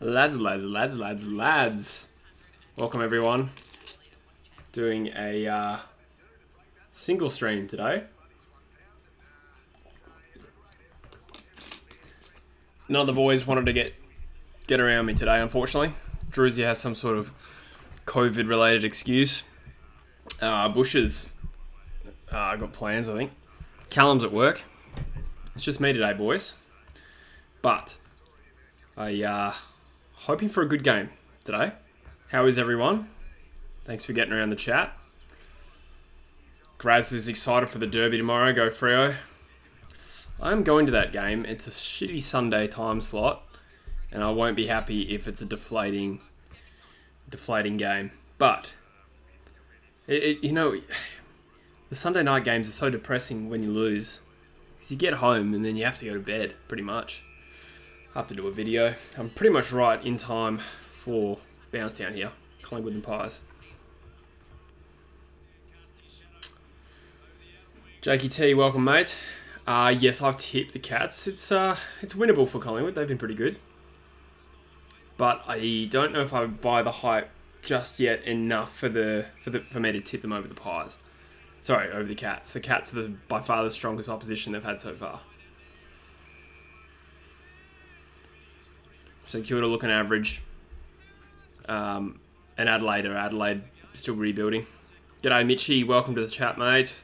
Lads. Welcome everyone. Doing a single stream today. None of the boys wanted to get around me today, unfortunately. Druzy has some sort of COVID-related excuse. Bushes got plans, I think. Callum's at work. It's just me today, boys. But I hoping for a good game today. How is everyone? Thanks for getting around the chat. Graz is excited for the derby tomorrow. Go Freo. I'm going to that game. It's a shitty Sunday time slot, and I won't be happy if it's a deflating game. But the Sunday night games are so depressing when you lose. Because you get home and then you have to go to bed, pretty much. I have to do a video. I'm pretty much right in time for bounce down here. Collingwood and Pies. Jakey T, welcome mate. Yes, I've tipped the Cats. It's winnable for Collingwood. They've been pretty good. But I don't know if I would buy the hype just yet enough for me to tip them over the Pies. Sorry, over the Cats. The Cats are by far the strongest opposition they've had so far. St Kilda looking average. And Adelaide still rebuilding. G'day Mitchie, welcome to the chat mate.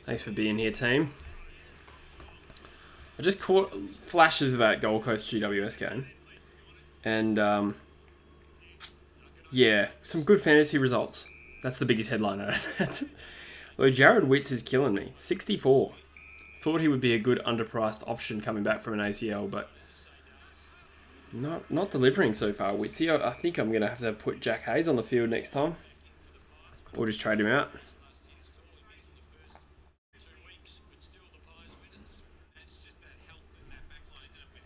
Thanks for being here team. I just caught flashes of that Gold Coast GWS game. And yeah, some good fantasy results. That's the biggest headline out of that. Although Jared Witts is killing me. 64. Thought he would be a good underpriced option coming back from an ACL, but not delivering so far, Witsy. I think I'm going to have to put Jack Hayes on the field next time. Or just trade him out.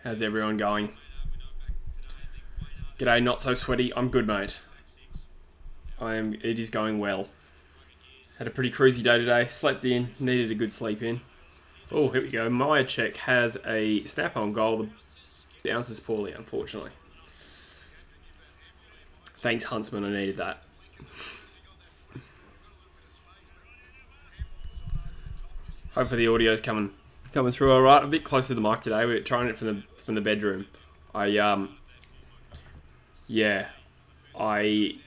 How's everyone going? G'day, not so sweaty. I'm good, mate. It is going well. Had a pretty cruisy day today. Slept in. Needed a good sleep in. Oh, here we go. Myercheck has a snap-on goal. The bounces poorly, unfortunately. Thanks, Huntsman. I needed that. Hopefully the audio's coming through all right. A bit closer to the mic today. We're trying it from the bedroom. I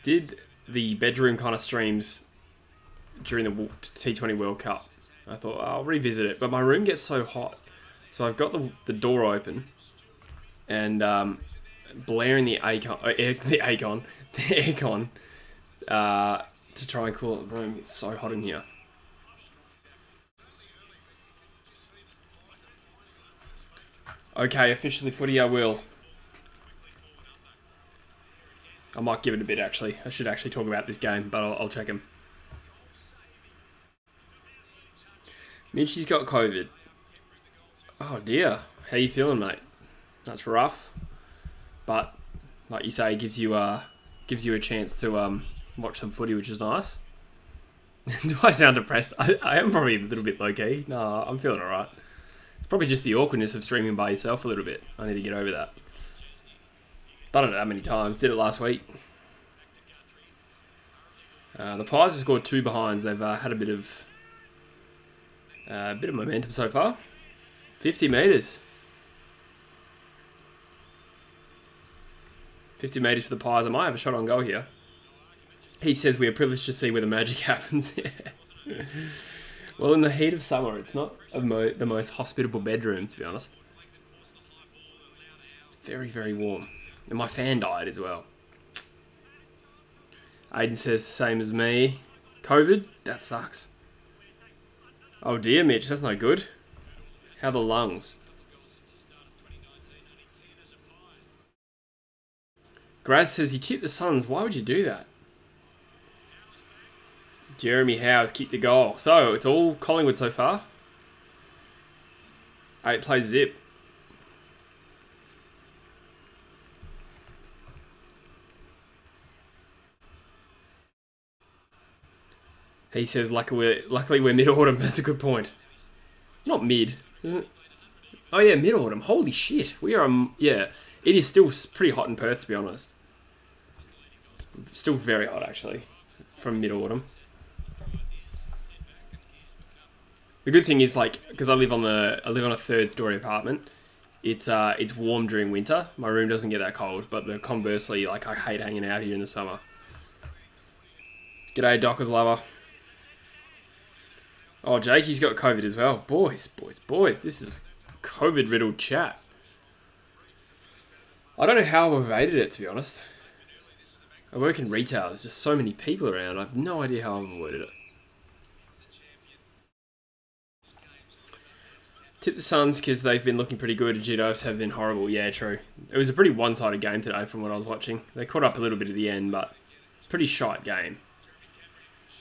did the bedroom kind of streams during the T20 World Cup. I thought I'll revisit it, but my room gets so hot, so I've got the door open and blaring the aircon to try and cool the room. It's so hot in here. Okay, officially footy I will. I might give it a bit actually. I should actually talk about this game, but I'll check him. Mitchie's got COVID. Oh dear. How you feeling, mate? That's rough. But like you say, it gives you a chance to watch some footy, which is nice. Do I sound depressed? I am probably a little bit low key. No, I'm feeling alright. It's probably just the awkwardness of streaming by yourself a little bit. I need to get over that. Done it that many times. Did it last week. The Pies have scored 2 behinds. They've had a bit of momentum so far. 50 metres. 50 metres for the Pies. I might have a shot on goal here. He says we are privileged to see where the magic happens. Yeah. Well, in the heat of summer, it's not the most hospitable bedroom, to be honest. It's very, very warm. And my fan died as well. Aiden says, same as me. COVID? That sucks. Oh dear, Mitch, that's no good. How are the lungs? Graz says, you tipped the Suns. Why would you do that? Jeremy Howes kicked the goal. So, it's all Collingwood so far. 8 plays zip. He says, luckily we're mid-autumn. That's a good point. Not mid. Oh yeah, mid-autumn. Holy shit. We are, yeah. It is still pretty hot in Perth, to be honest. Still very hot, actually, from mid-autumn. The good thing is, like, because I live on a third-story apartment, it's warm during winter. My room doesn't get that cold, but conversely, like, I hate hanging out here in the summer. G'day, Dockers lover. Oh, Jakey's got COVID as well. Boys. This is a COVID-riddled chat. I don't know how I've evaded it, to be honest. I work in retail. There's just so many people around. I have no idea how I've avoided it. Tip the Suns because they've been looking pretty good. GWS have been horrible. Yeah, true. It was a pretty one-sided game today from what I was watching. They caught up a little bit at the end, but pretty shite game.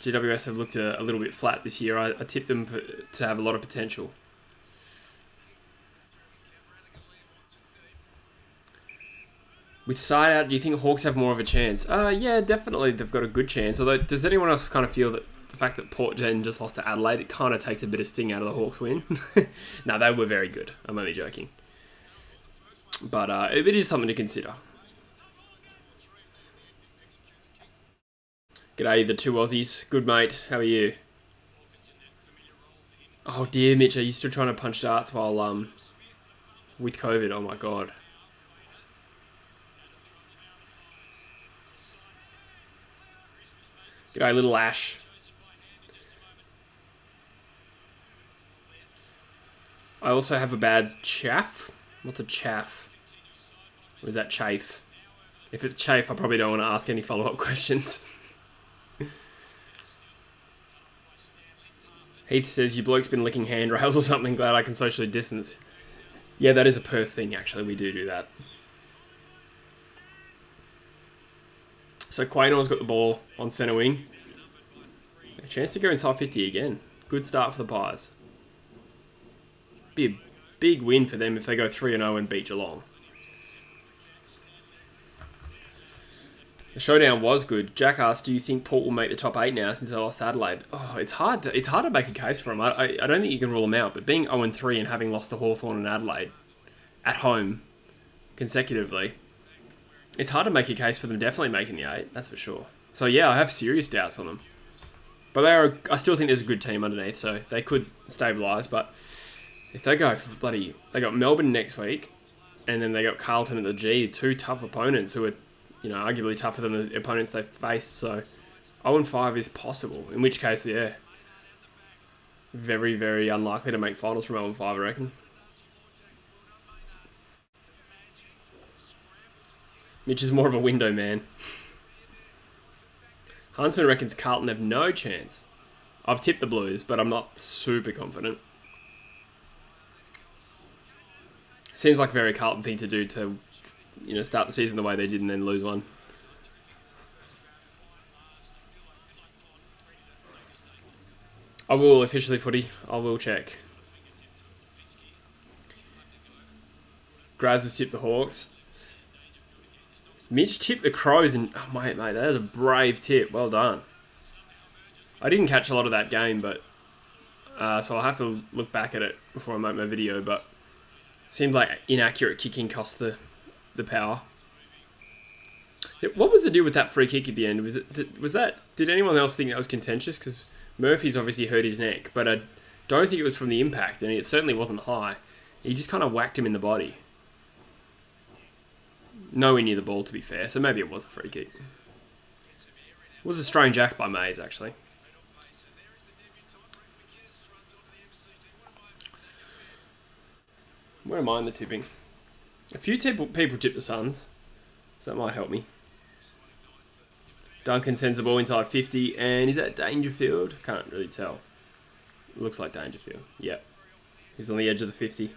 GWS have looked a little bit flat this year. I tipped them to have a lot of potential. With side out, do you think Hawks have more of a chance? Yeah, definitely they've got a good chance. Although, does anyone else kind of feel that the fact that Port Gen just lost to Adelaide, it kind of takes a bit of sting out of the Hawks win? No, they were very good. I'm only joking. But it is something to consider. G'day, the two Aussies. Good, mate. How are you? Oh, dear, Mitch. Are you still trying to punch darts while, with COVID? Oh, my God. G'day, little Ash. I also have a bad chaff. What's a chaff? Or is that chafe? If it's chafe, I probably don't want to ask any follow-up questions. Heath says, you bloke's been licking handrails or something. Glad I can socially distance. Yeah, that is a Perth thing, actually. We do that. So Quaynor's got the ball on centre wing. A chance to go inside 50 again. Good start for the Pies. Be a big win for them if they go 3-0 and beat Geelong. The showdown was good. Jack asked, do you think Port will make the top 8 now since they lost Adelaide? Oh, it's hard to make a case for them. I don't think you can rule them out, but being 0-3 and having lost to Hawthorn and Adelaide at home consecutively, it's hard to make a case for them definitely making the 8, that's for sure. So yeah, I have serious doubts on them. But I still think there's a good team underneath, so they could stabilise. But if they go for they got Melbourne next week, and then they got Carlton at the G, two tough opponents who are, arguably tougher than the opponents they've faced. So 0-5 is possible. In which case, yeah, very, very unlikely to make finals from 0-5, I reckon. Mitch is more of a window man. Huntsman reckons Carlton have no chance. I've tipped the Blues, but I'm not super confident. Seems like a very Carlton thing to do to, start the season the way they did and then lose one. I will officially footy. I will check. Graz has tipped the Hawks. Mitch tipped the Crows, and mate, that is a brave tip. Well done. I didn't catch a lot of that game, but so I'll have to look back at it before I make my video. But seemed like inaccurate kicking cost the power. What was the deal with that free kick at the end? Did anyone else think that was contentious? Because Murphy's obviously hurt his neck, but I don't think it was from the impact, and it certainly wasn't high. He just kind of whacked him in the body. Nowhere near the ball, to be fair, so maybe it was a free kick. It was a strange act by Mays, actually. Where am I in the tipping? A few people tip the Suns, so that might help me. Duncan sends the ball inside 50, and is that Dangerfield? Can't really tell. It looks like Dangerfield. Yep. He's on the edge of the 50.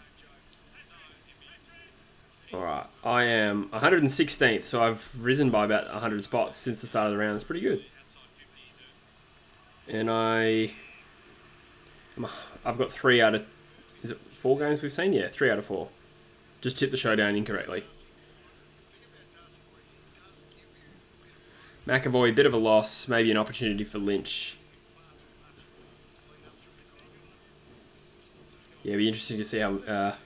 Alright, I am 116th, so I've risen by about 100 spots since the start of the round. It's pretty good. And I've got 3 out of... Is it 4 games we've seen? Yeah, 3 out of 4. Just tipped the showdown incorrectly. McAvoy, a bit of a loss. Maybe an opportunity for Lynch. Yeah, it'll be interesting to see how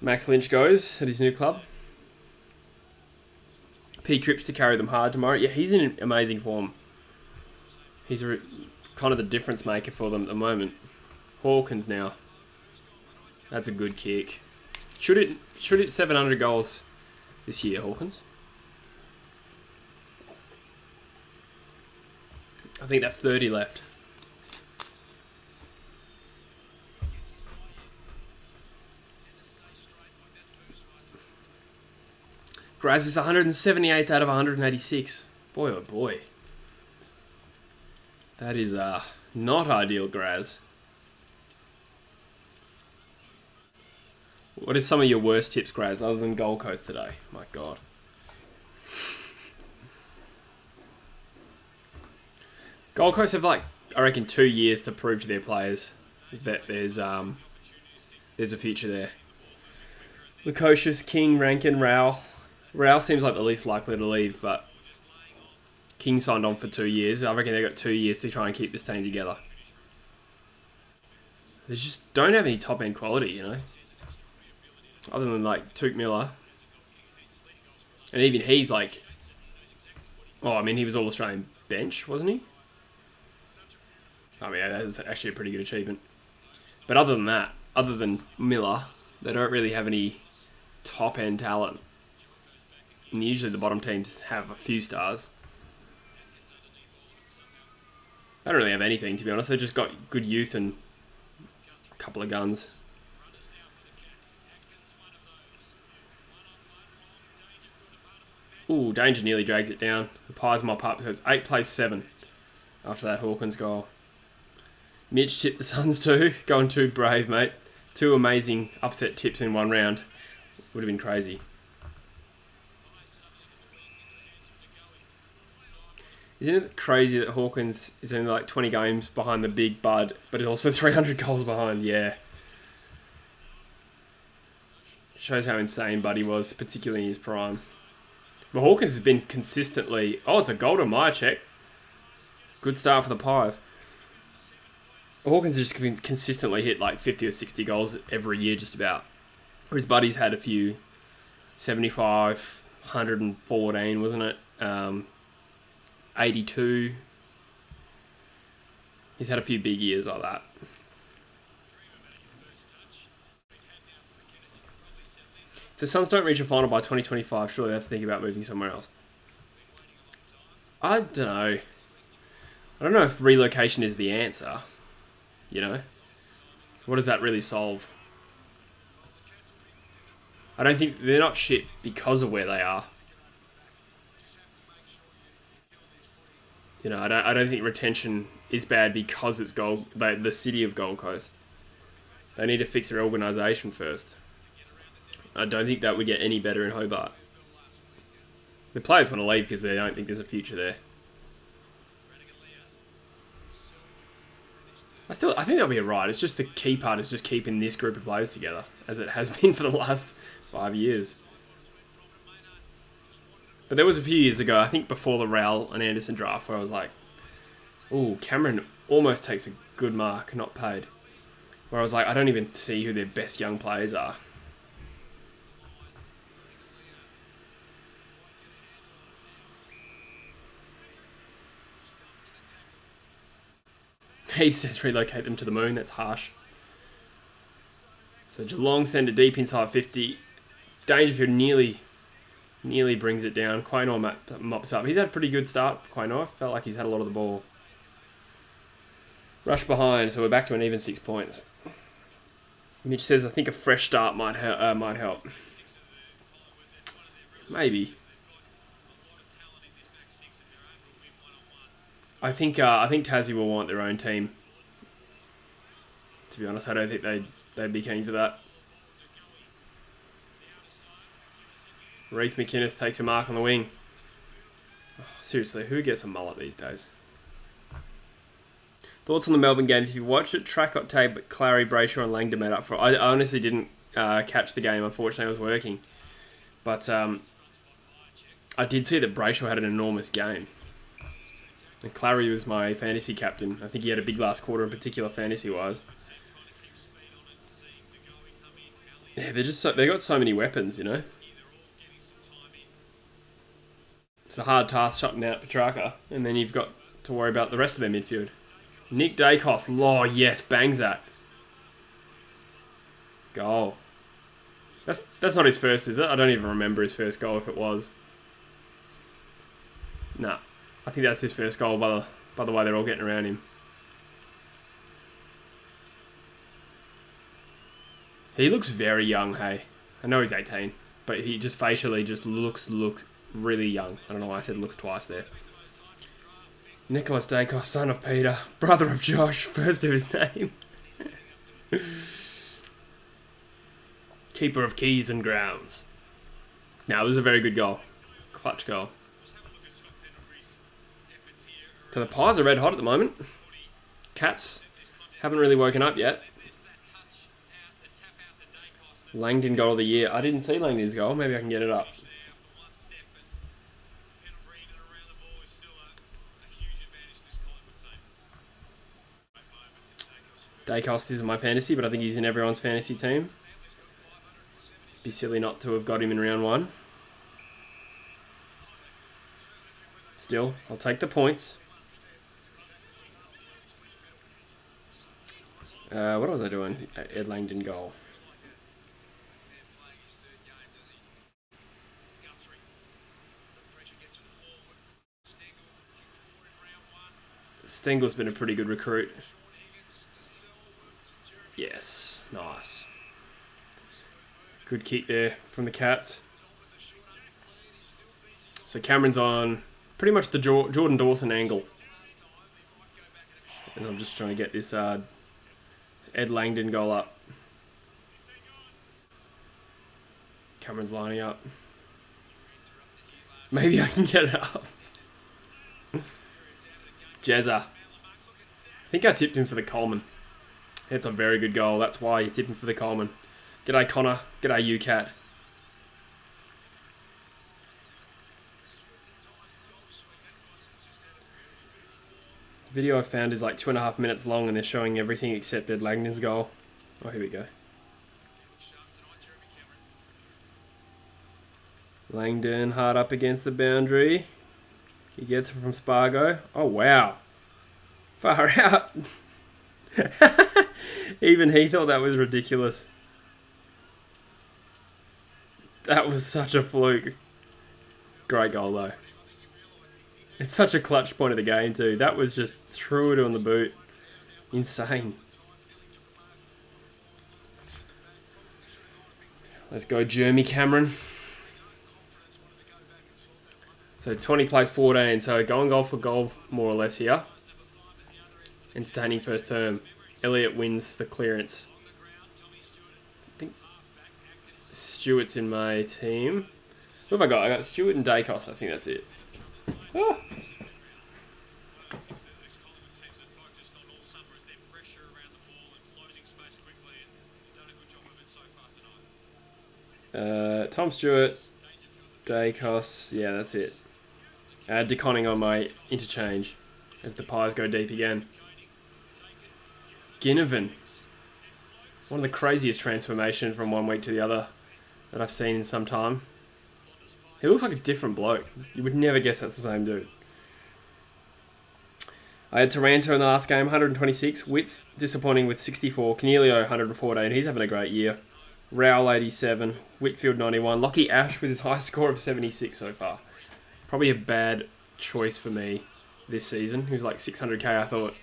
Max Lynch goes at his new club. P. Cripps to carry them hard tomorrow. Yeah, he's in amazing form. He's kind of the difference maker for them at the moment. Hawkins now. That's a good kick. Should hit 700 goals this year, Hawkins. I think that's 30 left. Graz is 178th out of 186. Boy, oh boy. That is not ideal, Graz. What are some of your worst tips, Graz, other than Gold Coast today? My God. Gold Coast have, I reckon, 2 years to prove to their players that there's a future there. Lukosius, King, Rankin, Rowell. Rowell seems like the least likely to leave, but King signed on for 2 years. I reckon they've got 2 years to try and keep this team together. They just don't have any top-end quality, you know? Other than, Tuke Miller. And even he's, he was All-Australian bench, wasn't he? I mean, that's actually a pretty good achievement. But other than that, other than Miller, they don't really have any top-end talent. And usually the bottom teams have a few stars. They don't really have anything, to be honest. They've just got good youth and a couple of guns. Ooh, Danger nearly drags it down. The Pies mop up, so it's 8 plays 7 after that Hawkins goal. Mitch tipped the Suns too. Going too brave, mate. 2 amazing upset tips in 1 round. Would have been crazy. Isn't it crazy that Hawkins is only 20 games behind the big Bud, but also 300 goals behind? Yeah. Shows how insane Buddy was, particularly in his prime. But Hawkins has been consistently... Oh, it's a goal to my check. Good start for the Pies. Hawkins has just been consistently hit 50 or 60 goals every year, just about. Whereas Buddy's had a few 75, 114, wasn't it? 82. He's had a few big years like that. If the Suns don't reach a final by 2025, surely they have to think about moving somewhere else. I don't know. I don't know if relocation is the answer. You know? What does that really solve? I don't think... They're not shit because of where they are. You know, I don't think retention is bad because it's the city of Gold Coast. They need to fix their organisation first. I don't think that would get any better in Hobart. The players want to leave because they don't think there's a future there. I think that'll be alright. It's just the key part is just keeping this group of players together, as it has been for the last 5 years. But there was a few years ago, I think before the Rowell and Anderson draft, where I was like, ooh, Cameron almost takes a good mark, not paid. Where I was like, I don't even see who their best young players are. He says relocate them to the moon. That's harsh. So Geelong send it deep inside 50. Dangerfield nearly brings it down. Quaynor mops up. He's had a pretty good start, Quaynor. Felt like he's had a lot of the ball. Rush behind, so we're back to an even 6 points. Mitch says, I think a fresh start might help. Maybe. I think Tassie will want their own team. To be honest, I don't think they'd be keen for that. Reef McInnes takes a mark on the wing. Oh, seriously, who gets a mullet these days? Thoughts on the Melbourne game? If you watched it, track got tape, but Clary, Brayshaw and Langdon made up for it. I honestly didn't catch the game. Unfortunately, I was working. But I did see that Brayshaw had an enormous game. And Clary was my fantasy captain. I think he had a big last quarter in particular, fantasy-wise. Yeah, they got so many weapons, you know. It's a hard task shutting out Petrarca, and then you've got to worry about the rest of their midfield. Nick Dacos, oh yes, bangs that. Goal. That's not his first, is it? I don't even remember his first goal if it was. Nah, I think that's his first goal by the way they're all getting around him. He looks very young, hey. I know he's 18, but he just facially just looks really young. I don't know why I said looks twice there. Nicholas Dacos, son of Peter, brother of Josh, first of his name. Keeper of keys and grounds. Now, it was a very good goal. Clutch goal. So the Pies are red hot at the moment. Cats haven't really woken up yet. Langdon goal of the year. I didn't see Langdon's goal. Maybe I can get it up. Dacos is in my fantasy, but I think he's in everyone's fantasy team. Be silly not to have got him in round 1. Still, I'll take the points. What was I doing? Ed Langdon goal. Stengel's been a pretty good recruit. Yes, nice. Good kick there from the Cats. So Cameron's on pretty much the Jordan Dawson angle. As I'm just trying to get this Ed Langdon goal up. Cameron's lining up. Maybe I can get it up. Jezza. I think I tipped him for the Coleman. It's a very good goal. That's why you tip him for the Coleman. G'day Connor. G'day you cat. The video I found is like 2.5 minutes long and they're showing everything except Ed Langdon's goal. Oh, here we go. Langdon hard up against the boundary. He gets it from Spargo. Oh, wow. Far out. Even he thought that was ridiculous. That was such a fluke. Great goal, though. It's such a clutch point of the game, too. That was just threw it on the boot. Insane. Let's go, Jeremy Cameron. So 20 plays 14. So going goal for goal, more or less, here. Entertaining first term. Elliott wins the clearance. I think Stewart's in my team. Who have I got? I got Stewart and Dacos. I think that's it. Oh. Tom Stewart, Dacos. Yeah, that's it. DeConning on my interchange as the Pies go deep again. Ginnivan. One of the craziest transformations from one week to the other that I've seen in some time. He looks like a different bloke. You would never guess that's the same dude. I had Taranto in the last game, 126. Witts, disappointing with 64. Cornelio, 114. He's having a great year. Rowell, 87. Whitfield, 91. Lockie Ash with his high score of 76 so far. Probably a bad choice for me this season. He was like 600k, I thought.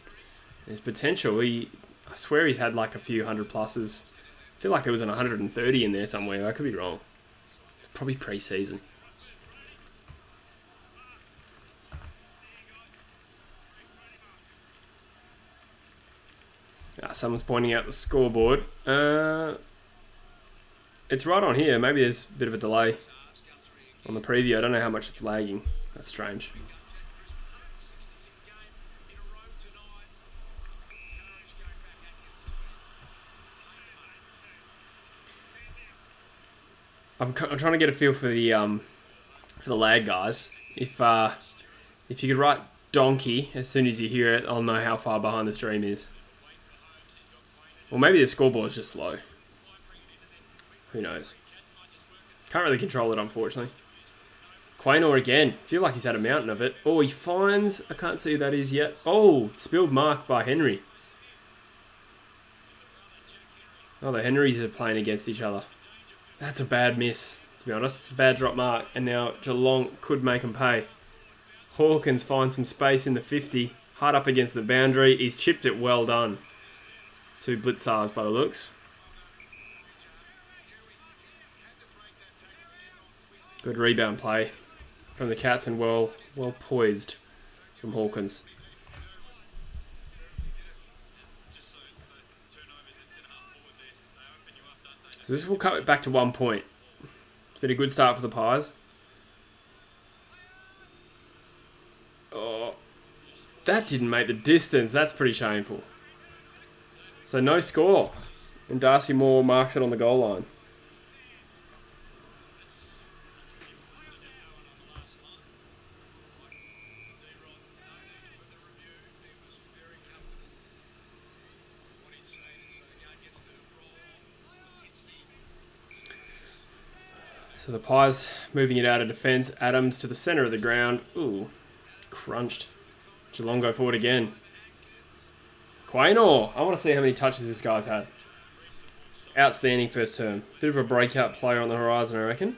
His potential, I swear he's had like a few 100 pluses. I feel like there was an 130 in there somewhere. I could be wrong. It's probably pre-season. Someone's pointing out the scoreboard. It's right on here. Maybe there's a bit of a delay on the preview. I don't know how much it's lagging. That's strange. I'm trying to get a feel for the lag, guys. If you could write donkey as soon as you hear it, I'll know how far behind the stream is. Or maybe the scoreboard's just slow. Who knows? Can't really control it, unfortunately. Quaynor again. Feel like he's had a mountain of it. Oh, he finds... I can't see who that is yet. Oh, spilled mark by Henry. Oh, the Henrys are playing against each other. That's a bad miss, to be honest. It's a bad drop mark. And now Geelong could make them pay. Hawkins finds some space in the 50. Hard up against the boundary. He's chipped it well done. 2 blitzers by the looks. Good rebound play from the Cats and well poised from Hawkins. So this will cut it back to 1 point. It's been a good start for the Pies. Oh, that didn't make the distance. That's pretty shameful. So no score. And Darcy Moore marks it on the goal line. So the Pies moving it out of defence. Adams to the centre of the ground. Ooh, crunched. Geelong go forward again. Quaynor. I want to see how many touches this guy's had. Outstanding first term. Bit of a breakout player on the horizon, I reckon.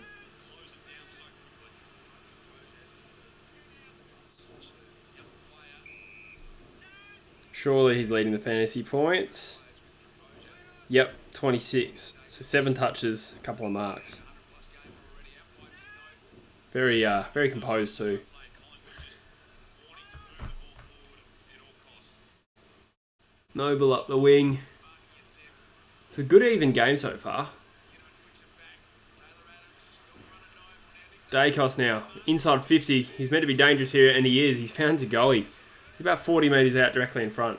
Surely he's leading the fantasy points. Yep, 26. So 7 touches, a couple of marks. Very composed too. Noble up the wing. It's a good even game so far. Dacos now. Inside 50. He's meant to be dangerous here, and he is. He's found Zagoe. He's about 40 metres out directly in front.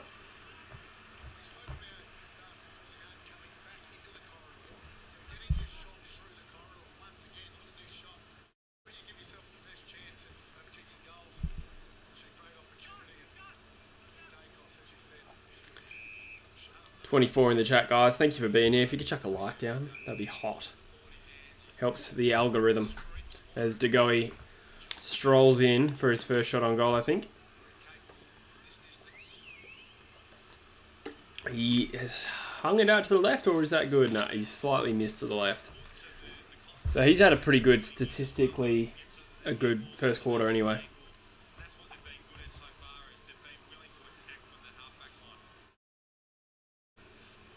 $24 in the chat, guys. Thank you for being here. If you could chuck a like down, that'd be hot. Helps the algorithm. As Zagoe strolls in for his first shot on goal, I think. He has hung it out to the left, or is that good? No, he's slightly missed to the left. So he's had a pretty good, statistically, a good first quarter anyway.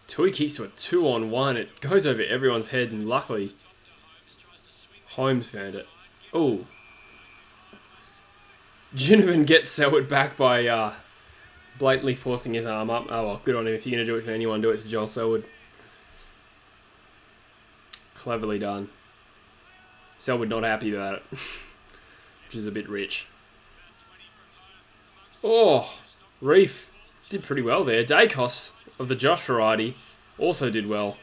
Tui kicks to a 2-on-1. It goes over everyone's head, and luckily, Holmes found it. Oh. Ginnivan gets Selwood back by blatantly forcing his arm up. Oh well, good on him. If you're going to do it to anyone, do it to Joel Selwood. Cleverly done. Selwood not happy about it. Which is a bit rich. Oh, Reef did pretty well there. Dacos of the Josh variety also did well.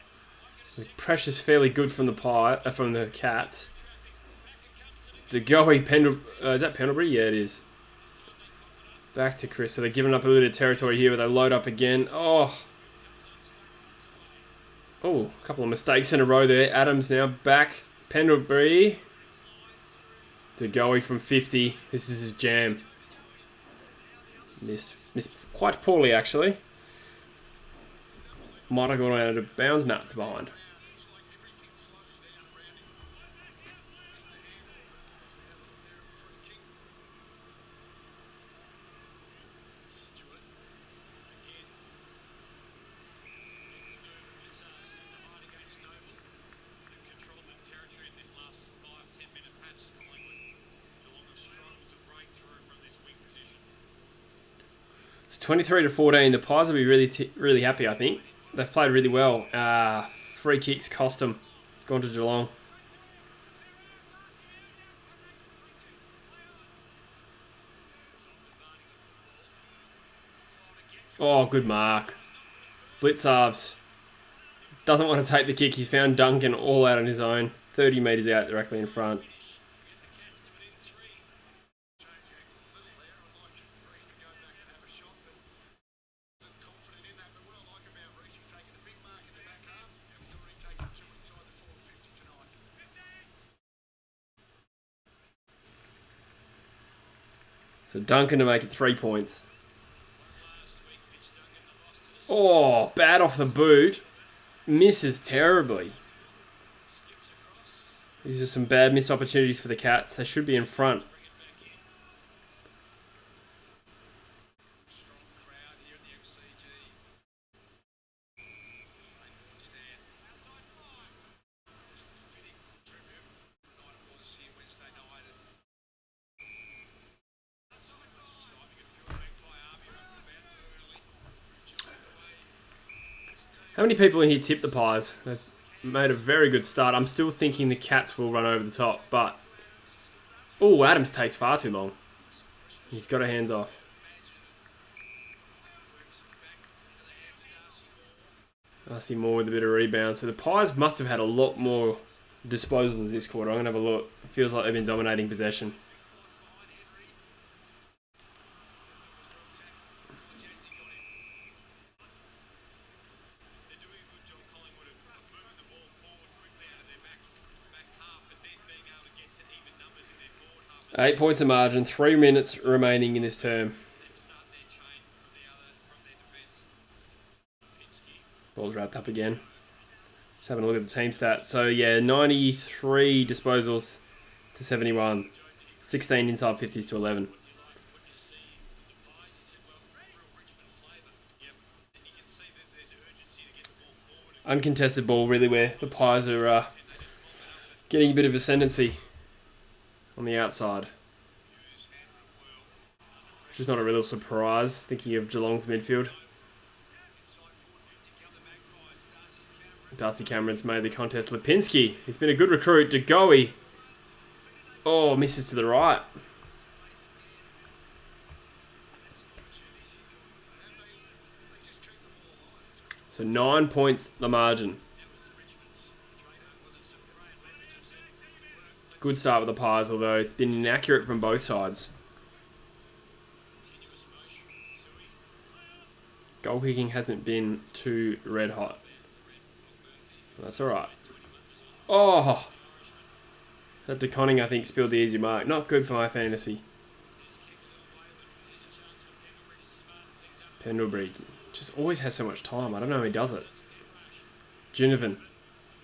Precious fairly good from the Cats. Zagoe, is that Pendlebury? Yeah, it is. Back to Chris. So they're giving up a little bit of territory here, but they load up again. Oh, a couple of mistakes in a row there. Adams now back. Pendlebury. Zagoe from 50. This is his jam. Missed quite poorly, actually. Might have gone out of bounds. Nuts behind. It's 23-14. The Pies will be really happy, I think. They've played really well. Free kicks cost them. It's gone to Geelong. Oh, good mark. Split halves. Doesn't want to take the kick. He's found Duncan all out on his own. 30 metres out directly in front. So Duncan to make it 3 points. Oh, bad off the boot. Misses terribly. These are some bad missed opportunities for the Cats. They should be in front. How many people in here tip the Pies? They've made a very good start. I'm still thinking the Cats will run over the top, but... Oh, Adams takes far too long. He's got a hands off. I see more with a bit of rebound. So the Pies must have had a lot more disposals this quarter. I'm going to have a look. It feels like they've been dominating possession. Eight points of margin, 3 minutes remaining in this term. Ball's wrapped up again. Just having a look at the team stats. So yeah, 93 disposals to 71. 16 inside 50s to 11. Uncontested ball really where the Pies are getting a bit of ascendancy on the outside. Which is not a real surprise, thinking of Geelong's midfield. Darcy Cameron's made the contest. Lipinski, he's been a good recruit. DeGoey. Oh, misses to the right. So 9 points the margin. Good start with the Pies, although it's been inaccurate from both sides. Goal kicking hasn't been too red hot. That's alright. Oh! That DeConning, I think, spilled the easy mark. Not good for my fantasy. Pendlebury just always has so much time. I don't know how he does it. Ginnivan.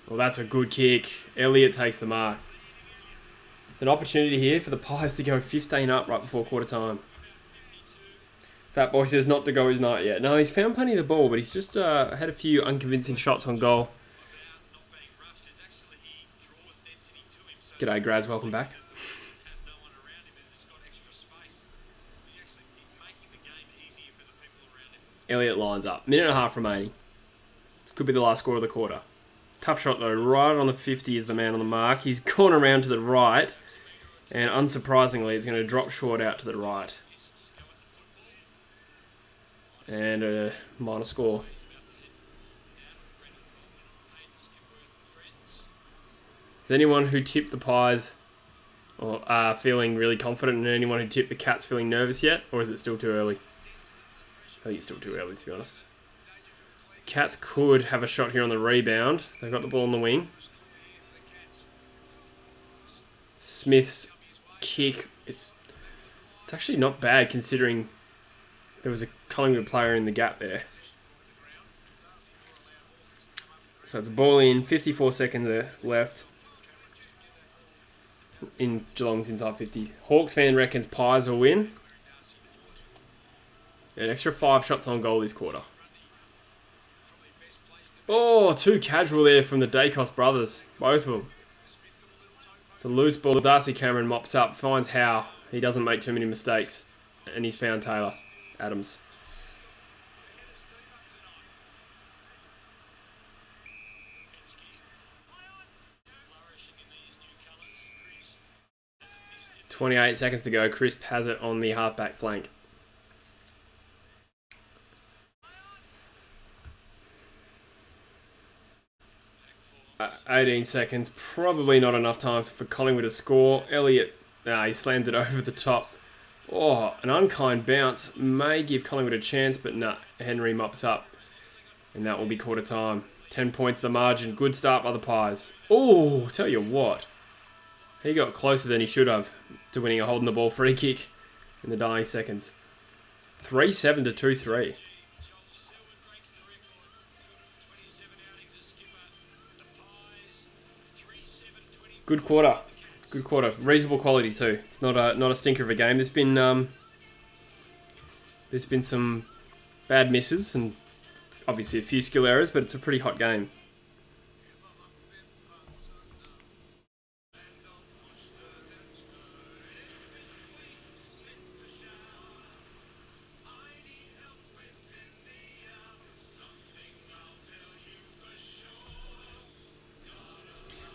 Well, that's a good kick. Elliott takes the mark. It's an opportunity here for the Pies to go 15 up right before quarter time. Fat Boy says not to go his night yet. No, he's found plenty of the ball, but he's just had a few unconvincing shots on goal. G'day, Graz. Welcome back. Elliott lines up. Minute and a half remaining. Could be the last score of the quarter. Tough shot, though. Right on the 50 is the man on the mark. He's gone around to the right. And unsurprisingly, it's going to drop short out to the right. And a minor score. Is anyone who tipped the Pies or feeling really confident, and anyone who tipped the Cats feeling nervous yet? Or is it still too early? I think it's still too early, to be honest. The Cats could have a shot here on the rebound. They've got the ball on the wing. Smith's kick is... It's actually not bad considering there was a Collingwood player in the gap there. So it's a ball in, 54 seconds left. In Geelong's inside 50. Hawks fan reckons Pies will win. An extra 5 shots on goal this quarter. Oh, too casual there from the Dacos brothers. Both of them. It's a loose ball. Darcy Cameron mops up, finds Howe. He doesn't make too many mistakes. And he's found Taylor Adams. .28 seconds to go. Crisp has it on the halfback flank. 18 seconds. Probably not enough time for Collingwood to score. Elliott, he slammed it over the top. Oh, an unkind bounce may give Collingwood a chance, but nah, Henry mops up. And that will be quarter time. 10 points the margin. Good start by the Pies. Oh, tell you what. He got closer than he should have to winning a holding the ball free kick. in the dying seconds. 3-7 to 2-3. Good quarter. Good quarter. Reasonable quality too. It's not a stinker of a game. There's been some bad misses and obviously a few skill errors, but it's a pretty hot game.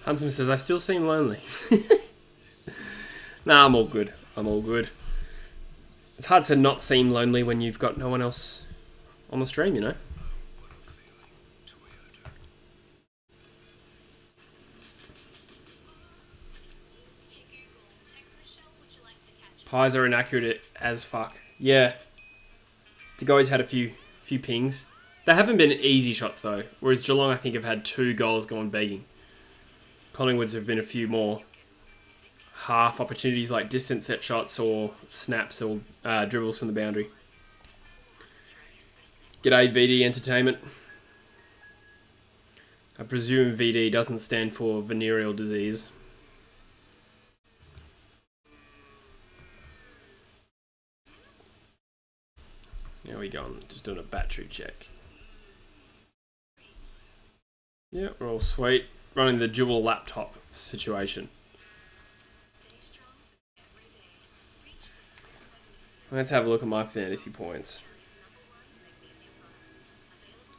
Huntsman says, I still seem lonely. Nah, I'm all good. I'm all good. It's hard to not seem lonely when you've got no one else on the stream, you know? Pies are inaccurate as fuck. Yeah. Degoe's had a few pings. They haven't been easy shots though, whereas Geelong I think have had 2 goals gone begging. Collingwood's have been a few more half opportunities like distant set shots or snaps or dribbles from the boundary. G'day VD Entertainment. I presume VD doesn't stand for venereal disease. There we go. Just doing a battery check. Yeah, we're all sweet. Running the dual laptop situation. Let's have a look at my fantasy points.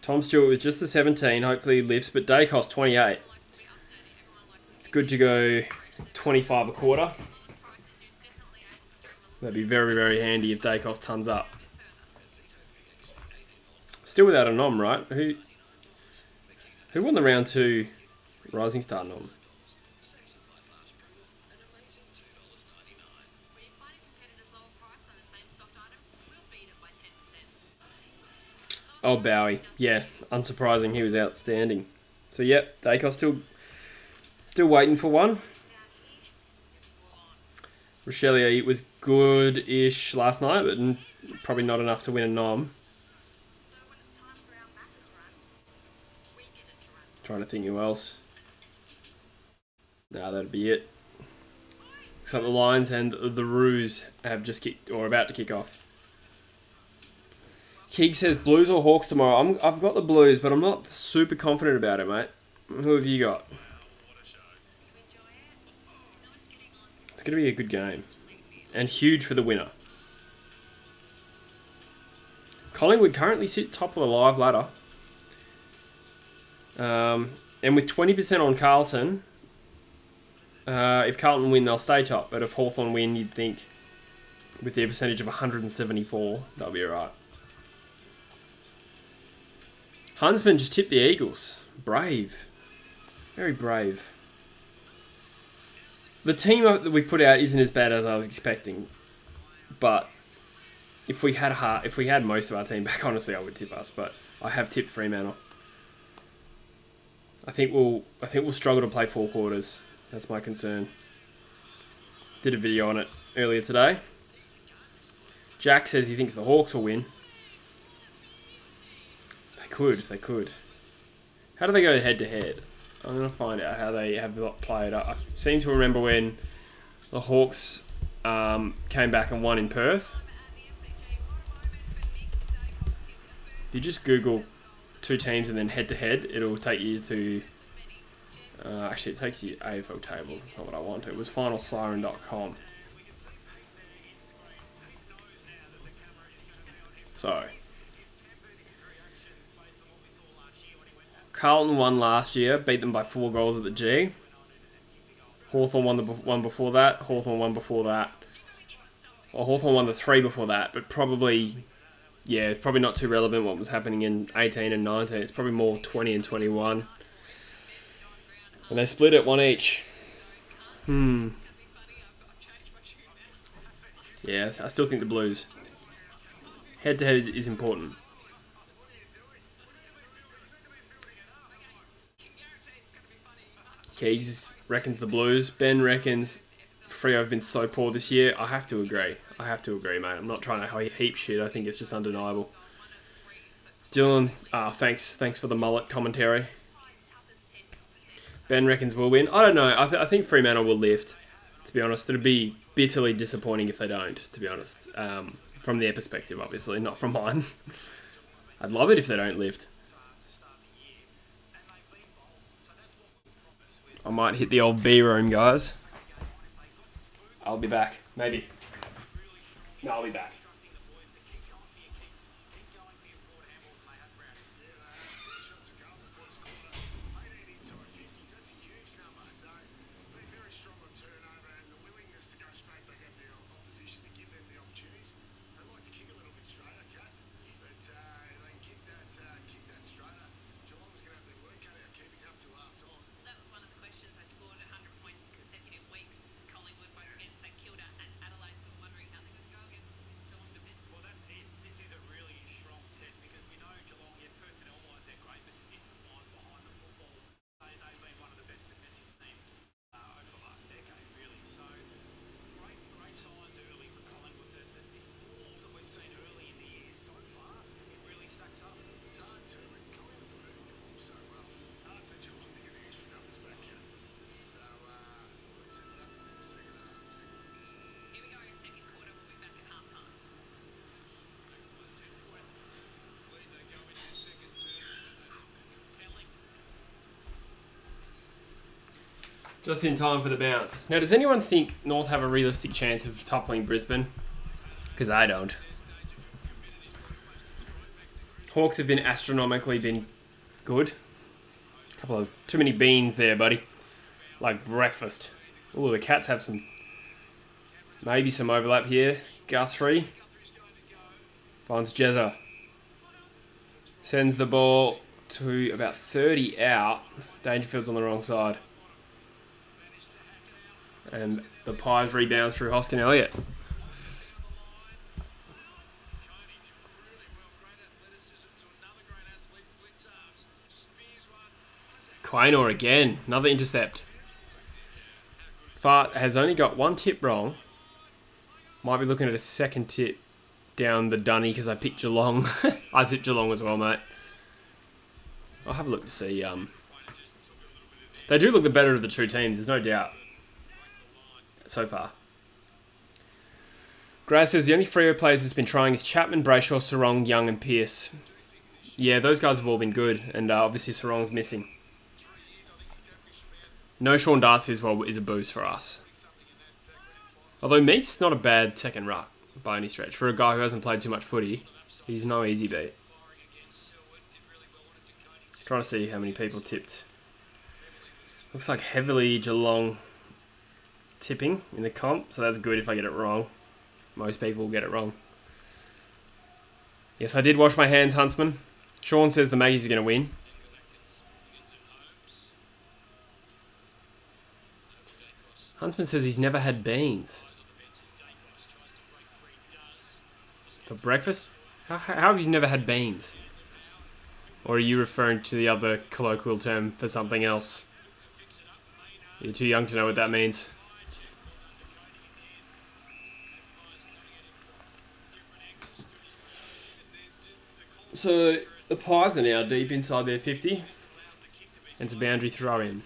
Tom Stewart with just the 17. Hopefully he lifts, but day cost 28. It's good to go 25 a quarter. That'd be very, very handy if day cost tons up. Still without a nom, right? Who won the round 2 Rising Star nom? Oh, Bowie. Yeah, unsurprising. He was outstanding. So, yep, Dacos still waiting for one. Rochelle was good-ish last night, but probably not enough to win a nom. Trying to think who else. No, that'd be it. Looks like the Lions and the Roos have just kicked, or about to kick off. Keeg says Blues or Hawks tomorrow. I've got the Blues, but I'm not super confident about it, mate. Who have you got? It's going to be a good game. And huge for the winner. Collingwood currently sit top of the live ladder. And with 20% on Carlton, if Carlton win, they'll stay top. But if Hawthorn win, you'd think with their percentage of 174, they'll be alright. Huntsman just tipped the Eagles. Brave. Very brave. The team that we've put out isn't as bad as I was expecting. But if we had most of our team back, honestly, I would tip us. But I have tipped Fremantle. I think we'll struggle to play 4 quarters. That's my concern. Did a video on it earlier today. Jack says he thinks the Hawks will win. They could. How do they go head to head? I'm going to find out how they have played. I seem to remember when the Hawks came back and won in Perth. If you just Google 2 teams and then head to head, it'll take you to... actually, it takes you AFL tables. That's not what I want. It was finalsiren.com. So... Carlton won last year, beat them by 4 goals at the G. Hawthorn won the one before that. Hawthorn won before that. Well, Hawthorn won the 3 before that, but probably not too relevant what was happening in 18 and 19. It's probably more 20 and 21. And they split it 1 each. Yeah, I still think the Blues. Head-to-head is important. Keegs reckons the Blues. Ben reckons Freo have been so poor this year. I have to agree. Mate. I'm not trying to heap shit. I think it's just undeniable. Dylan, thanks for the mullet commentary. Ben reckons we'll win. I don't know. I think Fremantle will lift, to be honest. It'd be bitterly disappointing if they don't, to be honest. From their perspective, obviously, not from mine. I'd love it if they don't lift. I might hit the old B room, guys. I'll be back. Maybe. No, I'll be back. Just in time for the bounce. Now, does anyone think North have a realistic chance of toppling Brisbane? Because I don't. Hawks have been astronomically good. Couple of too many beans there, buddy. Like breakfast. Ooh, the Cats have maybe some overlap here. Guthrie finds Jezza. Sends the ball to about 30 out. Dangerfield's on the wrong side. And the Pies rebound through Hoskin Elliott. Quaynor again. Another intercept. Fart has only got one tip wrong. Might be looking at a second tip down the dunny because I picked Geelong. I tipped Geelong as well, mate. I'll have a look to see. They do look the better of the two teams, there's no doubt. So far. Graz says the only Freo players that's been trying is Chapman, Brayshaw, Sarong, Young and Pearce. Yeah, those guys have all been good, and obviously Sarong's missing. No Sean Darcy as well is a boost for us. Although Meek's not a bad second ruck by any stretch. For a guy who hasn't played too much footy, he's no easy beat. Trying to see how many people tipped. Looks like heavily Geelong tipping in the comp, so that's good if I get it wrong. Most people will get it wrong. Yes, I did wash my hands, Huntsman. Sean says the Maggies are going to win. Huntsman says he's never had beans. For breakfast? How have you never had beans? Or are you referring to the other colloquial term for something else? You're too young to know what that means. So the Pies are now deep inside their 50. And it's a boundary throw in.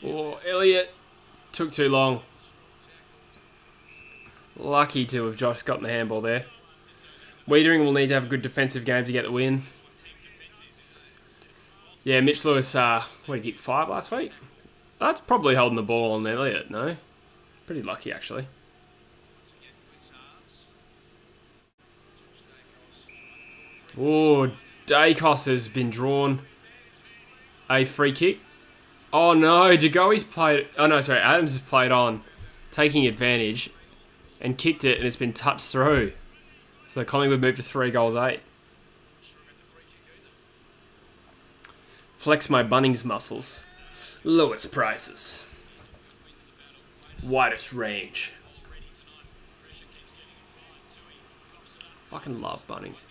Oh, Elliott took too long. Lucky to have just gotten the handball there. Wiedering will need to have a good defensive game to get the win. Yeah, Mitch Lewis, what did he get, 5 last week? That's probably holding the ball on Elliott, no? Pretty lucky, actually. Oh, Dacos has been drawn a free kick. Oh no, Jagoi's played... Oh no, sorry, Adams has played on, taking advantage, and kicked it, and it's been touched through. So Collingwood moved to 3 goals 8. Flex my Bunnings muscles. Lowest prices. Widest range. Fucking love Bunnings.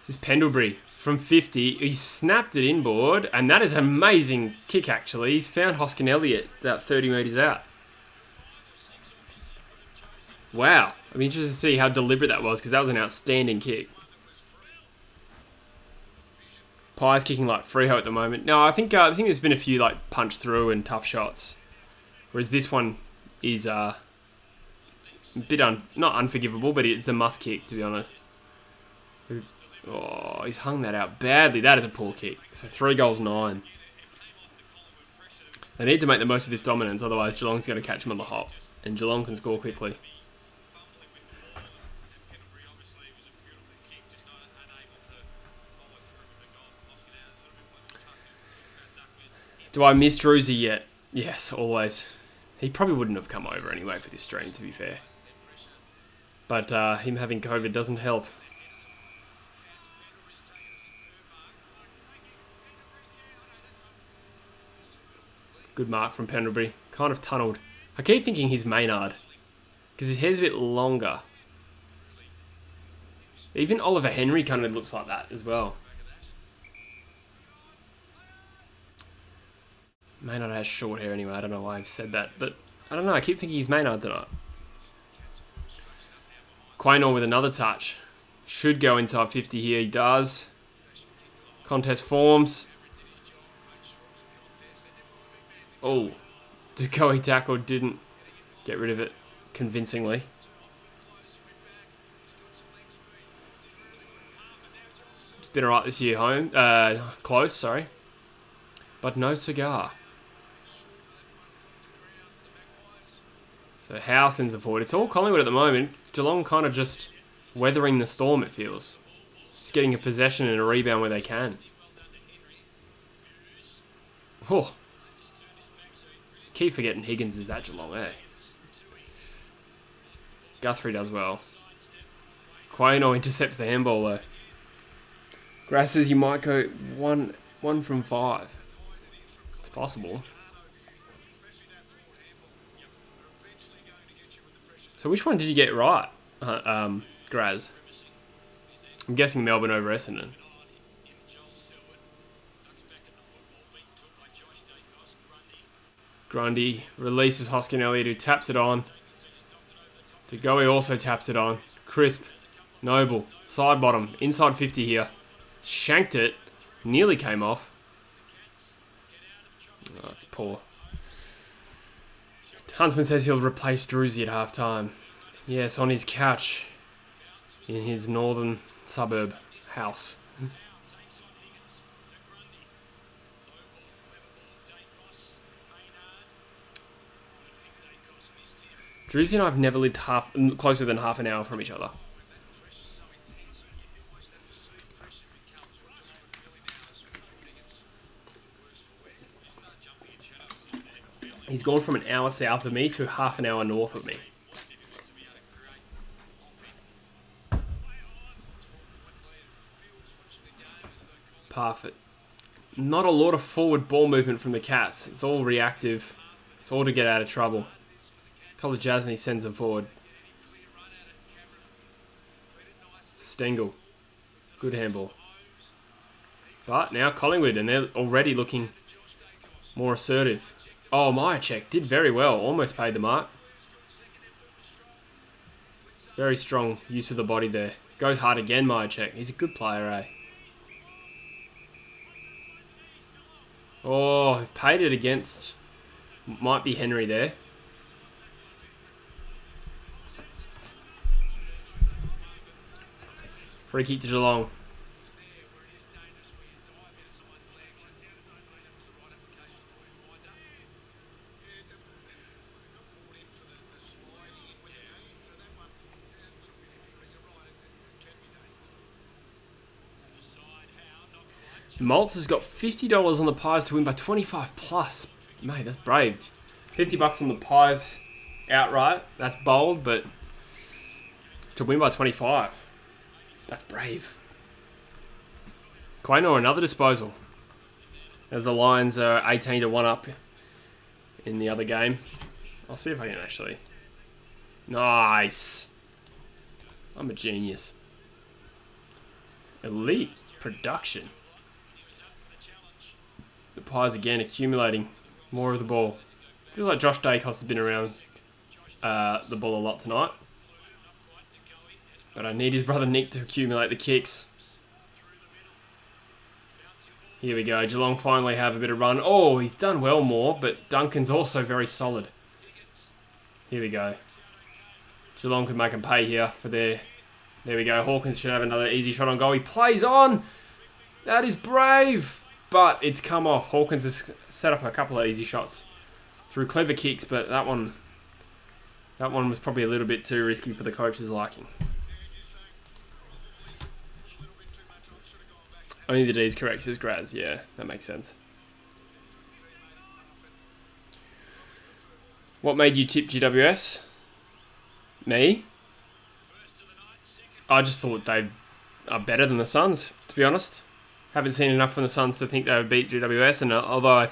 This is Pendlebury from 50. He snapped it inboard, and that is an amazing kick, actually. He's found Hoskin Elliott about 30 metres out. Wow. I'm interested to see how deliberate that was, because that was an outstanding kick. Pye's kicking like Freeho at the moment. No, I think there's been a few like punch through and tough shots, whereas this one is a bit not unforgivable, but it's a must kick, to be honest. Oh, he's hung that out badly. That is a poor kick. So 3 goals, 9. They need to make the most of this dominance, otherwise Geelong's going to catch them on the hop, and Geelong can score quickly. Do I miss Druzy yet? Yes, always. He probably wouldn't have come over anyway for this stream, to be fair. But him having COVID doesn't help. Good mark from Pendlebury. Kind of tunnelled. I keep thinking he's Maynard, because his hair's a bit longer. Even Oliver Henry kind of looks like that as well. Maynard has short hair anyway. I don't know why I've said that, but I don't know. I keep thinking he's Maynard tonight. Quaynor with another touch. Should go inside 50 here. He does. Contest forms. Oh, Ducoe tackle didn't get rid of it convincingly. It's been alright this year, close, sorry. But no cigar. So Howe sends it forward. It's all Collingwood at the moment. Geelong kind of just weathering the storm, it feels. Just getting a possession and a rebound where they can. Oh. Keep forgetting Higgins is at Geelong, eh? Guthrie does well. Quaynor intercepts the handball though. Grass says you might go one from 5. It's possible. So which one did you get right, Graz? I'm guessing Melbourne over Essendon. Grundy releases Hoskin Elliott, who taps it on. Dugoe also taps it on. Crisp. Noble. Side bottom. Inside 50 here. Shanked it. Nearly came off. Oh, it's poor. Huntsman says he'll replace Druzy at half-time. Yes, on his couch. In his northern suburb house. Druzy and I have never lived closer than half an hour from each other. He's gone from an hour south of me to half an hour north of me. Parfit. Not a lot of forward ball movement from the Cats. It's all reactive. It's all to get out of trouble. Couple of jazz and he sends them forward. Stengel. Good handball. But now Collingwood, and they're already looking more assertive. Oh, Myercheck did very well. Almost paid the mark. Very strong use of the body there. Goes hard again, Myercheck. He's a good player, eh? Oh, they've paid it against... Might be Henry there. Free kick to Geelong. Maltz has got $50 on the Pies to win by 25 plus. Mate, that's brave. $50 on the Pies outright. That's bold, but to win by 25. That's brave. Quaynor, another disposal. As the Lions are 18 to 1 up in the other game. I'll see if I can actually... Nice. I'm a genius. elite production. The Pies again accumulating more of the ball. I feel like Josh Dacos has been around the ball a lot tonight. But I need his brother Nick to accumulate the kicks. Here we go. Geelong finally have a bit of run. Oh, he's done well more, but Duncan's also very solid. Here we go. Geelong could make him pay here for their... There we go. Hawkins should have another easy shot on goal. He plays on. That is brave. But it's come off. Hawkins has set up a couple of easy shots through clever kicks, but that one was probably a little bit too risky for the coach's liking. Only the D's correct, says Graz. Yeah, that makes sense. What made you tip GWS? Me? I just thought they are better than the Suns, to be honest. Haven't seen enough from the Suns to think they would beat GWS, and although I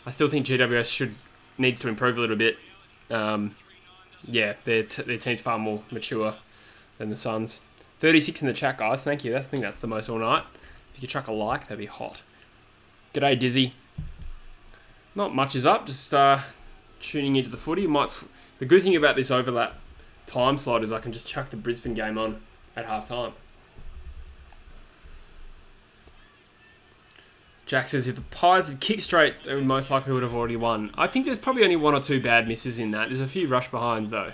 still think GWS needs to improve a little bit. Yeah, their team's far more mature than the Suns. 36 in the chat, guys. Thank you. I think that's the most all night. If you could chuck a like, that'd be hot. G'day, Dizzy. Not much is up. Just tuning into the footy. The good thing about this overlap time slot is I can just chuck the Brisbane game on at half time. Jack says if the Pies had kicked straight, they would most likely would have already won. I think there's probably only one or two bad misses in that. There's a few rush behinds though.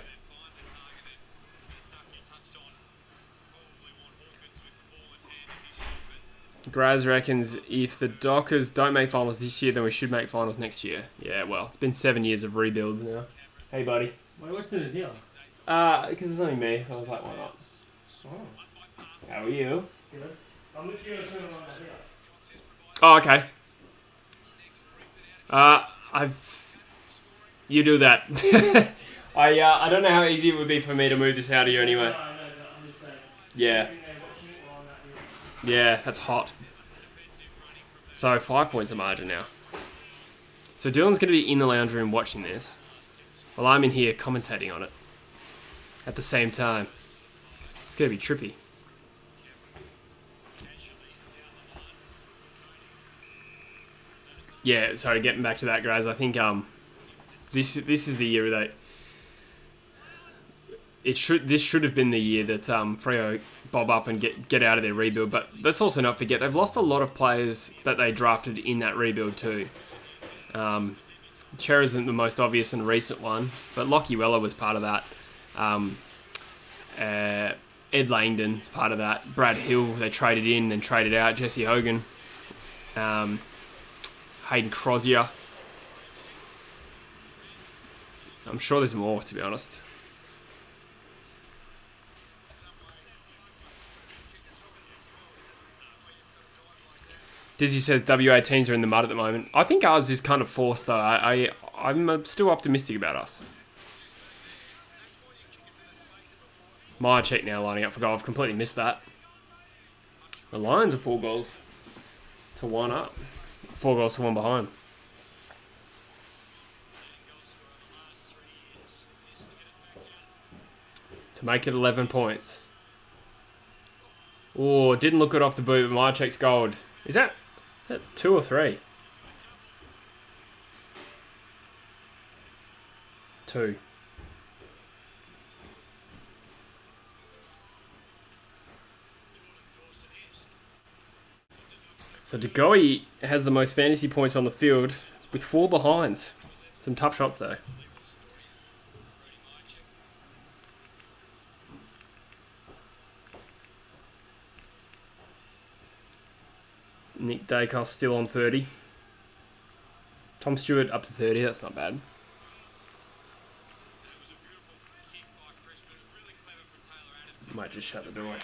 Graz reckons if the Dockers don't make finals this year, then we should make finals next year. Yeah, well, it's been 7 years of rebuild now. Hey, buddy. Wait, what's the deal? Because it's only me, so I was like, why not? Oh. How are you? Good. I'm looking at turn on that here. Oh, okay. You do that. I don't know how easy it would be for me to move this out of you anyway. No, I'm just saying. Yeah. Yeah, that's hot. So 5 points of margin now. So Dylan's going to be in the lounge room watching this, while I'm in here commentating on it at the same time. It's going to be trippy. Yeah, sorry, getting back to that, guys. I think this is the year that this should have been the year that Freo bob up and get out of their rebuild. But let's also not forget they've lost a lot of players that they drafted in that rebuild too. Cher isn't the most obvious and recent one, but Lockie Weller was part of that. Ed Langdon's part of that. Brad Hill they traded in and traded out. Jesse Hogan. Hayden Crozier. I'm sure there's more, to be honest. Dizzy says WA teams are in the mud at the moment. I think ours is kind of forced, though. I'm still optimistic about us. My check now lining up for goal. I've completely missed that. The Lions are 4 goals to 1 up. 4 goals to 1 behind. To make it 11 points. Oh, didn't look good off the boot, but my check's gold. Is that 2 or 3? 2. So DeGoey has the most fantasy points on the field with 4 behinds. Some tough shots though. Nick Dacos still on 30. Tom Stewart up to 30, that's not bad. Might just shut the door.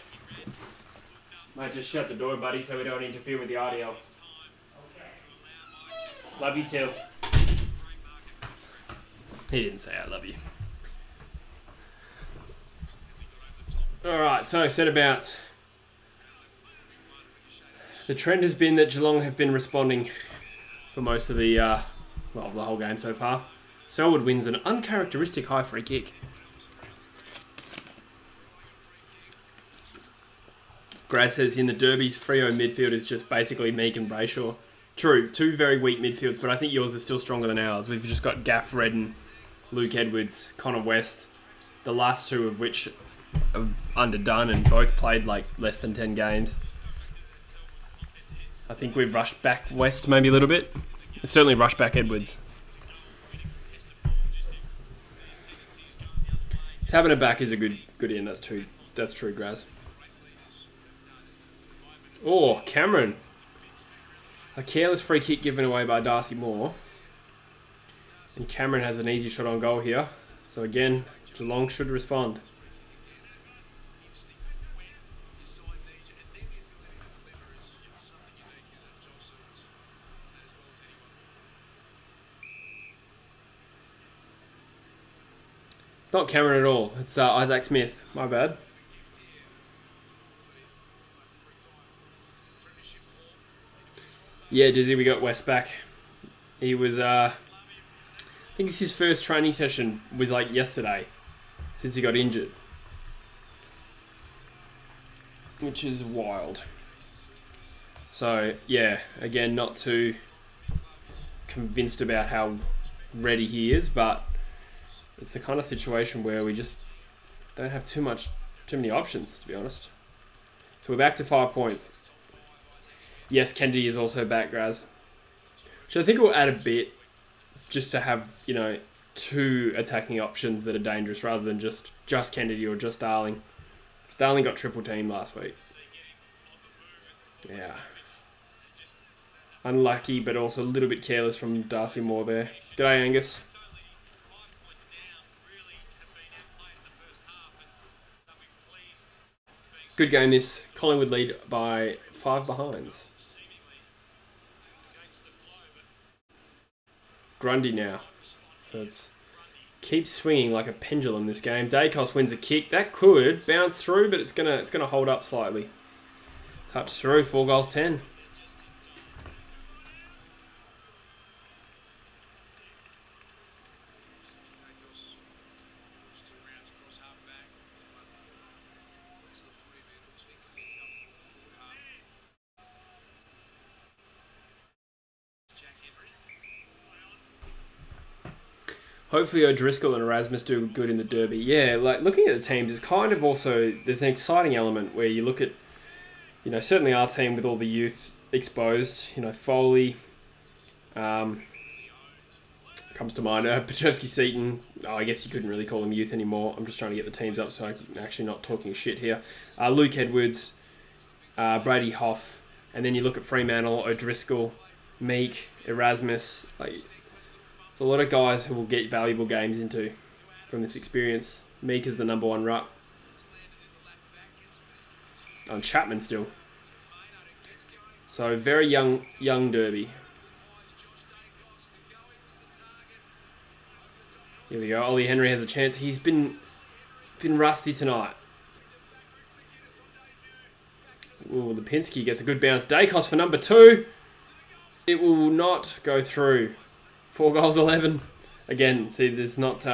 Might just shut the door, buddy, so we don't interfere with the audio. Okay. Love you too. He didn't say I love you. Alright, so centre-bouts. The trend has been that Geelong have been responding for most of the, the whole game so far. Selwood wins an uncharacteristic high free kick. Graz says in the derbies, Freo midfield is just basically Meek and Brayshaw. True, two very weak midfields, but I think yours is still stronger than ours. We've just got Gaff Redden, Luke Edwards, Connor West, the last two of which are underdone and both played like less than 10 games. I think we've rushed back West maybe a little bit. Certainly rushed back Edwards. Tabbing it back is a good in. That's true, Graz. Oh, Cameron. A careless free kick given away by Darcy Moore. And Cameron has an easy shot on goal here. So again, Geelong should respond. It's not Cameron at all. It's Isaac Smith. My bad. Yeah, Dizzy, we got West back. He was, I think it's his first training session was like yesterday, since he got injured. Which is wild. So, yeah, again, not too convinced about how ready he is, but it's the kind of situation where we just don't have too many options, to be honest. So we're back to 5 points. Yes, Kennedy is also back, Graz. So I think we'll add a bit just to have, two attacking options that are dangerous rather than just Kennedy or just Darling. Darling got triple teamed last week. Yeah. Unlucky, but also a little bit careless from Darcy Moore there. G'day, Angus. Good game this. Collingwood lead by 5 behinds. Grundy now. So it's keeps swinging like a pendulum this game. Dacos wins a kick. That could bounce through, but it's gonna hold up slightly. Touch through, 4 goals 10. Hopefully O'Driscoll and Erasmus do good in the derby. Yeah, like looking at the teams is kind of also, there's an exciting element where you look at, certainly our team with all the youth exposed, Foley, comes to mind, Petrovsky-Seaton, I guess you couldn't really call them youth anymore. I'm just trying to get the teams up so I'm actually not talking shit here. Luke Edwards, Brady Hoff, and then you look at Fremantle, O'Driscoll, Meek, Erasmus, there's a lot of guys who will get valuable games into from this experience. Meek is the number 1 ruck. On Chapman still. So very young derby. Here we go. Ollie Henry has a chance. He's been rusty tonight. Ooh, Lipinski gets a good bounce. Dacos for number 2. It will not go through. 4 goals 11. Again, see, there's not...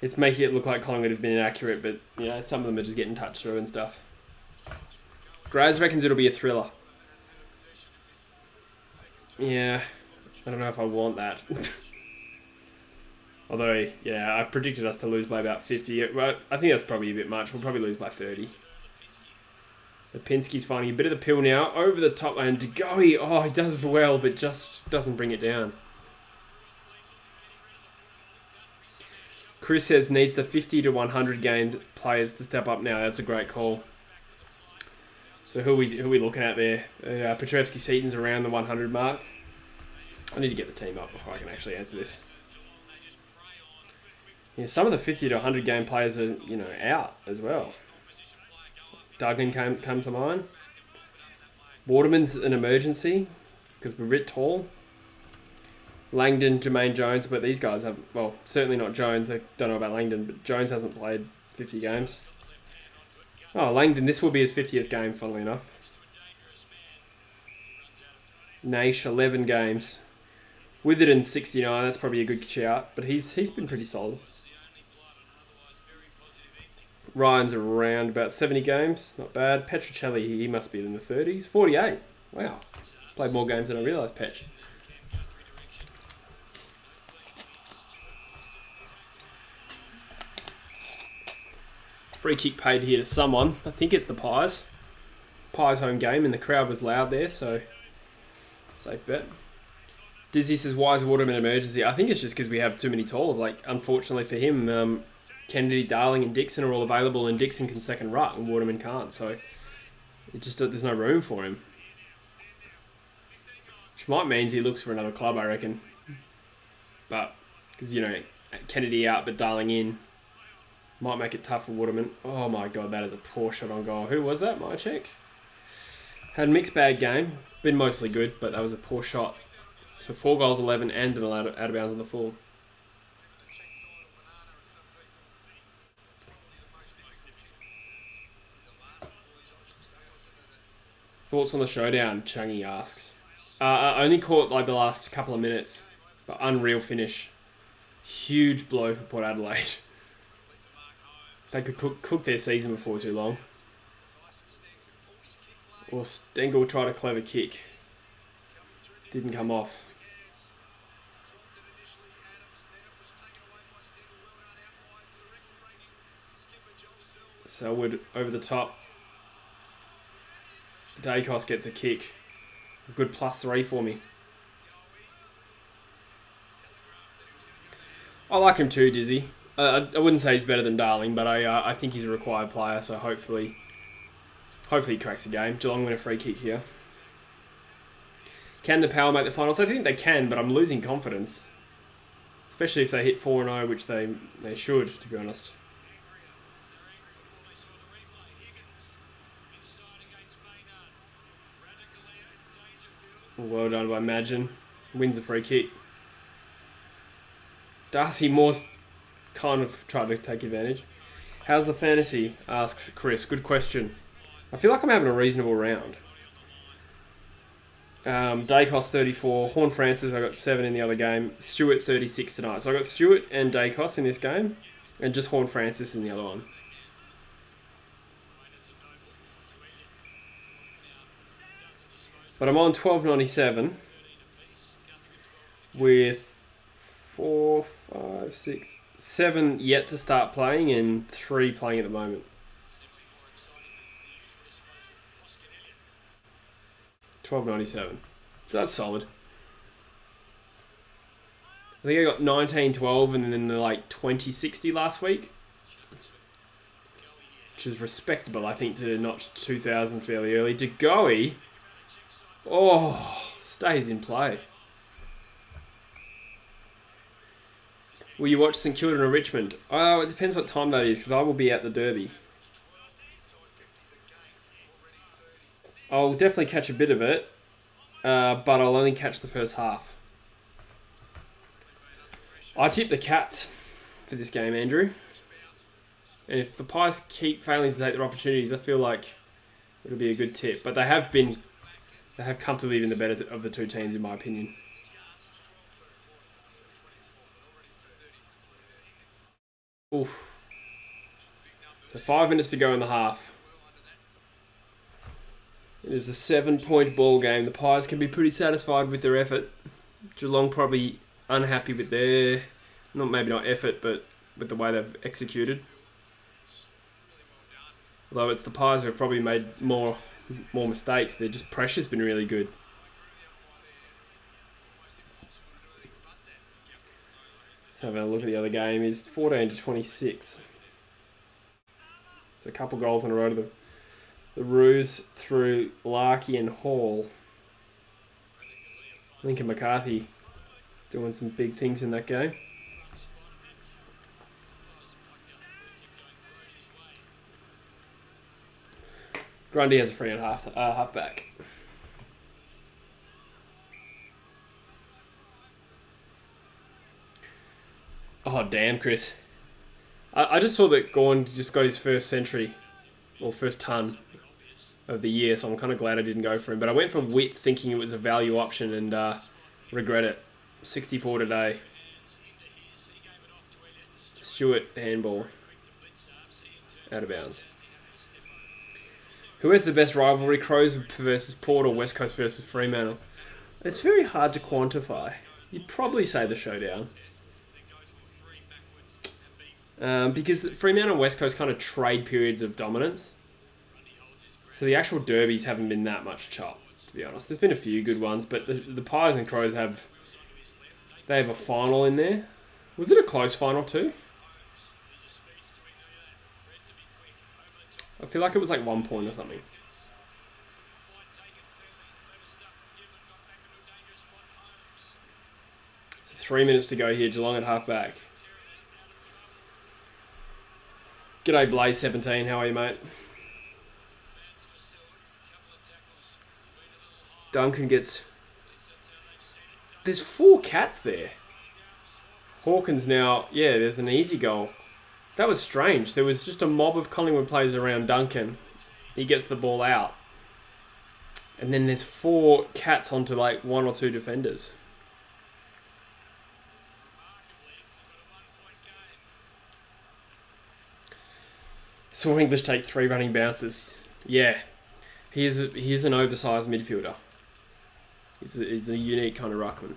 it's making it look like Collingwood have been inaccurate, but, some of them are just getting touched through and stuff. Graz reckons it'll be a thriller. Yeah, I don't know if I want that. Although, I predicted us to lose by about 50. Well, I think that's probably a bit much. We'll probably lose by 30. Lipinski's finding a bit of the pill now. Over the top lane. Degoe. He does well, but just doesn't bring it down. Chris says needs the 50 to 100 game players to step up now. That's a great call. So who are we looking at there? Petrovsky-Seaton's around the 100 mark. I need to get the team up before I can actually answer this. Yeah, some of the 50 to 100 game players are, out as well. Duggan come to mind. Waterman's an emergency because we're a bit tall. Langdon, Jermaine Jones, but these guys have... Well, certainly not Jones. I don't know about Langdon, but Jones hasn't played 50 games. Oh, Langdon, this will be his 50th game, funnily enough. Naish, 11 games. Witherden, 69. That's probably a good shout, but he's been pretty solid. Ryan's around about 70 games. Not bad. Petrocelli, he must be in the 30s. 48. Wow. Played more games than I realised, Petch. Free kick paid here to someone. I think it's the Pies. Pies home game, and the crowd was loud there, so safe bet. Dizzy says, why is Waterman emergency? I think it's just because we have too many talls. Like, unfortunately for him, Kennedy, Darling, and Dixon are all available, and Dixon can second ruck, and Waterman can't. So it just there's no room for him. Which might means he looks for another club, I reckon. But because Kennedy out, but Darling in, might make it tough for Waterman. Oh my god, that is a poor shot on goal. Who was that? My check. Had a mixed bag game. Been mostly good, but that was a poor shot. So 4 goals, 11, and an out of bounds on the full. Thoughts on the showdown, Changi asks. I only caught like the last couple of minutes, but unreal finish. Huge blow for Port Adelaide. They could cook their season before too long. Or Stengel tried a clever kick. Didn't come off. Selwood over the top. Dacos gets a kick. A good +3 for me. I like him too, Dizzy. I wouldn't say he's better than Darling, but I think he's a required player, so hopefully he cracks the game. Geelong win a free kick here. Can the Power make the finals? I think they can, but I'm losing confidence. Especially if they hit 4-0, which they should, to be honest. Well done by Magin. Wins the free kick. Darcy Moore's kind of tried to take advantage. How's the fantasy? Asks Chris. Good question. I feel like I'm having a reasonable round. Dacos 34. Horn Francis, I got 7 in the other game. Stewart 36 tonight. So I got Stewart and Dacos in this game. And just Horn Francis in the other one. But I'm on 12.97 with 4, 5, 6, 7 yet to start playing and 3 playing at the moment. $12.97. So that's solid. I think I got 19.12 and then the 20.60 last week, which is respectable. I think to notch 2,000 fairly early. DeGoey. Oh, stays in play. Will you watch St Kilda and Richmond? Oh, it depends what time that is, because I will be at the Derby. I'll definitely catch a bit of it, but I'll only catch the first half. I tip the Cats for this game, Andrew. And if the Pies keep failing to take their opportunities, I feel like it'll be a good tip. But they have comfortably been the better of the two teams, in my opinion. Oof. So 5 minutes to go in the half. It is a 7-point ball game. The Pies can be pretty satisfied with their effort. Geelong probably unhappy with their, maybe not effort, but with the way they've executed. Although it's the Pies who have probably made more mistakes. Their just pressure's been really good. Let's have a look at the other game. Is 14-26. So a couple goals in a row to the Roos through Larkey and Hall. Lincoln McCarthy doing some big things in that game. Grundy has a free and halfback. Oh, damn, Chris. I just saw that Gawn just got his first century, or first ton of the year, so I'm kind of glad I didn't go for him. But I went for Witts thinking it was a value option and regret it. 64 today. Stewart handball. Out of bounds. Who has the best rivalry? Crows versus Port or West Coast versus Fremantle? It's very hard to quantify. You'd probably say the Showdown. Because Fremantle and West Coast kind of trade periods of dominance. So the actual derbies haven't been that much chop, to be honest. There's been a few good ones, but the Pies and Crows have a final in there. Was it a close final too? I feel like it was like 1 point or something. So 3 minutes to go here. Geelong at half back. G'day Blaze 17. How are you, mate? Duncan gets... There's 4 cats there. Hawkins now... Yeah, there's an easy goal. That was strange. There was just a mob of Collingwood players around Duncan. He gets the ball out. And then there's 4 cats onto like 1 or 2 defenders. Saw English take 3 running bounces. Yeah. He is an oversized midfielder. He's a unique kind of ruckman.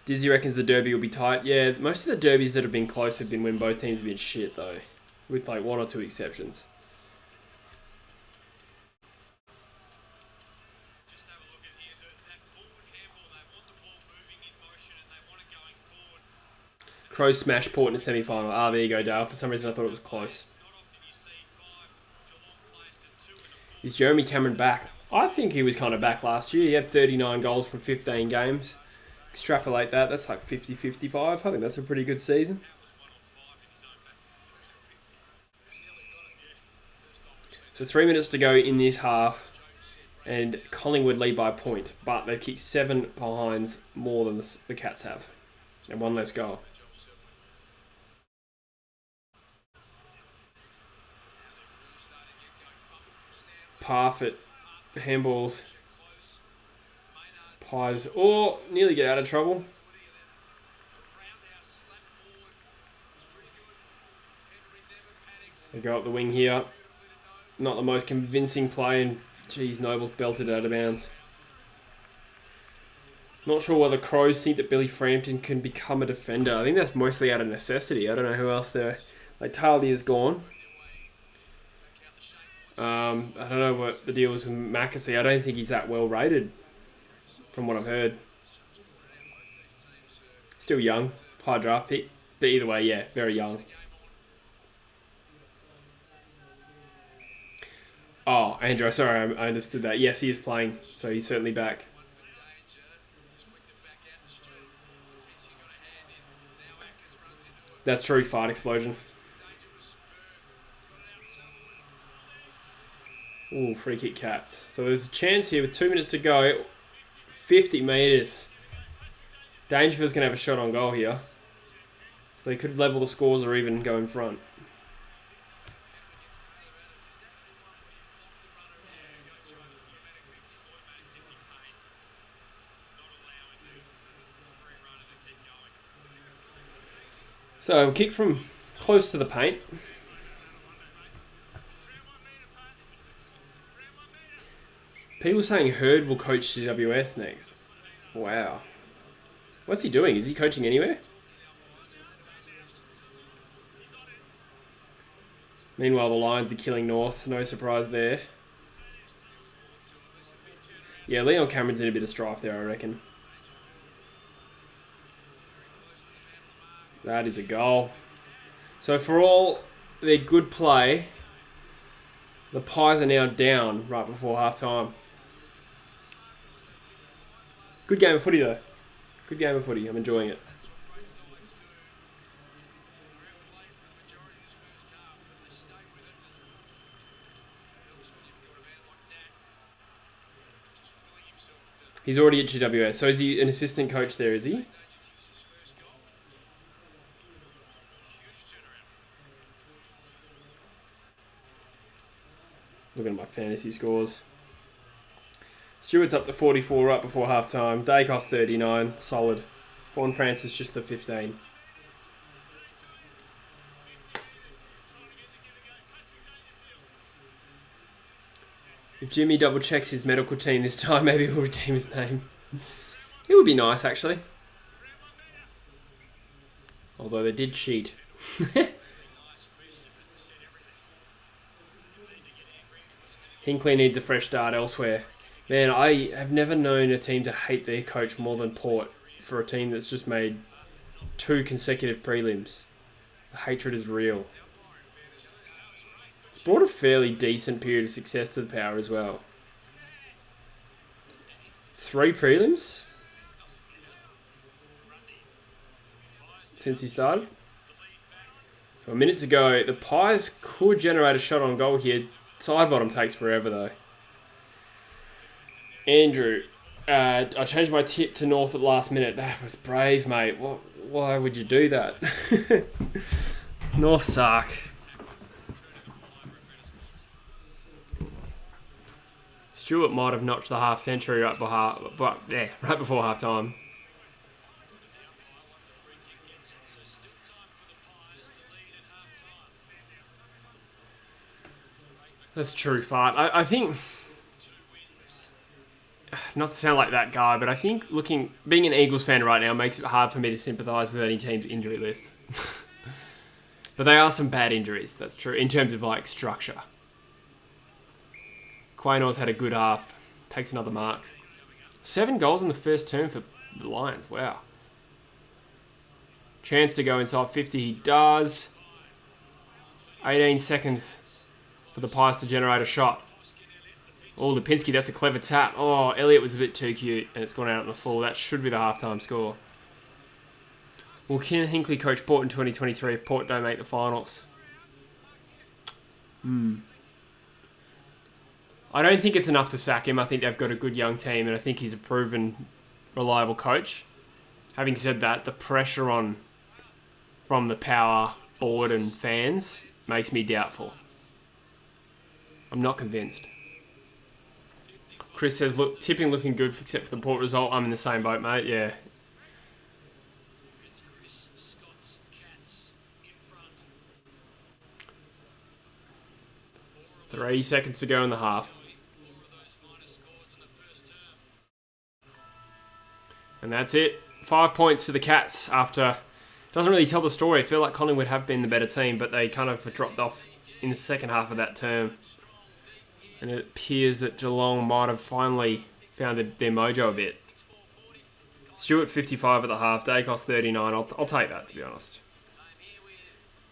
Dizzy reckons the derby will be tight. Yeah, most of the derbies that have been close have been when both teams have been shit, though. With like 1 or 2 exceptions. Crows smash Port in the semi-final. Ah, there you go, Dale. For some reason I thought it was close. Is Jeremy Cameron back? I think he was kind of back last year. He had 39 goals from 15 games. Extrapolate that, that's like 50-55. I think that's a pretty good season. So 3 minutes to go in this half. And Collingwood lead by a point. But they've kicked 7 behinds more than the Cats have. And 1 less goal. Parfitt. Handballs. Pies. Or nearly get out of trouble. They go up the wing here. Not the most convincing play. And geez, Noble belted it out of bounds. Not sure why the Crows think that Billy Frampton can become a defender. I think that's mostly out of necessity. I don't know who else there. Like, Talier's gone. I don't know what the deal was with Mackesy. I don't think he's that well rated, from what I've heard. Still young. High draft pick. But either way, yeah, very young. Oh, Andrew, sorry, I understood that. Yes, he is playing, so he's certainly back. That's true, fart explosion. Ooh, free kick Cats. So there's a chance here with 2 minutes to go. 50 metres. Dangerfield's going to have a shot on goal here. So he could level the scores or even go in front. So kick from close to the paint. People saying Hurd will coach GWS next. Wow. What's he doing? Is he coaching anywhere? Meanwhile, the Lions are killing North. No surprise there. Yeah, Leon Cameron's in a bit of strife there, I reckon. That is a goal. So for all their good play, the Pies are now down right before half-time. Good game of footy, though. Good game of footy. I'm enjoying it. He's already at GWS. So is he an assistant coach there, is he? Looking at my fantasy scores. Stewart's up to 44 right before half-time. Dacos 39, solid. Horn Francis just the 15. If Jimmy double checks his medical team this time, maybe he'll redeem his name. It would be nice, actually. Although they did cheat. Hinkley needs a fresh start elsewhere. Man, I have never known a team to hate their coach more than Port for a team that's just made 2 consecutive prelims. The hatred is real. It's brought a fairly decent period of success to the Power as well. 3 prelims since he started. So a minute to go. The Pies could generate a shot on goal here. Side bottom takes forever though. Andrew, I changed my tip to North at last minute. That was brave, mate. Why would you do that? North suck. Stewart might have notched the half century right before half time. That's true fart. I think, not to sound like that guy, but I think being an Eagles fan right now makes it hard for me to sympathise with any team's injury list. But they are some bad injuries, that's true, in terms of like structure. Quaynor's had a good half, takes another mark. 7 goals in the first term for the Lions, wow. Chance to go inside 50, he does. 18 seconds for the Pies to generate a shot. Oh, Lipinski, that's a clever tap. Oh, Elliott was a bit too cute, and it's gone out in the full. That should be the halftime score. Will Ken Hinkley coach Port in 2023 if Port don't make the finals? I don't think it's enough to sack him. I think they've got a good young team, and I think he's a proven, reliable coach. Having said that, the pressure from the Power board and fans makes me doubtful. I'm not convinced. Chris says, look, tipping looking good except for the Port result. I'm in the same boat, mate. Yeah. Three seconds to go in the half. And that's it. 5 points to the Cats after... Doesn't really tell the story. I feel like Collingwood have been the better team, but they kind of dropped off in the second half of that term. And it appears that Geelong might have finally found their mojo a bit. Stewart 55 at the half, Dacos 39. I'll take that, to be honest.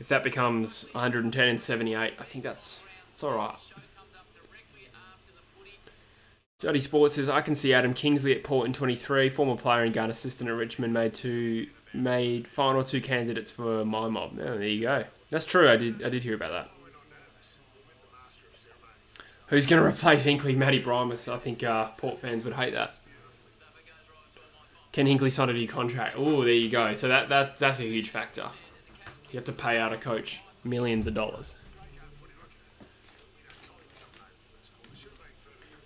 If that becomes 110 and 78, I think it's all right. Juddy Sports says, I can see Adam Kingsley at Port in 23, former player and gun assistant at Richmond, made final 2 candidates for my mob. Oh, there you go. That's true. I did hear about that. Who's going to replace Hinkley? Matty Brimus. I think Port fans would hate that. Can Hinkley sign a new contract? Oh, there you go. So that's a huge factor. You have to pay out a coach millions of dollars.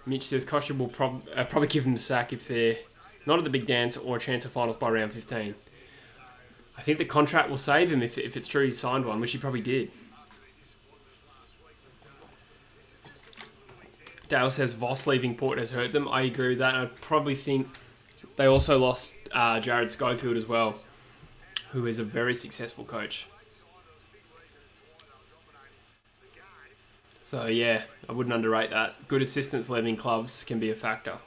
Mitch says Kosher will probably give him the sack if they're not at the big dance or a chance of finals by round 15. I think the contract will save him if it's true he signed one, which he probably did. Dale says Voss leaving Port has hurt them. I agree with that. I probably think they also lost Jared Schofield as well, who is a very successful coach. So yeah, I wouldn't underrate that. Good assistants leaving clubs can be a factor.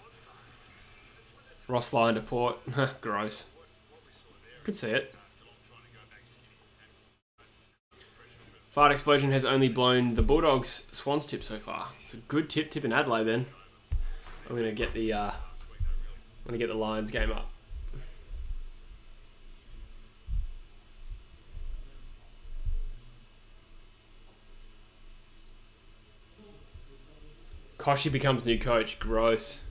Ross Lyon to Port. Gross. Could see it. Fart Explosion has only blown the Bulldogs Swans tip so far. It's a good tip in Adelaide then. I'm gonna get the Lions game up. Koshi becomes new coach. Gross.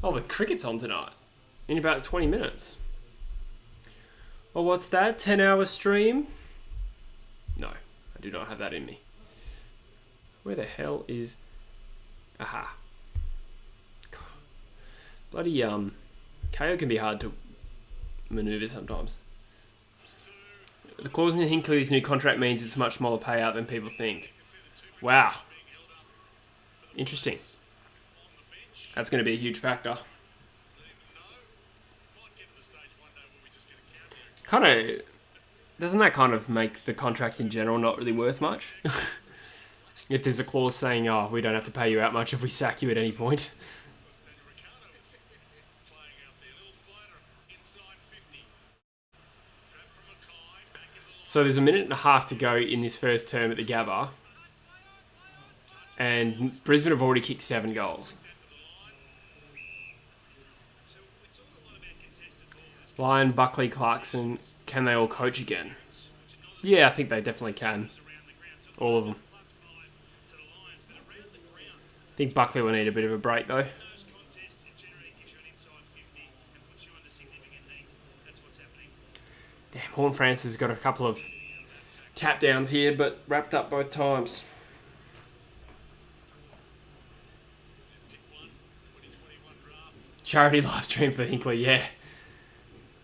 Oh, the cricket's on tonight. In about 20 minutes. Well, what's that? 10-hour stream? No, I do not have that in me. Where the hell is... Aha. God. Bloody, KO can be hard to manoeuvre sometimes. The clause in Hinkley's new contract means it's a much smaller payout than people think. Wow. Interesting. That's going to be a huge factor. Kind of, doesn't that kind of make the contract in general not really worth much? If there's a clause saying, oh, we don't have to pay you out much if we sack you at any point. So there's a minute and a half to go in this first term at the Gabba. And Brisbane have already kicked 7 goals. Lyon, Buckley, Clarkson, can they all coach again? Yeah, I think they definitely can. All of them. I think Buckley will need a bit of a break though. Damn, Horn Francis has got a couple of tap downs here, but wrapped up both times. Charity live stream for Hinkley, yeah.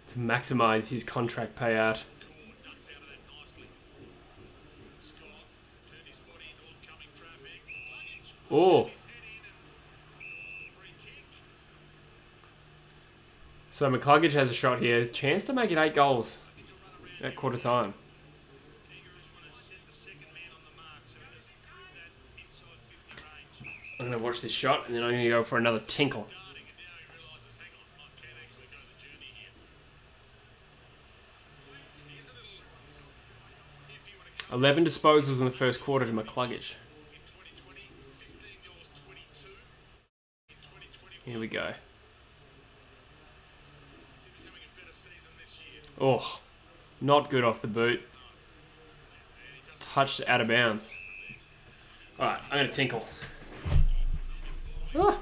To maximise his contract payout. Oh. So McCluggage has a shot here. Chance to make it 8 goals at quarter time. I'm going to watch this shot and then I'm going to go for another tinkle. $11 disposals in the first quarter to McCluggage. Here we go. Oh, not good off the boot. Touched out of bounds. Alright, I'm going to tinkle. Ah.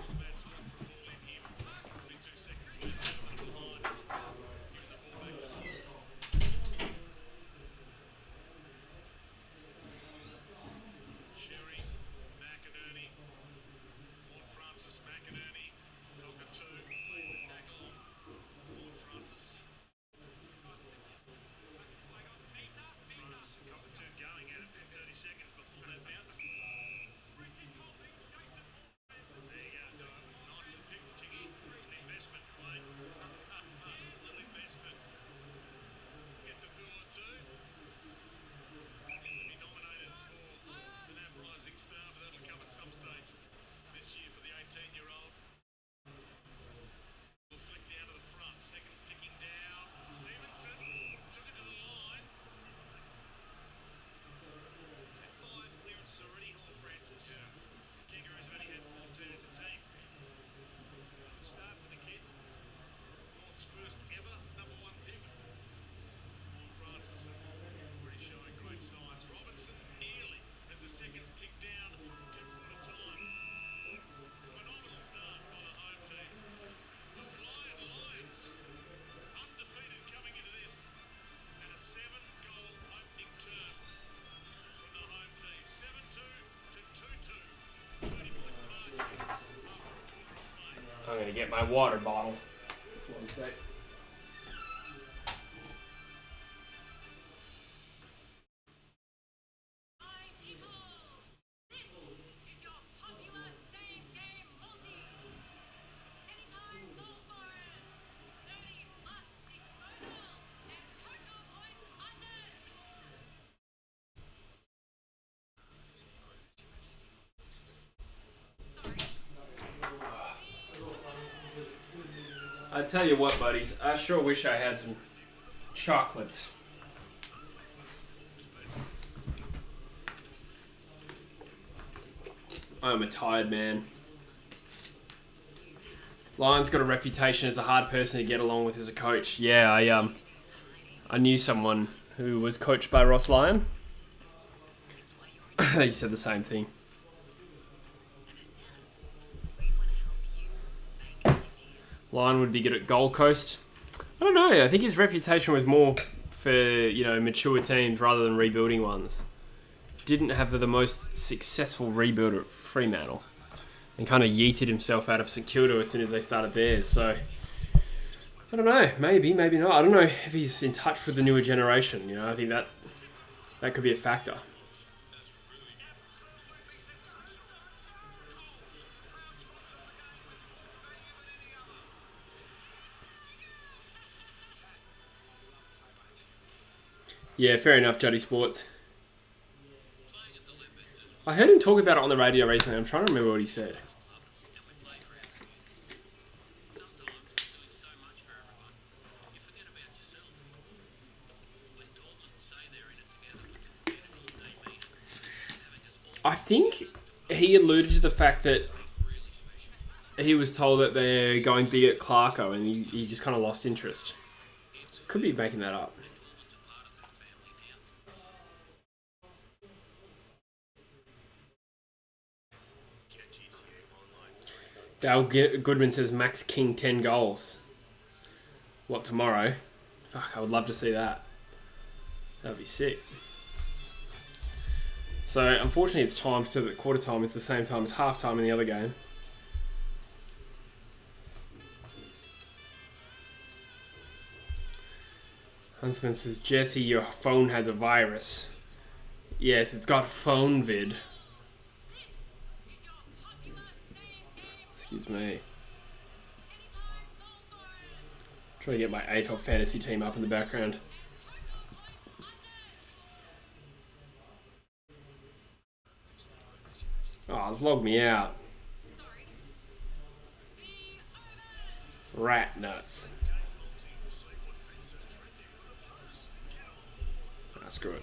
I'm going to get my water bottle. One sec. I tell you what, buddies, I sure wish I had some chocolates. I'm a tired man. Lyon's got a reputation as a hard person to get along with as a coach. Yeah, I knew someone who was coached by Ross Lyon. He said the same thing. Lyon would be good at Gold Coast. I don't know. I think his reputation was more for, mature teams rather than rebuilding ones. Didn't have the most successful rebuild at Fremantle. And kind of yeeted himself out of St Kilda as soon as they started theirs. So, I don't know. Maybe, maybe not. I don't know if he's in touch with the newer generation. I think that could be a factor. Yeah, fair enough, Juddy Sports. I heard him talk about it on the radio recently. I'm trying to remember what he said. I think he alluded to the fact that he was told that they're going big at Clarko and he just kind of lost interest. Could be making that up. Dale Goodman says Max King 10 goals. What, tomorrow? Fuck, I would love to see that. That would be sick. So, unfortunately, it's time so that quarter time is the same time as half time in the other game. Huntsman says, Jesse, your phone has a virus. Yes, it's got phone vid. Excuse me. Trying to get my AFL fantasy team up in the background. Oh, it's logged me out. Rat nuts. Ah, screw it.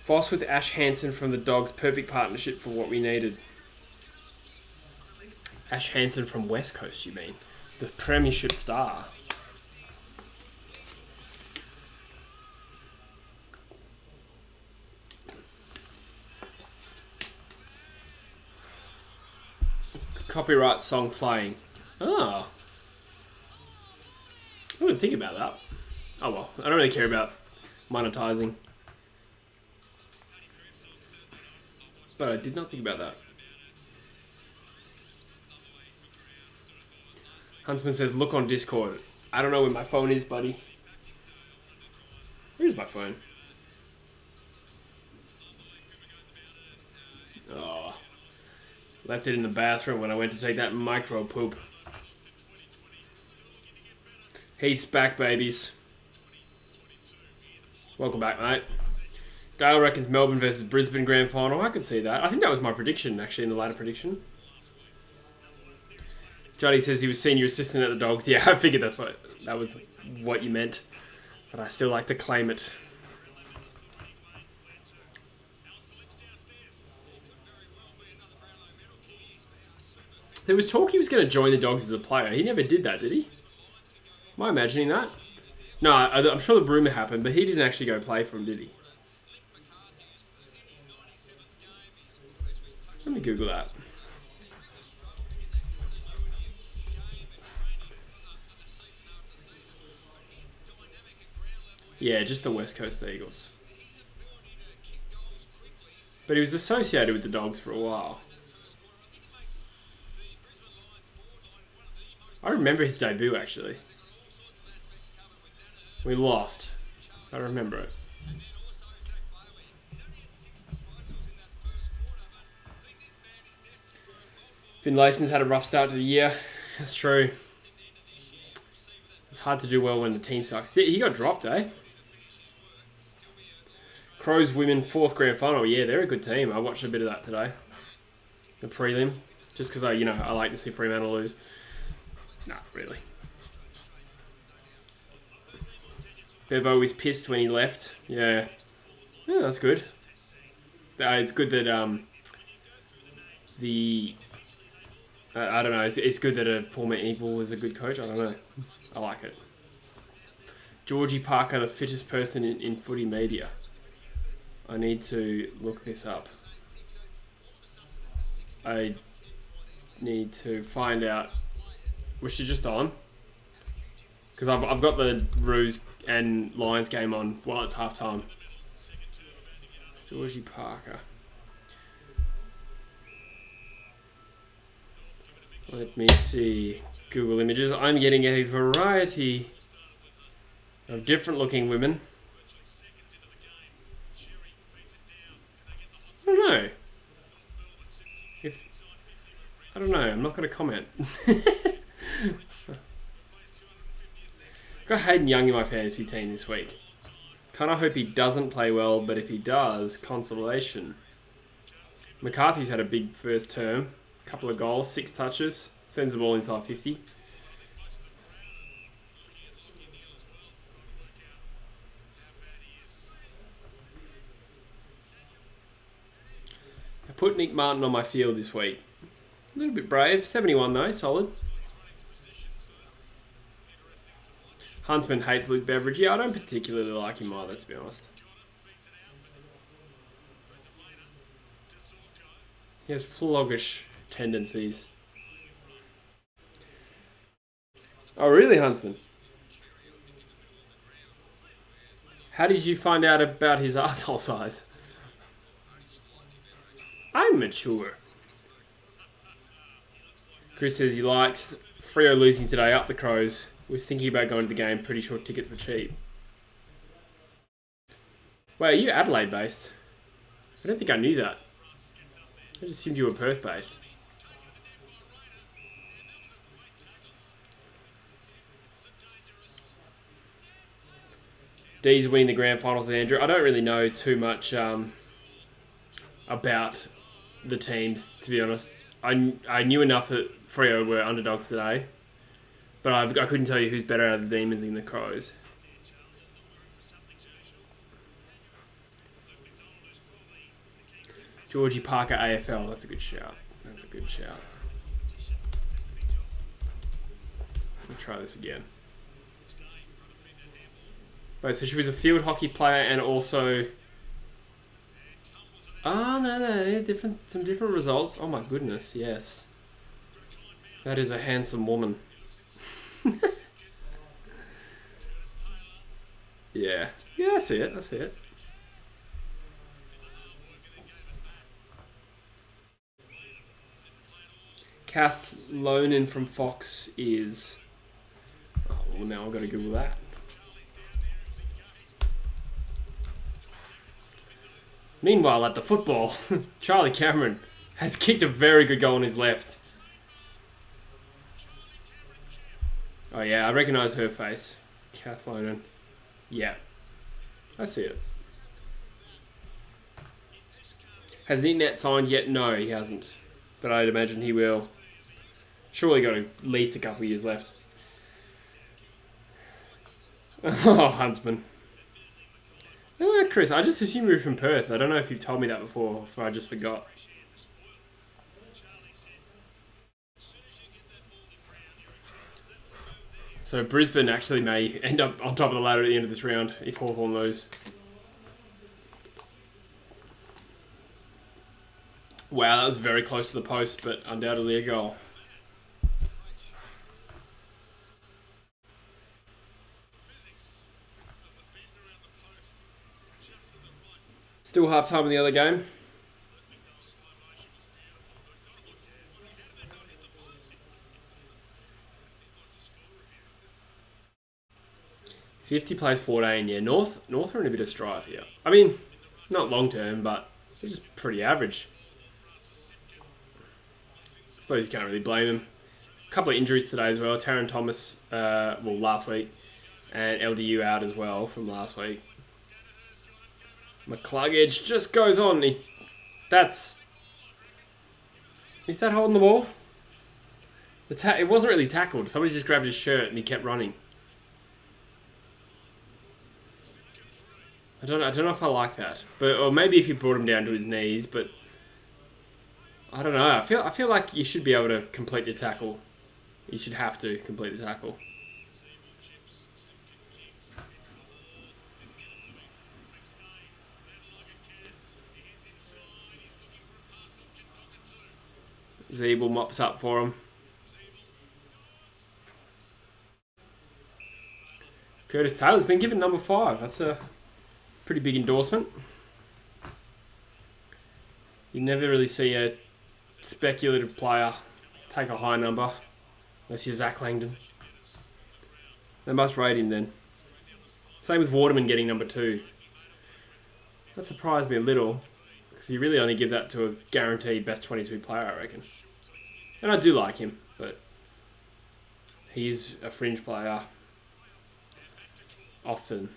Voss with Ash Hansen from the Dogs. Perfect partnership for what we needed. Ash Hansen from West Coast, you mean? The Premiership star. Copyright song playing. Oh. I wouldn't think about that. Oh well, I don't really care about monetizing. But I did not think about that. Huntsman says, look on Discord. I don't know where my phone is, buddy. Where's my phone? Oh. Left it in the bathroom when I went to take that micro poop. Heat's back, babies. Welcome back, mate. Dale reckons Melbourne versus Brisbane grand final. I could see that. I think that was my prediction, actually, in the latter prediction. Juddy says he was senior assistant at the Dogs. Yeah, I figured that was what you meant. But I still like to claim it. There was talk he was going to join the Dogs as a player. He never did that, did he? Am I imagining that? No, I'm sure the rumour happened, but he didn't actually go play for him, did he? Let me Google that. Yeah, just the West Coast Eagles. But he was associated with the Dogs for a while. I remember his debut, actually. We lost. I remember it. Finlayson's had a rough start to the year. That's true. It's hard to do well when the team sucks. He got dropped, eh? Crows women 4th grand final. Yeah, they're a good team. I watched a bit of that today. The prelim. Just because I like to see Fremantle lose. Nah, really. Bevo was pissed when he left. Yeah. Yeah, that's good. It's good that I don't know. It's good that a former Eagle is a good coach. I don't know. I like it. Georgie Parker, the fittest person in footy media. I need to look this up. I need to find out. Was she just on? Because I've got the Roos and Lions game on while it's half time. Georgie Parker. Let me see. Google Images. I'm getting a variety of different looking women. I don't know. I don't know. I'm not going to comment. Got Hayden Young in my fantasy team this week. Kind of hope he doesn't play well, but if he does, consolation. McCarthy's had a big first term. Couple of goals, 6 touches. Sends the ball inside 50. I put Nick Martin on my field this week. A little bit brave. 71 though, solid. Huntsman hates Luke Beveridge. Yeah, I don't particularly like him either, to be honest. He has floggish tendencies. Oh, really, Huntsman? How did you find out about his arsehole size? I'm mature. Chris says he likes Freo losing today, up the Crows. Was thinking about going to the game, pretty sure tickets were cheap. Wait, are you Adelaide based? I don't think I knew that. I just assumed you were Perth based. D's winning the grand finals, Andrew. I don't really know too much about the teams, to be honest. I knew enough that Freo were underdogs today, but I couldn't tell you who's better out of the Demons and the Crows. Georgie Parker AFL. That's a good shout. That's a good shout. Let me try this again. Wait, so she was a field hockey player and also... Oh, no, yeah, some different results. Oh my goodness, yes. That is a handsome woman. Yeah. Yeah, I see it, I see it. Kath Lonan from Fox is... Oh, well, now I've got to Google that. Meanwhile, at the football, Charlie Cameron has kicked a very good goal on his left. Oh yeah, I recognise her face. Kath Lonan. Yeah. I see it. Has Nick Nat signed yet? No, he hasn't. But I'd imagine he will. Surely got at least a couple of years left. Oh, Huntsman. Chris, I just assumed you were from Perth. I don't know if you've told me that before, or if I just forgot. So Brisbane actually may end up on top of the ladder at the end of this round if Hawthorn lose. Wow, that was very close to the post, but undoubtedly a goal. Still half time in the other game. $50 plays 14, yeah. North are in a bit of strife here. I mean, not long term, but they're just pretty average. I suppose you can't really blame them. A couple of injuries today as well. Taron Thomas, last week, and LDU out as well from last week. McCluggage just goes on. Is that holding the ball? It wasn't really tackled. Somebody just grabbed his shirt and he kept running. I don't know if I like that, or maybe if you brought him down to his knees, but I don't know. I feel like you should be able to complete the tackle. You should have to complete the tackle. Zeeble mops up for him. Curtis Taylor's been given number 5. That's a pretty big endorsement. You never really see a speculative player take a high number, unless you're Zach Langdon. They must rate him then. Same with Waterman getting number 2. That surprised me a little, because you really only give that to a guaranteed best 22 player, I reckon. And I do like him, but he's a fringe player often.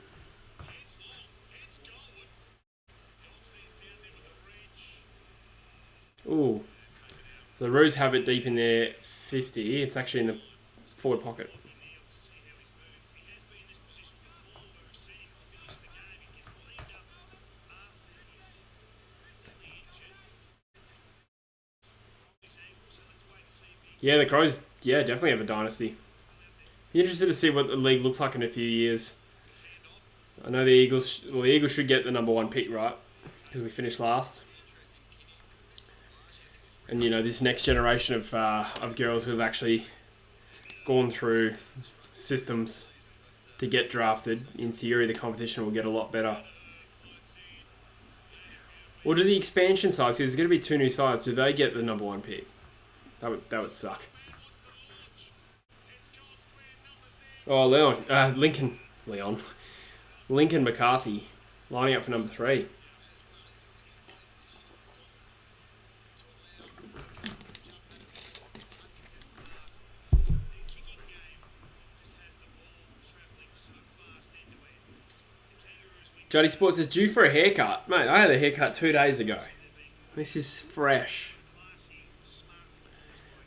Ooh. So the Roos have it deep in their 50. It's actually in the forward pocket. Yeah, the Crows, definitely have a dynasty. Be interested to see what the league looks like in a few years. I know the Eagles should get the #1 pick, right? Because we finished last. And, this next generation of girls who have actually gone through systems to get drafted, in theory, the competition will get a lot better. Or do the expansion sides, because there's going to be 2 new sides, do they get the #1 pick? That would suck. Oh, Lincoln McCarthy lining up for #3. Juddy Sports says, due for a haircut. Mate, I had a haircut 2 days ago. This is fresh.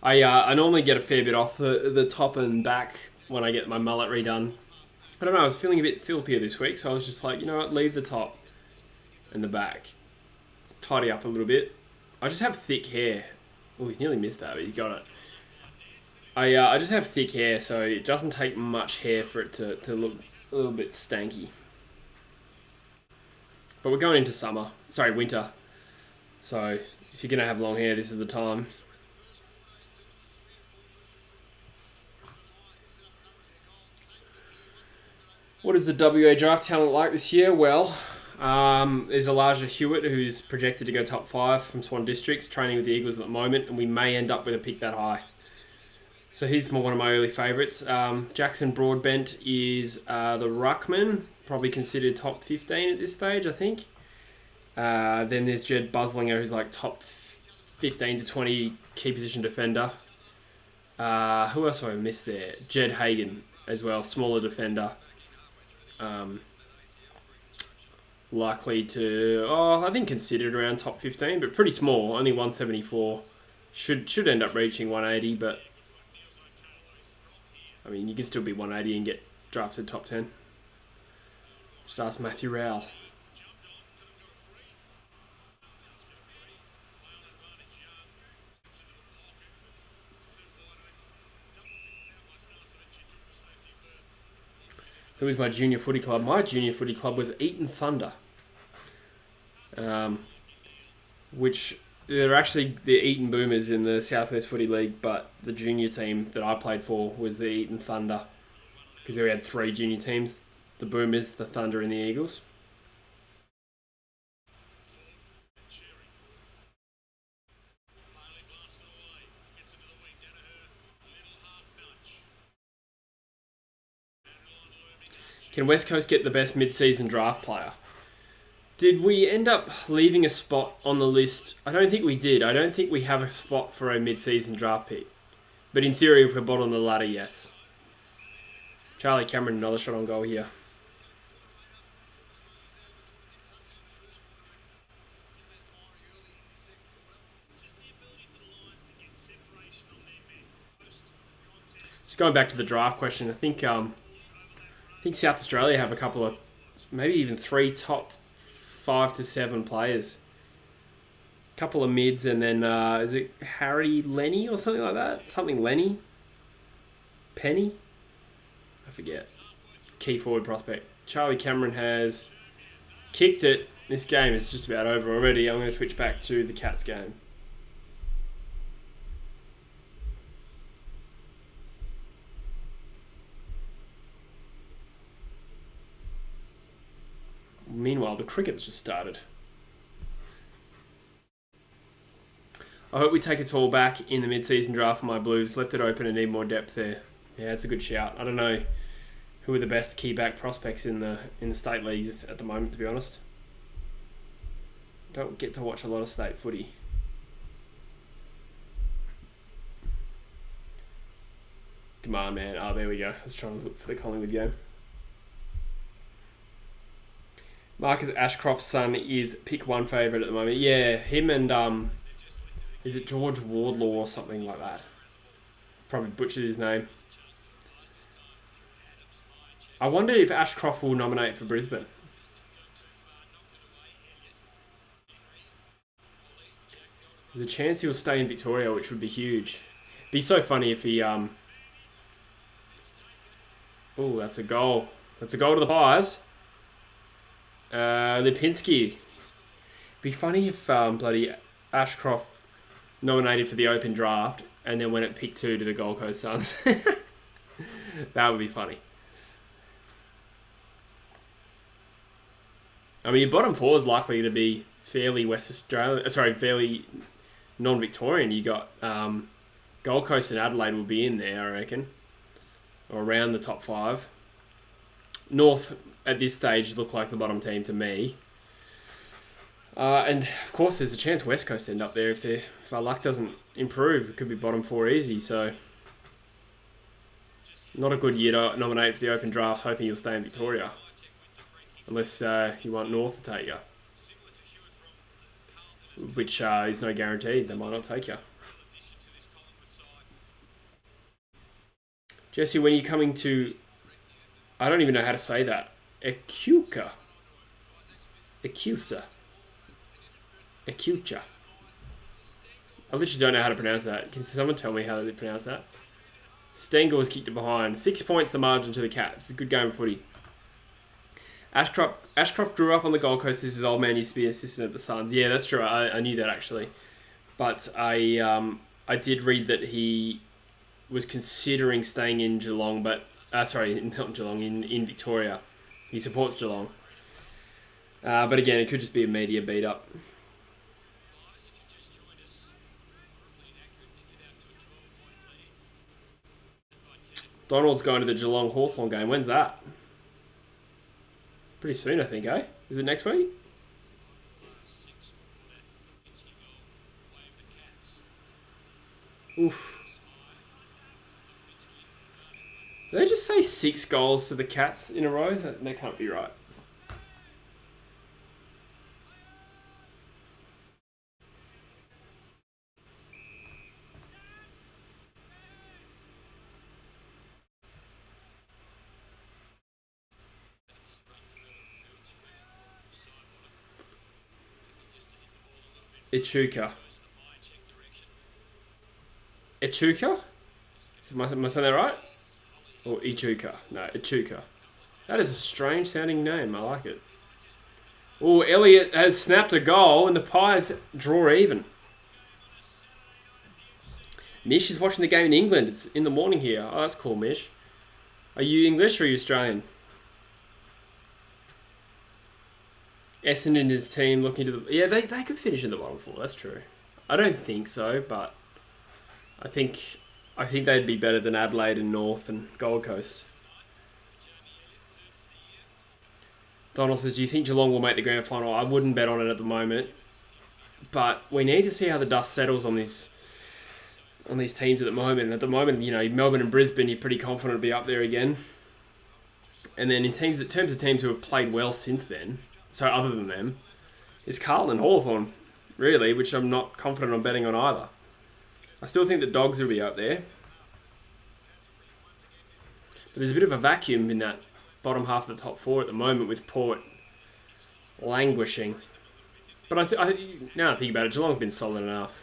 I normally get a fair bit off the top and back when I get my mullet redone. I don't know, I was feeling a bit filthier this week, so I was just like, you know what, leave the top and the back. Let's tidy up a little bit. I just have thick hair. Oh, he's nearly missed that, but he's got it. I just have thick hair, so it doesn't take much hair for it to look a little bit stanky. But we're going into winter. So if you're going to have long hair, this is the time. What is the WA draft talent like this year? Well, there's Elijah Hewitt, who's projected to go top 5 from Swan Districts, training with the Eagles at the moment, and we may end up with a pick that high. So he's one of my early favourites. Jackson Broadbent is the ruckman, probably considered top 15 at this stage, I think. Then there's Jed Buslinger, who's like top 15 to 20 key position defender. Who else have I missed there? Jed Hagan as well, smaller defender. Likely to, I think considered around top 15, but pretty small, only 174. Should end up reaching 180, but I mean, you can still be 180 and get drafted top 10. Just ask Matthew Rowell. Who was my junior footy club? My junior footy club was Eton Thunder. Which, they're actually the Eton Boomers in the Southwest Footy League, but the junior team that I played for was the Eton Thunder. Because we had 3 junior teams, the Boomers, the Thunder and the Eagles. Can West Coast get the best mid-season draft player? Did we end up leaving a spot on the list? I don't think we did. I don't think we have a spot for a mid-season draft pick. But in theory, if we're bottom of the ladder, yes. Charlie Cameron, another shot on goal here. Just going back to the draft question, I think South Australia have a couple of, maybe even 3 top 5 to 7 players. A couple of mids, and then is it Harry Lenny or something like that? Something Lenny? Penny? I forget. Key forward prospect. Charlie Cameron has kicked it. This game is just about over already. I'm going to switch back to the Cats game. Meanwhile, the cricket's just started. I hope we take it all back in the mid-season draft for my Blues. Left it open and need more depth there. Yeah, it's a good shout. I don't know who are the best key back prospects in the state leagues at the moment, to be honest. Don't get to watch a lot of state footy. Come on, man. Oh, there we go. I was trying to look for the Collingwood game. Marcus Ashcroft's son is pick 1 favourite at the moment. Yeah, him and Is it George Wardlaw or something like that? Probably butchered his name. I wonder if Ashcroft will nominate for Brisbane. There's a chance he'll stay in Victoria, which would be huge. Be so funny if he Oh, that's a goal. That's a goal to the Pies. Lipinski. Be funny if bloody Ashcroft nominated for the Open draft and then went at pick 2 to the Gold Coast Suns. That would be funny. I mean, your bottom 4 is likely to be fairly West Australian. Sorry, fairly non-Victorian. You got Gold Coast and Adelaide will be in there, I reckon, or around the top 5. North at this stage look like the bottom team to me. And of course, there's a chance West Coast end up there if our luck doesn't improve. It could be bottom 4 easy. So, not a good year to nominate for the Open draft, hoping you'll stay in Victoria, unless you want North to take you, which is no guarantee. They might not take you. Jesse, when are you coming to... I don't even know how to say that. Ecuca. Ecusa. Ecucha. I literally don't know how to pronounce that. Can someone tell me how they pronounce that? Stengel was kicked it behind. 6 points the margin to the Cats. It's a good game of footy. Ashcroft grew up on the Gold Coast. This is old man used to be an assistant at the Suns. Yeah, that's true. I knew that actually. But I did read that he was considering staying in Geelong, but sorry, not Geelong, in Victoria. He supports Geelong. But again, it could just be a media beat up. Donald's going to the Geelong Hawthorn game. When's that? Pretty soon, I think, eh? Is it next week? Oof. Did they just say 6 goals to the Cats in a row? That can't be right. Echuca. Echuca? Am I saying that right? Or Echuca? No, Echuca. That is a strange sounding name. I like it. Oh, Elliott has snapped a goal and the Pies draw even. Mish is watching the game in England. It's in the morning here. Oh, that's cool, Mish. Are you English or are you Australian? Essendon and his team looking to the... Yeah, they could finish in the bottom 4. That's true. I don't think so, but I think they'd be better than Adelaide and North and Gold Coast. Donald says, do you think Geelong will make the grand final? I wouldn't bet on it at the moment, but we need to see how the dust settles on these teams at the moment. At the moment, you know, Melbourne and Brisbane, you're pretty confident to be up there again. And then in terms of teams who have played well since then, so other than them, is Carlton and Hawthorn, really, which I'm not confident on betting on either. I still think the Dogs will be out there. But there's a bit of a vacuum in that bottom half of the top 4 at the moment with Port languishing. But now I think about it, Geelong's been solid enough.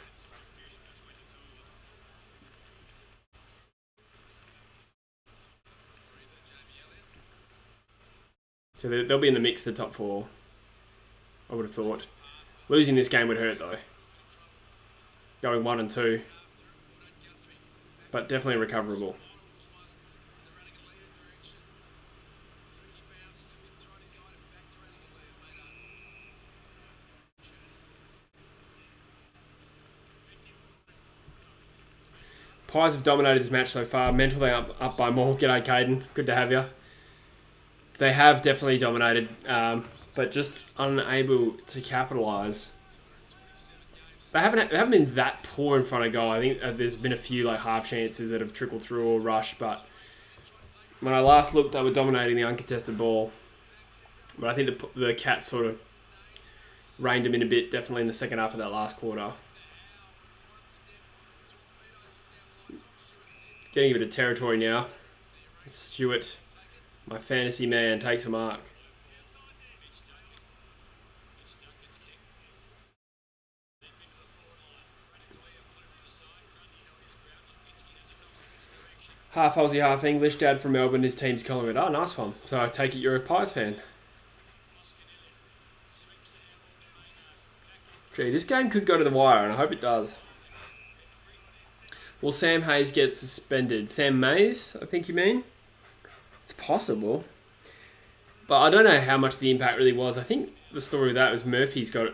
So they'll be in the mix for top 4. I would have thought. Losing this game would hurt though. Going 1 and 2. But definitely recoverable. Pies have dominated this match so far. Mentally up by more. G'day, Caden. Good to have you. They have definitely dominated, but just unable to capitalise. They haven't been that poor in front of goal. I think there's been a few like half chances that have trickled through or rushed, but when I last looked, they were dominating the uncontested ball. But I think the Cats sort of reined them in a bit, definitely in the second half of that last quarter. Getting a bit of territory now. Stewart, my fantasy man, takes a mark. Half Aussie, half English. Dad from Melbourne. His team's Collingwood. Oh, nice one. So I take it you're a Pies fan. Gee, this game could go to the wire, and I hope it does. Will Sam Hayes get suspended? Sam Mays, I think you mean? It's possible. But I don't know how much the impact really was. I think the story of that was Murphy's got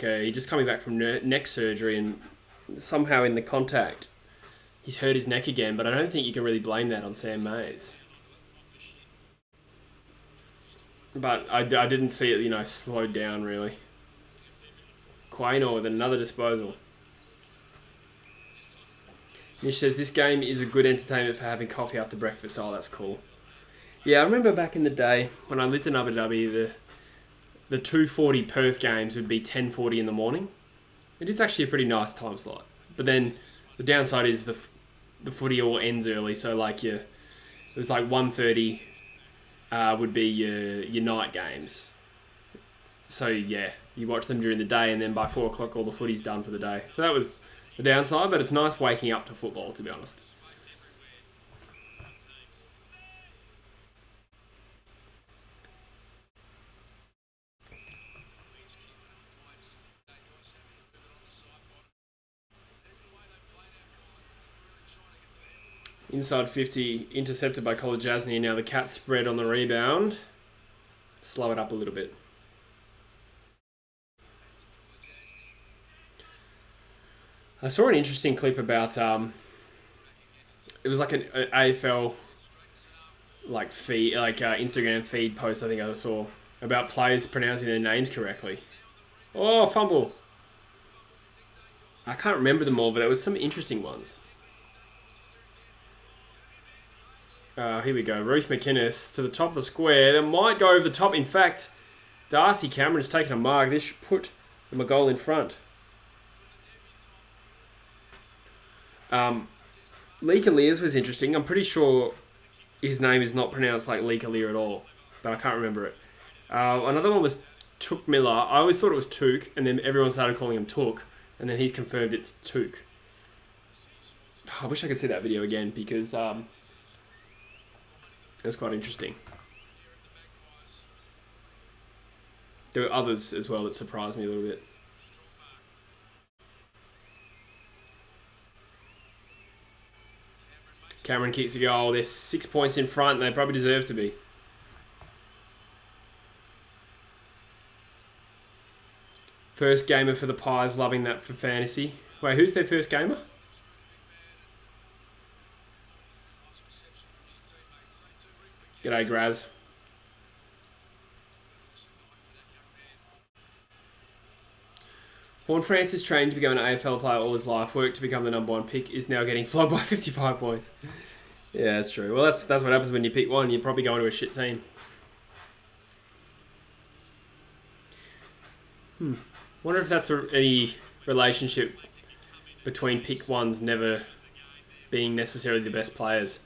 he's just coming back from neck surgery, and somehow in the contact he's hurt his neck again, but I don't think you can really blame that on Sam Mays. But I didn't see it, slowed down really. Quaynor with another disposal. Nish says, this game is a good entertainment for having coffee after breakfast. Oh, that's cool. Yeah, I remember back in the day when I lived in Abu Dhabi, the 2:40 Perth games would be 10:40 in the morning. It is actually a pretty nice time slot. But then the downside is the footy all ends early, so it was 1:30 would be your night games. So yeah, you watch them during the day, and then by 4 o'clock all the footy's done for the day. So that was the downside, but it's nice waking up to football, to be honest. Inside 50, intercepted by Kolajasny. Now the Cats spread on the rebound. Slow it up a little bit. I saw an interesting clip about it was like an AFL feed, Instagram feed post I think I saw about players pronouncing their names correctly. Oh, fumble. I can't remember them all, but there was some interesting ones. Here we go. Ruth McInnes to the top of the square. That might go over the top. In fact, Darcy Cameron's taken a mark. This should put them a goal in front. Lee Kallias was interesting. I'm pretty sure his name is not pronounced like Lee Kallias at all, but I can't remember it. Another one was Took Miller. I always thought it was Took, and then everyone started calling him Took, and then he's confirmed it's Took. I wish I could see that video again because it was quite interesting. There were others as well that surprised me a little bit. Cameron kicks a goal. They're 6 points in front, and they probably deserve to be. First gamer for the Pies, loving that for fantasy. Wait, who's their first gamer? G'day, Graz. Horn Francis trained to become an AFL player all his life, worked to become the #1 pick, is now getting flogged by 55 points. Yeah, that's true. Well, that's what happens when you pick one. You're probably going to a shit team. Wonder if that's any relationship between pick ones never being necessarily the best players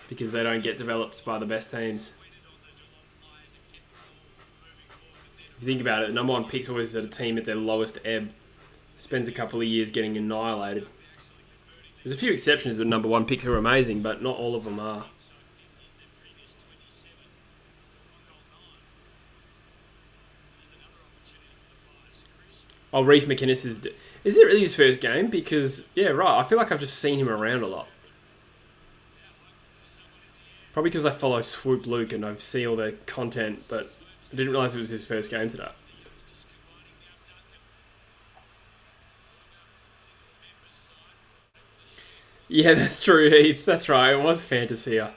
because they don't get developed by the best teams. If you think about it, the #1 pick's always at a team at their lowest ebb. Spends a couple of years getting annihilated. There's a few exceptions with #1 picks who are amazing, but not all of them are. Oh, Reece McInnes is it really his first game? Because, yeah, right, I feel like I've just seen him around a lot. Probably because I follow Swoop Luke and I see all their content, but I didn't realise it was his first game today. Yeah, that's true, Heath. That's right, it was Fantasia.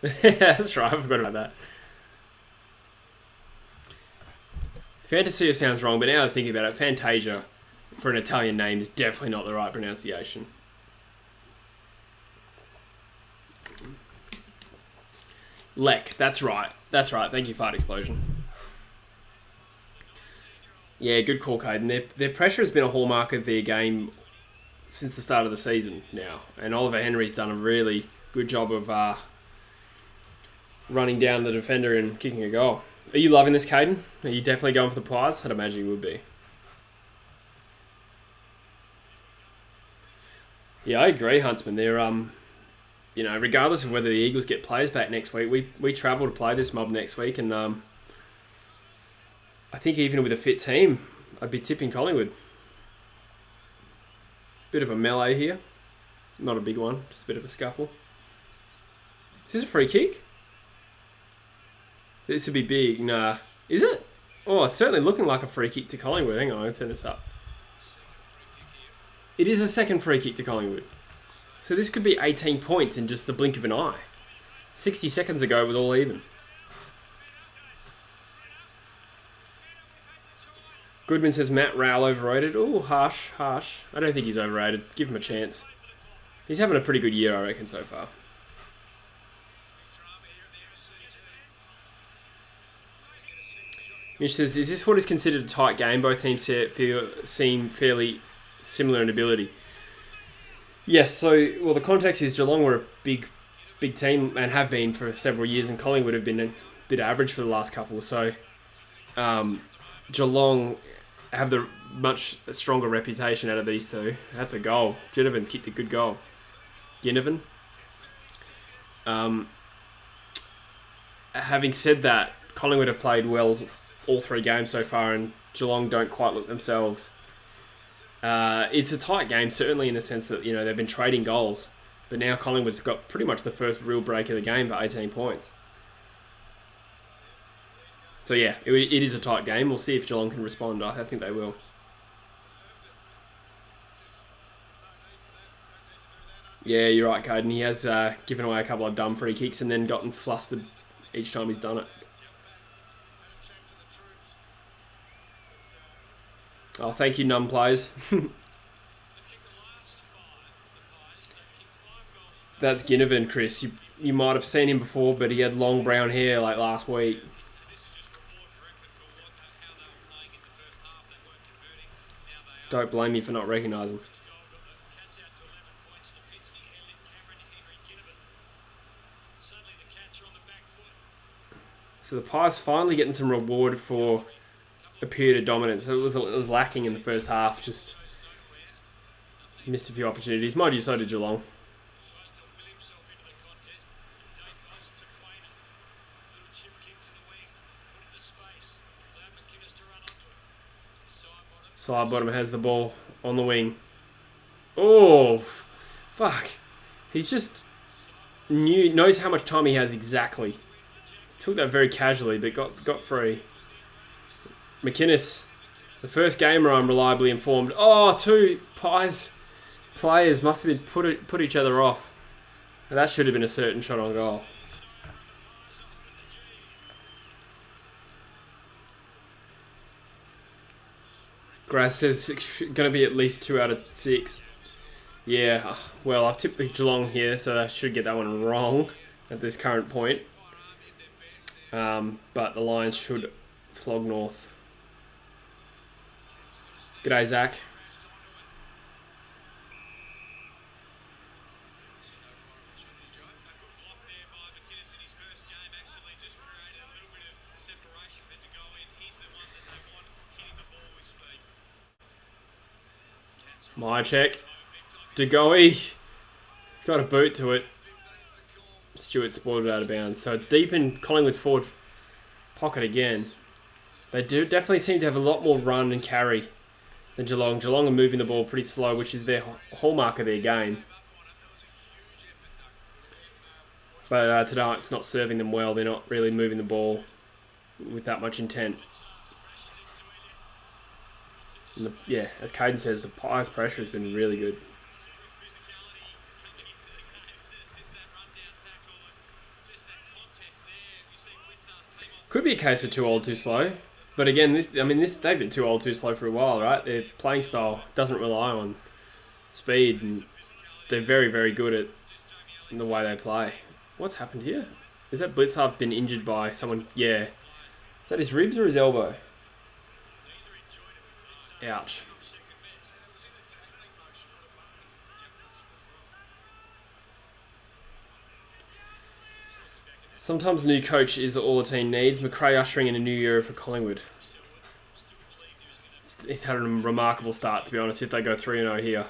Yeah, that's right, I forgot about that. Fantasia sounds wrong, but now that I think about it, Fantasia, for an Italian name, is definitely not the right pronunciation. Lek, that's right. That's right. Thank you, Fart Explosion. Yeah, good call, Caden. Their pressure has been a hallmark of their game since the start of the season now. And Oliver Henry's done a really good job of running down the defender and kicking a goal. Are you loving this, Caden? Are you definitely going for the Pies? I'd imagine you would be. Yeah, I agree, Huntsman. They're regardless of whether the Eagles get players back next week, we travel to play this mob next week, and I think even with a fit team, I'd be tipping Collingwood. Bit of a melee here. Not a big one, just a bit of a scuffle. Is this a free kick? This would be big. Nah. Is it? Oh, it's certainly looking like a free kick to Collingwood. Hang on, I'll turn this up. It is a second free kick to Collingwood. So this could be 18 points in just the blink of an eye. 60 seconds ago it was all even. Goodman says Matt Rowell overrated. Oh, harsh. I don't think he's overrated. Give him a chance. He's having a pretty good year, I reckon, so far. Mitch says, is this what is considered a tight game? Both teams seem fairly similar in ability. Yes, so, the context is Geelong were a big team and have been for several years, and Collingwood have been a bit average for the last couple. So, Geelong have the much stronger reputation out of these two. That's a goal. Ginnivan's kicked a good goal. Ginnivan. Having said that, Collingwood have played well all 3 games so far, and Geelong don't quite look themselves. It's a tight game, certainly in the sense that they've been trading goals, but now Collingwood's got pretty much the first real break of the game for 18 points. So yeah, it is a tight game. We'll see if Geelong can respond. I think they will. Yeah, you're right, Caden. He has given away a couple of dumb free kicks and then gotten flustered each time he's done it. Oh, thank you, num players. That's Ginnivan, Chris. You might have seen him before, but he had long brown hair like last week. Don't blame me for not recognising. So the Pies finally getting some reward for a period of dominance. It was lacking in the first half. Just missed a few opportunities. Mind you, so did Geelong. Sidebottom has the ball on the wing. Oh, fuck. He's just knows how much time he has exactly. Took that very casually, but got free. McInnes, the first gamer I'm reliably informed. Oh, 2 Pies players must have been put each other off. And that should have been a certain shot on goal. Grass says it's going to be at least 2 out of 6. Yeah, well, I've tipped the Geelong here, so I should get that one wrong at this current point. But the Lions should flog North. G'day, Zach. My check. DeGoey. He's got a boot to it. Stewart spoiled it out of bounds. So it's deep in Collingwood's forward pocket again. They do definitely seem to have a lot more run and carry than Geelong. Geelong are moving the ball pretty slow, which is their hallmark of their game. But tonight it's not serving them well. They're not really moving the ball with that much intent. And as Caden says, the Pies' pressure has been really good. Could be a case of too old, too slow. But again, they've been too old, too slow for a while, right? Their playing style doesn't rely on speed, and they're very, very good at the way they play. What's happened here? Is that Blitzhalf been injured by someone? Yeah. Is that his ribs or his elbow? Ouch. Sometimes a new coach is all a team needs. McRae ushering in a new era for Collingwood. He's had a remarkable start, to be honest, if they go 3-0 here.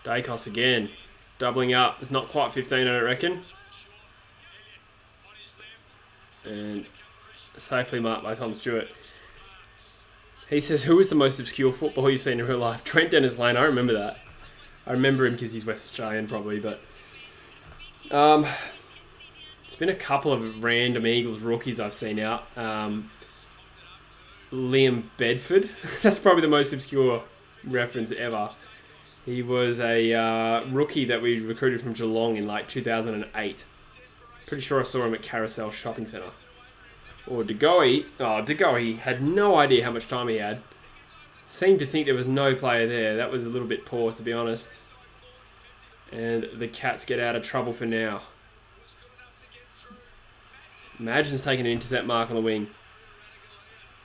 Dacos again. Doubling up. It's not quite 15, I don't reckon. And safely marked by Tom Stewart. He says, who is the most obscure footballer you've seen in real life? Trent Dennis-Lane, I remember that. I remember him because he's West Australian probably, but... it's been a couple of random Eagles rookies I've seen out. Liam Bedford. That's probably the most obscure reference ever. He was a rookie that we recruited from Geelong in like 2008. Pretty sure I saw him at Carousel Shopping Centre. Or DeGoey. Oh, DeGoey had no idea how much time he had. Seemed to think there was no player there. That was a little bit poor, to be honest. And the Cats get out of trouble for now. Madgen's taking an intercept mark on the wing.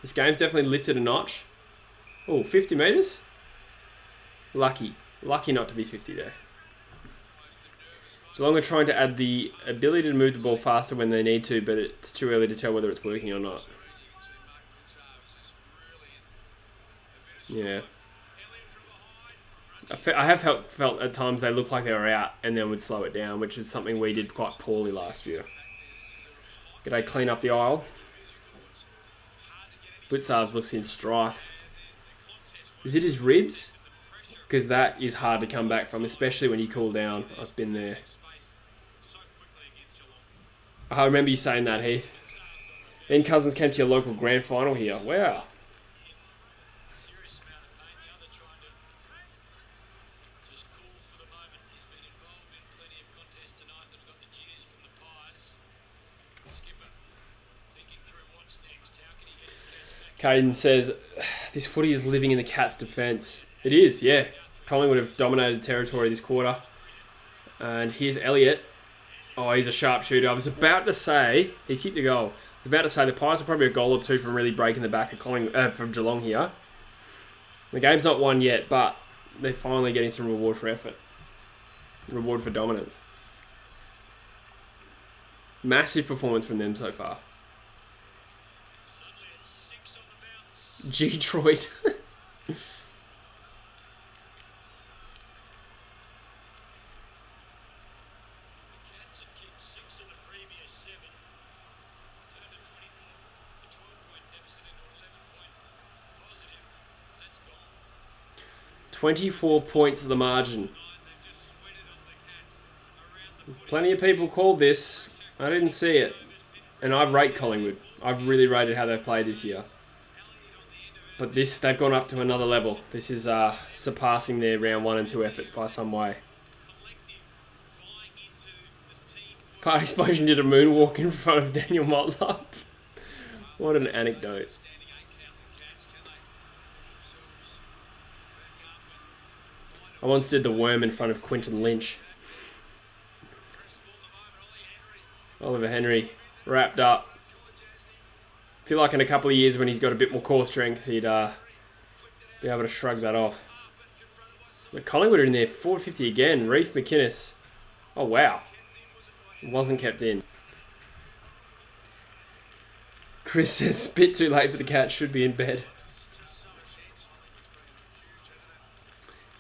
This game's definitely lifted a notch. Oh, 50 metres? Lucky. Lucky not to be 50 there. Geelong are trying to add the ability to move the ball faster when they need to, but it's too early to tell whether it's working or not. Yeah. I have felt at times they looked like they were out and then would slow it down, which is something we did quite poorly last year. G'day, clean up the aisle. Blitzarves looks in strife. Is it his ribs? Because that is hard to come back from, especially when you cool down. I've been there. I remember you saying that, Heath. Ben Cousins came to your local grand final here. Wow. Caden says, this footy is living in the Cats' defence. It is, yeah. Collingwood have dominated territory this quarter. And here's Elliott. Oh, he's a sharpshooter. I was about to say, he's hit the goal. I was about to say the Pies are probably a goal or two from really breaking the back of from Geelong here. The game's not won yet, but they're finally getting some reward for effort. Reward for dominance. Massive performance from them so far. Detroit. $24 points of the margin. Plenty of people called this. I didn't see it. And I rate Collingwood. I've really rated how they've played this year. But this, they've gone up to another level. This is surpassing their round 1 and 2 efforts by some way. Part Explosion did a moonwalk in front of Daniel Motlop. What an anecdote. I once did the worm in front of Quinton Lynch. Oliver Henry wrapped up. Feel like in a couple of years when he's got a bit more core strength, he'd be able to shrug that off. But Collingwood are in there, 450 again. Reef McInnes. Oh, wow. Wasn't kept in. Chris says, bit too late for the Cats, should be in bed.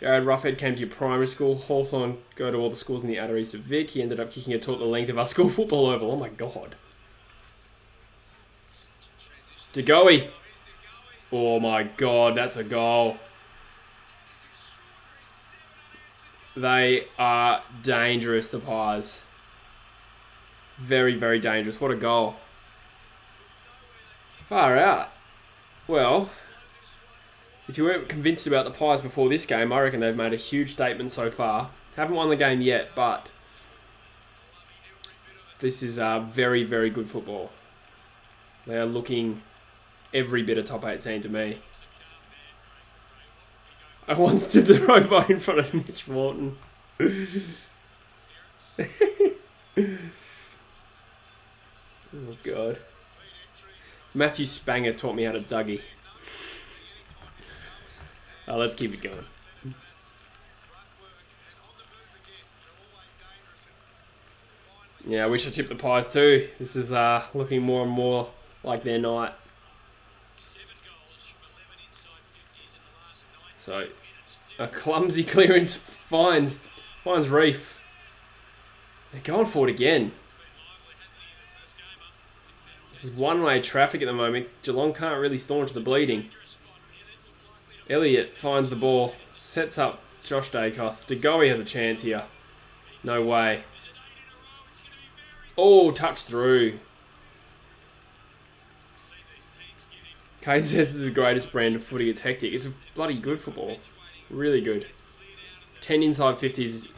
Jared Roughhead came to your primary school. Hawthorn go to all the schools in the outer east of Vic. He ended up kicking a toe at the length of our school football oval. Oh my god. DeGoey. Oh my god, that's a goal. They are dangerous, the Pies. Very, very dangerous. What a goal. Far out. Well, if you weren't convinced about the Pies before this game, I reckon they've made a huge statement so far. Haven't won the game yet, but this is very, very good football. They are looking every bit a top 8 team to me. I once did the robot in front of Mitch Morton. Oh, God. Matthew Spanger taught me how to Dougie. Oh, let's keep it going. Yeah, I wish I tipped the Pies too. This is looking more and more like their night. So, a clumsy clearance finds Reef. They're going for it again. This is one-way traffic at the moment. Geelong can't really staunch the bleeding. Elliott finds the ball, sets up Josh Dacos. DeGoey has a chance here. No way. Oh, touch through. Kane says it's the greatest brand of footy. It's hectic. It's a bloody good football. Really good. 10 inside 50s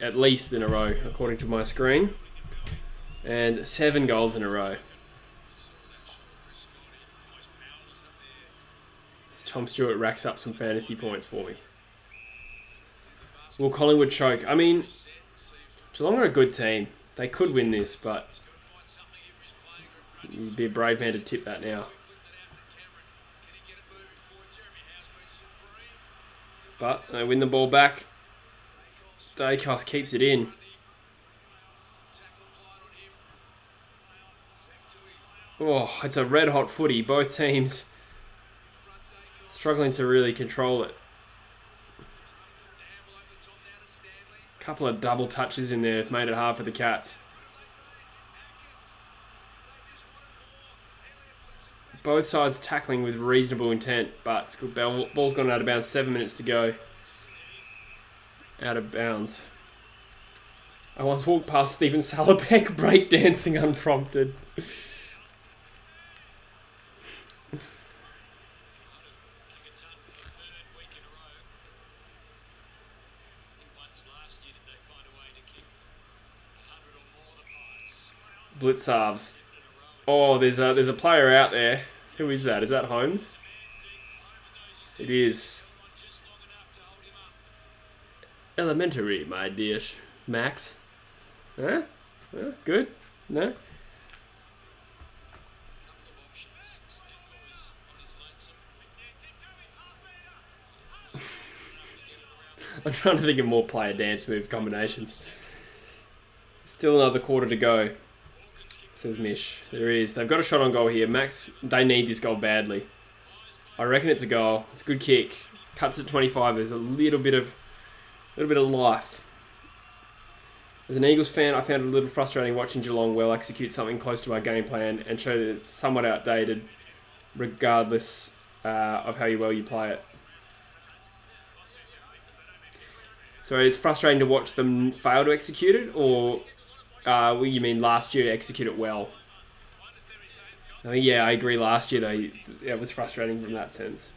at least in a row, according to my screen. And 7 goals in a row. Tom Stewart racks up some fantasy points for me. Will Collingwood choke? I mean, Geelong are a good team. They could win this, but you'd be a brave man to tip that now. But they win the ball back. Dacos keeps it in. Oh, it's a red hot footy. Both teams struggling to really control it. Couple of double touches in there have made it hard for the Cats. Both sides tackling with reasonable intent, but it's good. Ball's gone out of bounds. 7 minutes to go. Out of bounds. I once walked past Stephen Salopek breakdancing unprompted. Blitzarves. Oh, there's a player out there. Who is that? Is that Holmes? It is. Elementary, my dear Max. Huh? Good? No? I'm trying to think of more player dance move combinations. Still another quarter to go. Says Mish. There is. They've got a shot on goal here. Max, they need this goal badly. I reckon it's a goal. It's a good kick. Cuts at 25. There's a little bit of life. As an Eagles fan, I found it a little frustrating watching Geelong well execute something close to our game plan and show that it's somewhat outdated, regardless of how well you play it. So it's frustrating to watch them fail to execute it, or you mean last year execute it well? Yeah, I agree. Last year, it was frustrating from that sense.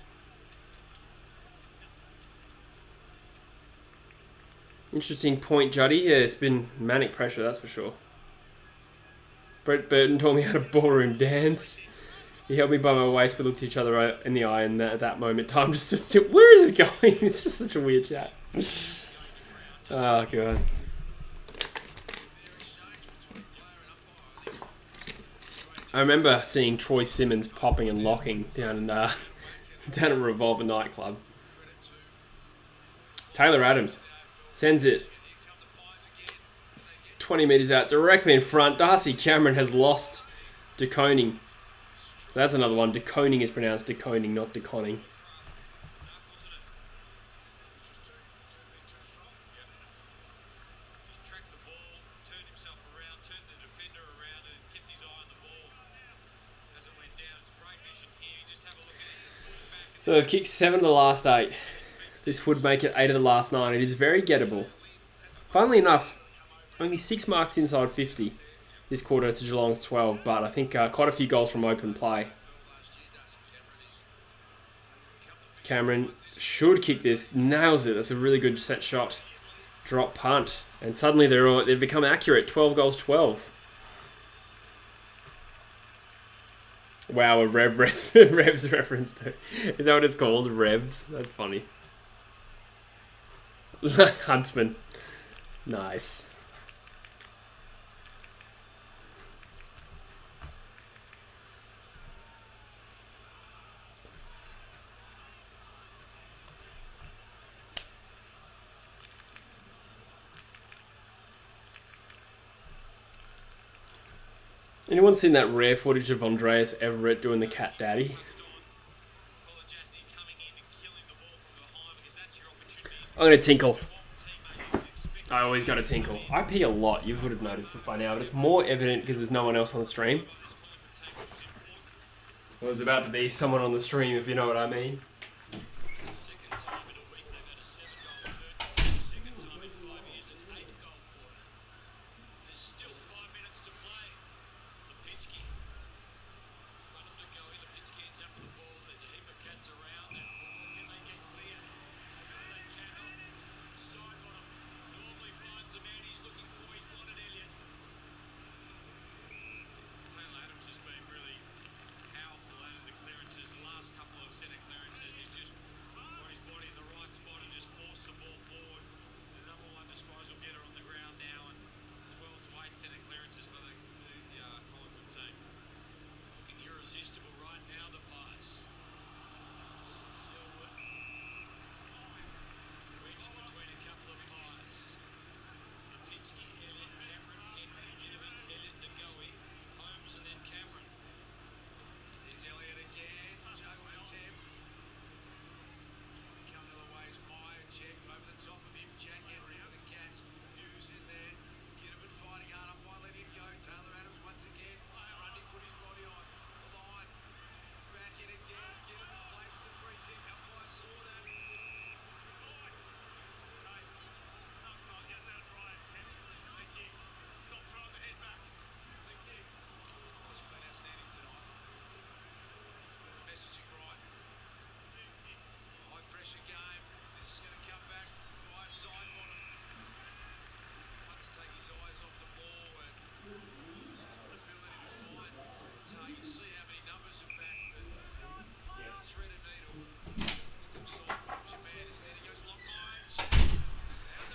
Interesting point, Juddy. Yeah, it's been manic pressure, that's for sure. Brett Burton taught me how to ballroom dance. He held me by my waist. We looked at each other in the eye, and at that moment, time just stood still. Where is this going? It's just such a weird chat. Oh, God. I remember seeing Troy Simmons popping and locking down at Revolver nightclub. Taylor Adams sends it 20 metres out directly in front. Darcy Cameron has lost DeConing. So that's another one. DeConing is pronounced DeConing, not DeConning. So they've kicked 7 of the last 8. This would make it 8 of the last 9. It is very gettable. Funnily enough, only 6 marks inside 50 this quarter to Geelong's 12, but I think quite a few goals from open play. Cameron should kick this, nails it. That's a really good set shot. Drop punt. And suddenly they've become accurate. 12 goals, 12. Wow, a Revs reference to. Is that what it's called? Revs? That's funny. Huntsman. Nice. Anyone seen that rare footage of Andreas Everett doing the cat daddy? I'm going to tinkle. I always got to tinkle. I pee a lot. You would have noticed this by now, but it's more evident because there's no one else on the stream. There was about to be someone on the stream, if you know what I mean.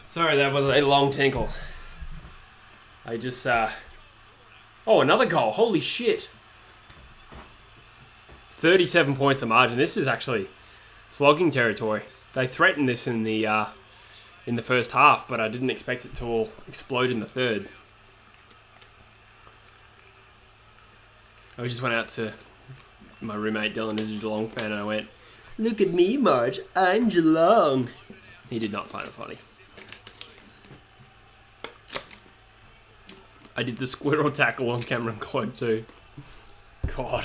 Sorry, that was a long tinkle. I just, Oh, another goal. Holy shit. 37 points of margin. This is actually flogging territory. They threatened this in the first half, but I didn't expect it to all explode in the third. I just went out to my roommate Dylan, who's a Geelong fan, and I went, "Look at me, Marge. I'm Geelong." He did not find it funny. I did the squirrel tackle on Cameron Cloak too. God.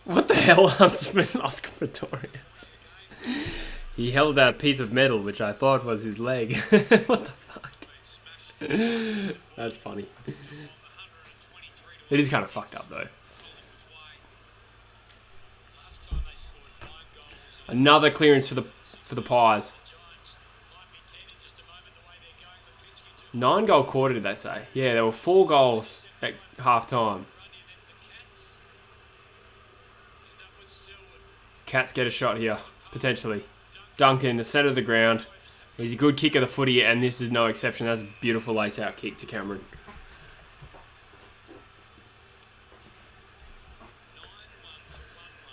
What the hell, Huntsman? Oscar Pretorius. He held that piece of metal, which I thought was his leg. What the fuck? That's funny. It is kind of fucked up though. Another clearance for the Pies. 9-goal quarter, did they say? Yeah, there were 4 goals at half time. Cats get a shot here, potentially. Duncan in the centre of the ground. He's a good kick of the footy, and this is no exception. That's a beautiful lace-out kick to Cameron.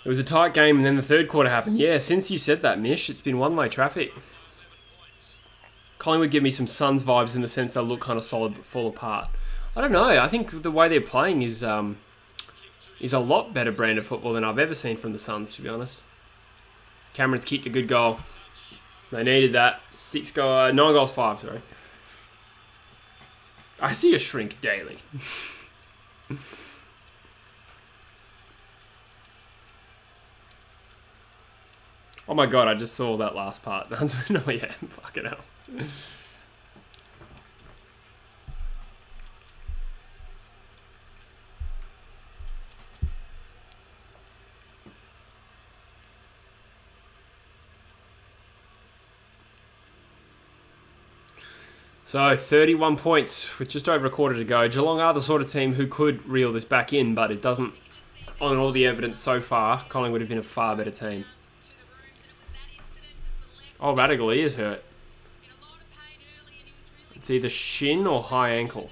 It was a tight game, and then the third quarter happened. Yeah, since you said that, Mish, it's been one-way traffic. Collingwood give me some Suns vibes in the sense they'll look kind of solid but fall apart. I don't know. I think the way they're playing is a lot better brand of football than I've ever seen from the Suns, to be honest. Cameron's kicked a good goal. They needed that. 9 goals, 5, sorry. I see a shrink daily. Oh my god, I just saw that last part. That's no, yeah, fucking hell. So, 31 points with just over a quarter to go. Geelong are the sort of team who could reel this back in, but it doesn't. On all the evidence so far, Collingwood would have been a far better team. Oh, Radical, he is hurt. It's either shin or high ankle.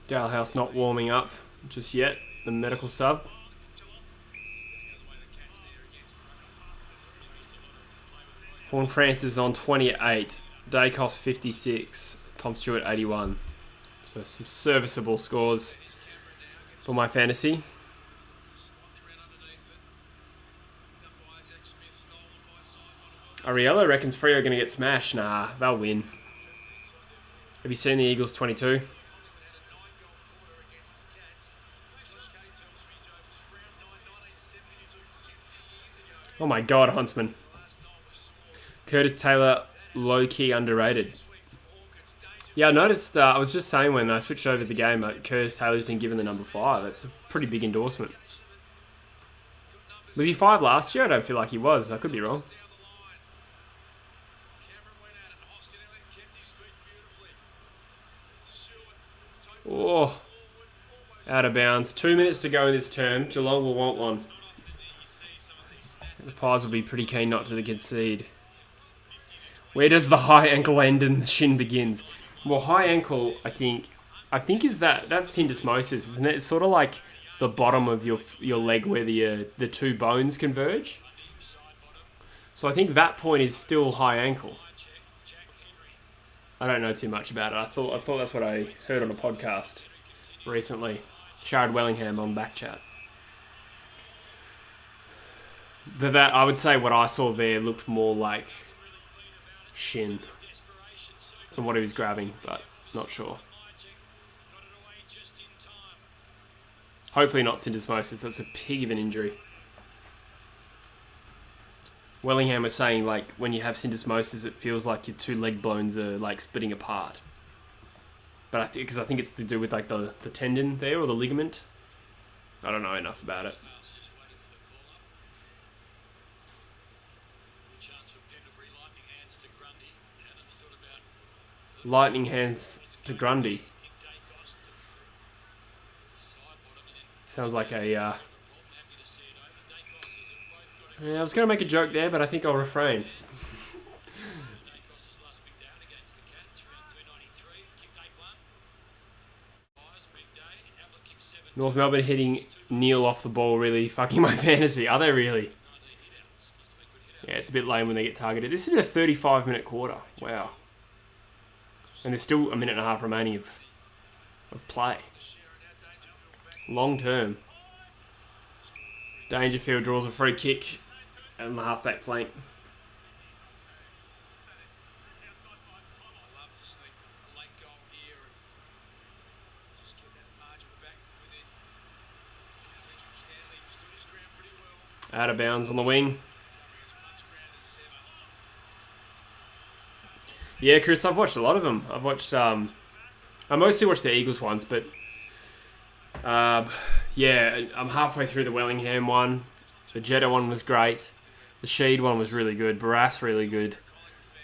Dalhouse not warming up just yet. The medical sub. Horn Francis on 28. Dacos 56. Tom Stewart 81. So some serviceable scores for my fantasy. Ariella reckons Freo are going to get smashed. Nah, they'll win. Have you seen the Eagles 22? Oh my god, Huntsman. Curtis Taylor, low-key underrated. Yeah, I noticed, I was just saying when I switched over the game, Curtis Taylor's been given the number 5. That's a pretty big endorsement. Was he 5 last year? I don't feel like he was. I could be wrong. Oh, out of bounds. 2 minutes to go in this term. Geelong will want one. The Pies will be pretty keen not to concede. Where does the high ankle end and the shin begins? Well, high ankle, I think is that's syndesmosis, isn't it? It's sort of like the bottom of your leg where the two bones converge. So I think that point is still high ankle. I don't know too much about it. I thought that's what I heard on a podcast recently. Sharad Wellingham on Backchat. But that, I would say what I saw there looked more like shin from what he was grabbing, but not sure. Hopefully not syndesmosis. That's a pig of an injury. Wellingham was saying, like, when you have syndesmosis, it feels like your two leg bones are, like, splitting apart. But because I think it's to do with, like, the tendon there, or the ligament. I don't know enough about it. Lightning hands to Grundy. Sounds like a... Yeah, I was going to make a joke there, but I think I'll refrain. North Melbourne hitting Neil off the ball, really fucking my fantasy. Are they really? Yeah, it's a bit lame when they get targeted. This is a 35-minute quarter. Wow. And there's still a minute and a half remaining of play. Long term. Dangerfield draws a free kick on the halfback flank. Out of bounds on the wing. Yeah, Chris, I've watched a lot of them. I've watched, I mostly watch the Eagles ones, but, yeah, I'm halfway through the Wellingham one. The Jetta one was great. The Sheed one was really good. Barras, really good.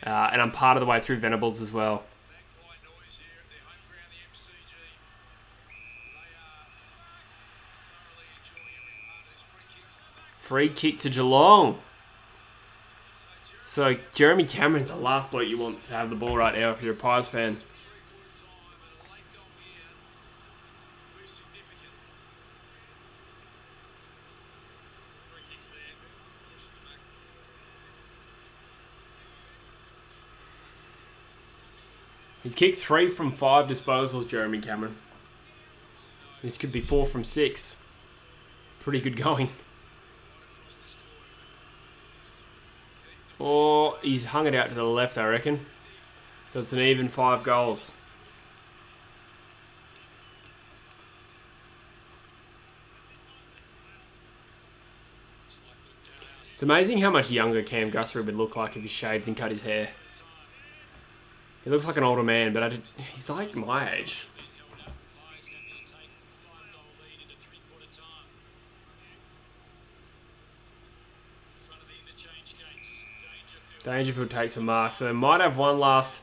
And I'm part of the way through Venables as well. Free kick to Geelong. So, Jeremy Cameron's the last bloke you want to have the ball right now if you're a Pies fan. He's kicked 3 from 5 disposals, Jeremy Cameron. This could be 4 from 6. Pretty good going. Or he's hung it out to the left, I reckon. So it's an even 5 goals. It's amazing how much younger Cam Guthrie would look like if he shaved and cut his hair. He looks like an older man, but he's like my age. Dangerfield takes a mark, so they might have one last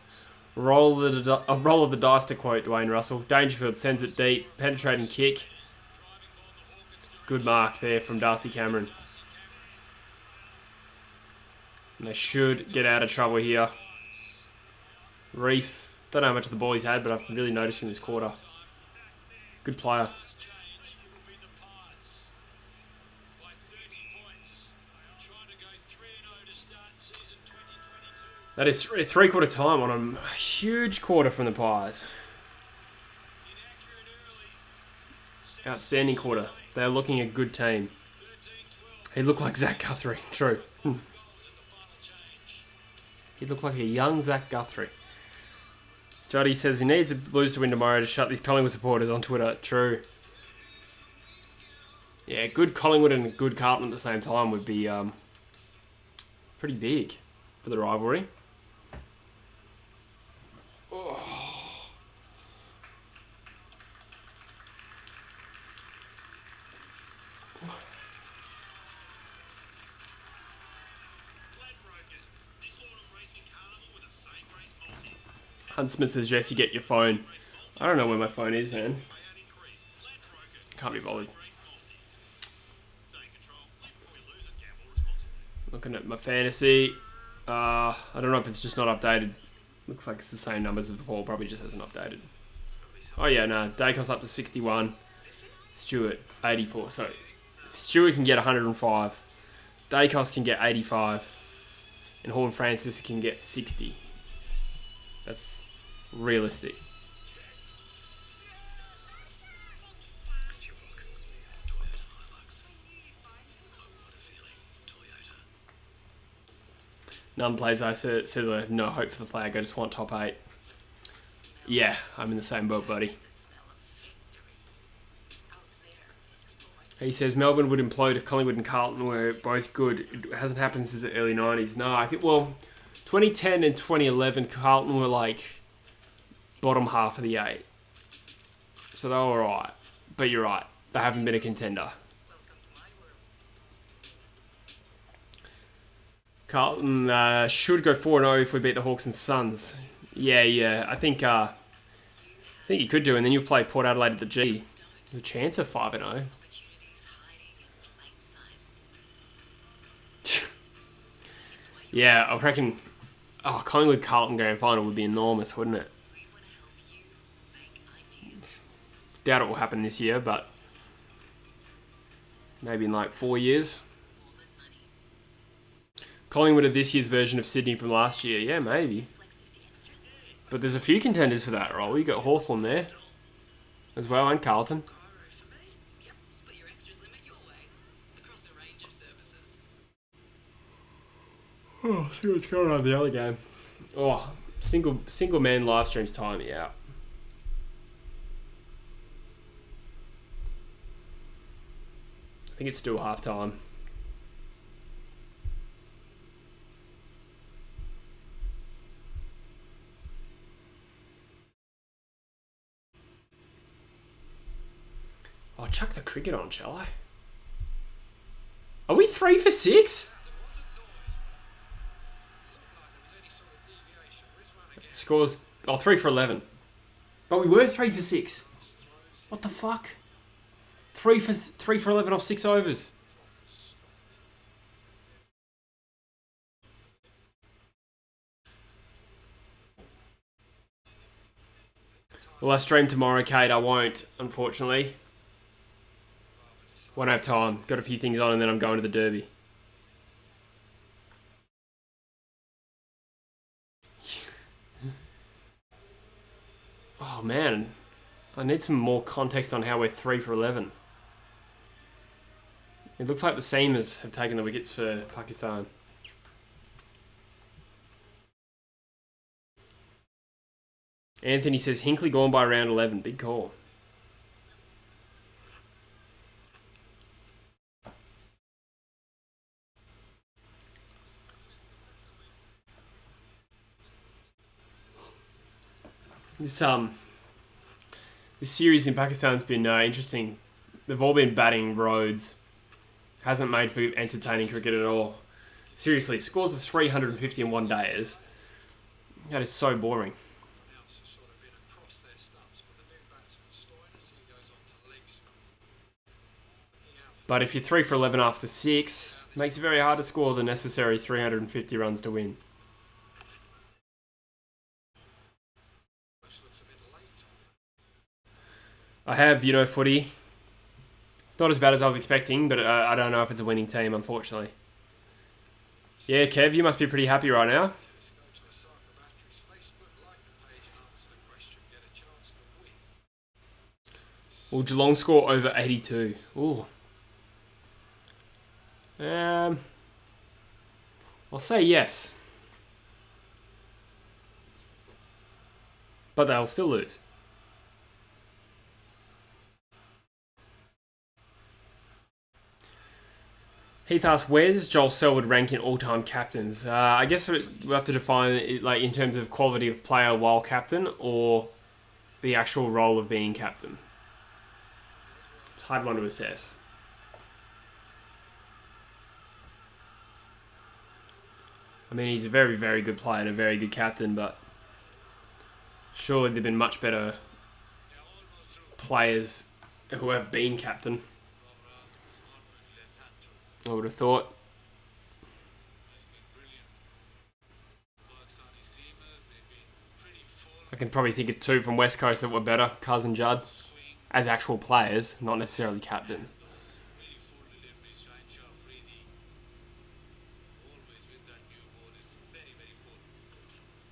roll of the dice, to quote Dwayne Russell. Dangerfield sends it deep, penetrating kick. Good mark there from Darcy Cameron. And they should get out of trouble here. Reef, don't know how much of the ball he's had, but I've really noticed in this quarter. Good player. That is three-quarter time on a huge quarter from the Pies. Outstanding quarter. They're looking a good team. He looked like Zach Guthrie. True. He looked like a young Zach Guthrie. Juddy says he needs the Blues to win tomorrow to shut these Collingwood supporters on Twitter. True. Yeah, good Collingwood and good Carlton at the same time would be pretty big for the rivalry. Oh. Hunt Smith says, Jesse, get your phone. I don't know where my phone is, man. Can't be bothered. Looking at my fantasy. I don't know if it's just not updated. Looks like it's the same numbers as before. Probably just hasn't updated. Oh, yeah, no. Dacos up to 61. Stewart, 84. So, if Stewart can get 105. Dacos can get 85. And Horn Francis can get 60. That's realistic. None plays I says I have no hope for the flag. I just want top 8. Yeah, I'm in the same boat, buddy. He says Melbourne would implode if Collingwood and Carlton were both good. It hasn't happened since the early 90s. No, I think, well, 2010 and 2011, Carlton were like bottom half of the 8. So they were alright. But you're right. They haven't been a contender. Carlton should go 4-0 if we beat the Hawks and Suns. Yeah. I think you could do, and then you'll play Port Adelaide at the G. There's a chance of 5-0. Yeah, I reckon. Oh, Collingwood Carlton grand final would be enormous, wouldn't it? Doubt it will happen this year, but maybe in like 4 years. Collingwood are this year's version of Sydney from last year. Yeah, maybe. But there's a few contenders for that role. You got Hawthorn there as well, and Carlton. Oh, see what's going on in the other game. Oh, single man live streams time me out. I think it's still half time. I'll chuck the cricket on, shall I? Are we 3 for 6? Scores... Oh, 3 for 11. But we were 3 for 6. What the fuck? 3 for 11 off 6 overs. Well, I stream tomorrow, Kate. I won't, unfortunately. Won't have time. Got a few things on and then I'm going to the Derby. Oh, man. I need some more context on how we're 3 for 11. It looks like the Seamers have taken the wickets for Pakistan. Anthony says, Hinkley gone by round 11. Big call. This series in Pakistan's been interesting. They've all been batting Rhodes. Hasn't made for entertaining cricket at all. Seriously, scores of 350 in 1 day. That is so boring. But if you're 3 for 11 after 6, it makes it very hard to score the necessary 350 runs to win. I have, footy. It's not as bad as I was expecting, but I don't know if it's a winning team, unfortunately. Yeah, Kev, you must be pretty happy right now. Will Geelong score over 82? Ooh. I'll say yes. But they'll still lose. Heath asks, where does Joel Selwood rank in all-time captains? I guess we'll have to define it like in terms of quality of player while captain or the actual role of being captain. It's a hard one to assess. I mean, he's a very, very good player and a very good captain, but surely there have been much better players who have been captain. I would have thought. I can probably think of two from West Coast that were better, Cuz and Judd, as actual players, not necessarily captains.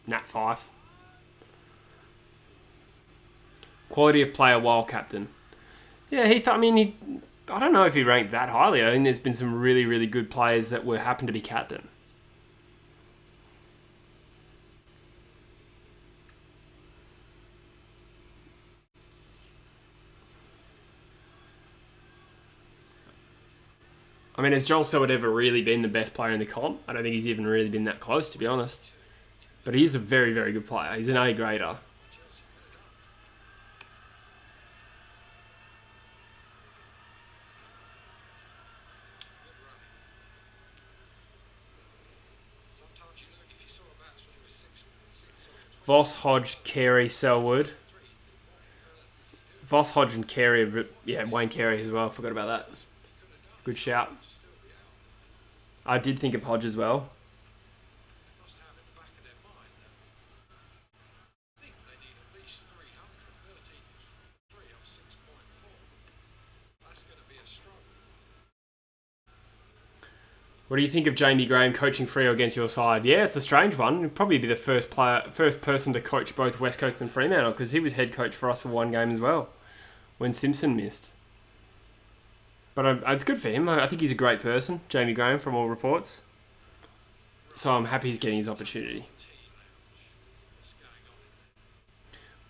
Nat Fife. Quality of player while captain. Yeah, I don't know if he ranked that highly. I think there's been some really, really good players that happened to be captain. I mean, has Joel Selwood ever really been the best player in the comp? I don't think he's even really been that close, to be honest. But he's a very, very good player. He's an A-grader. Voss, Hodge, Carey, Selwood. Voss, Hodge, and Carey. Yeah, Wayne Carey as well. Forgot about that. Good shout. I did think of Hodge as well. What do you think of Jamie Graham coaching Freo against your side? Yeah, it's a strange one. He'd probably be the first person to coach both West Coast and Fremantle because he was head coach for us for one game as well when Simpson missed. But it's good for him. I think he's a great person, Jamie Graham, from all reports. So I'm happy he's getting his opportunity.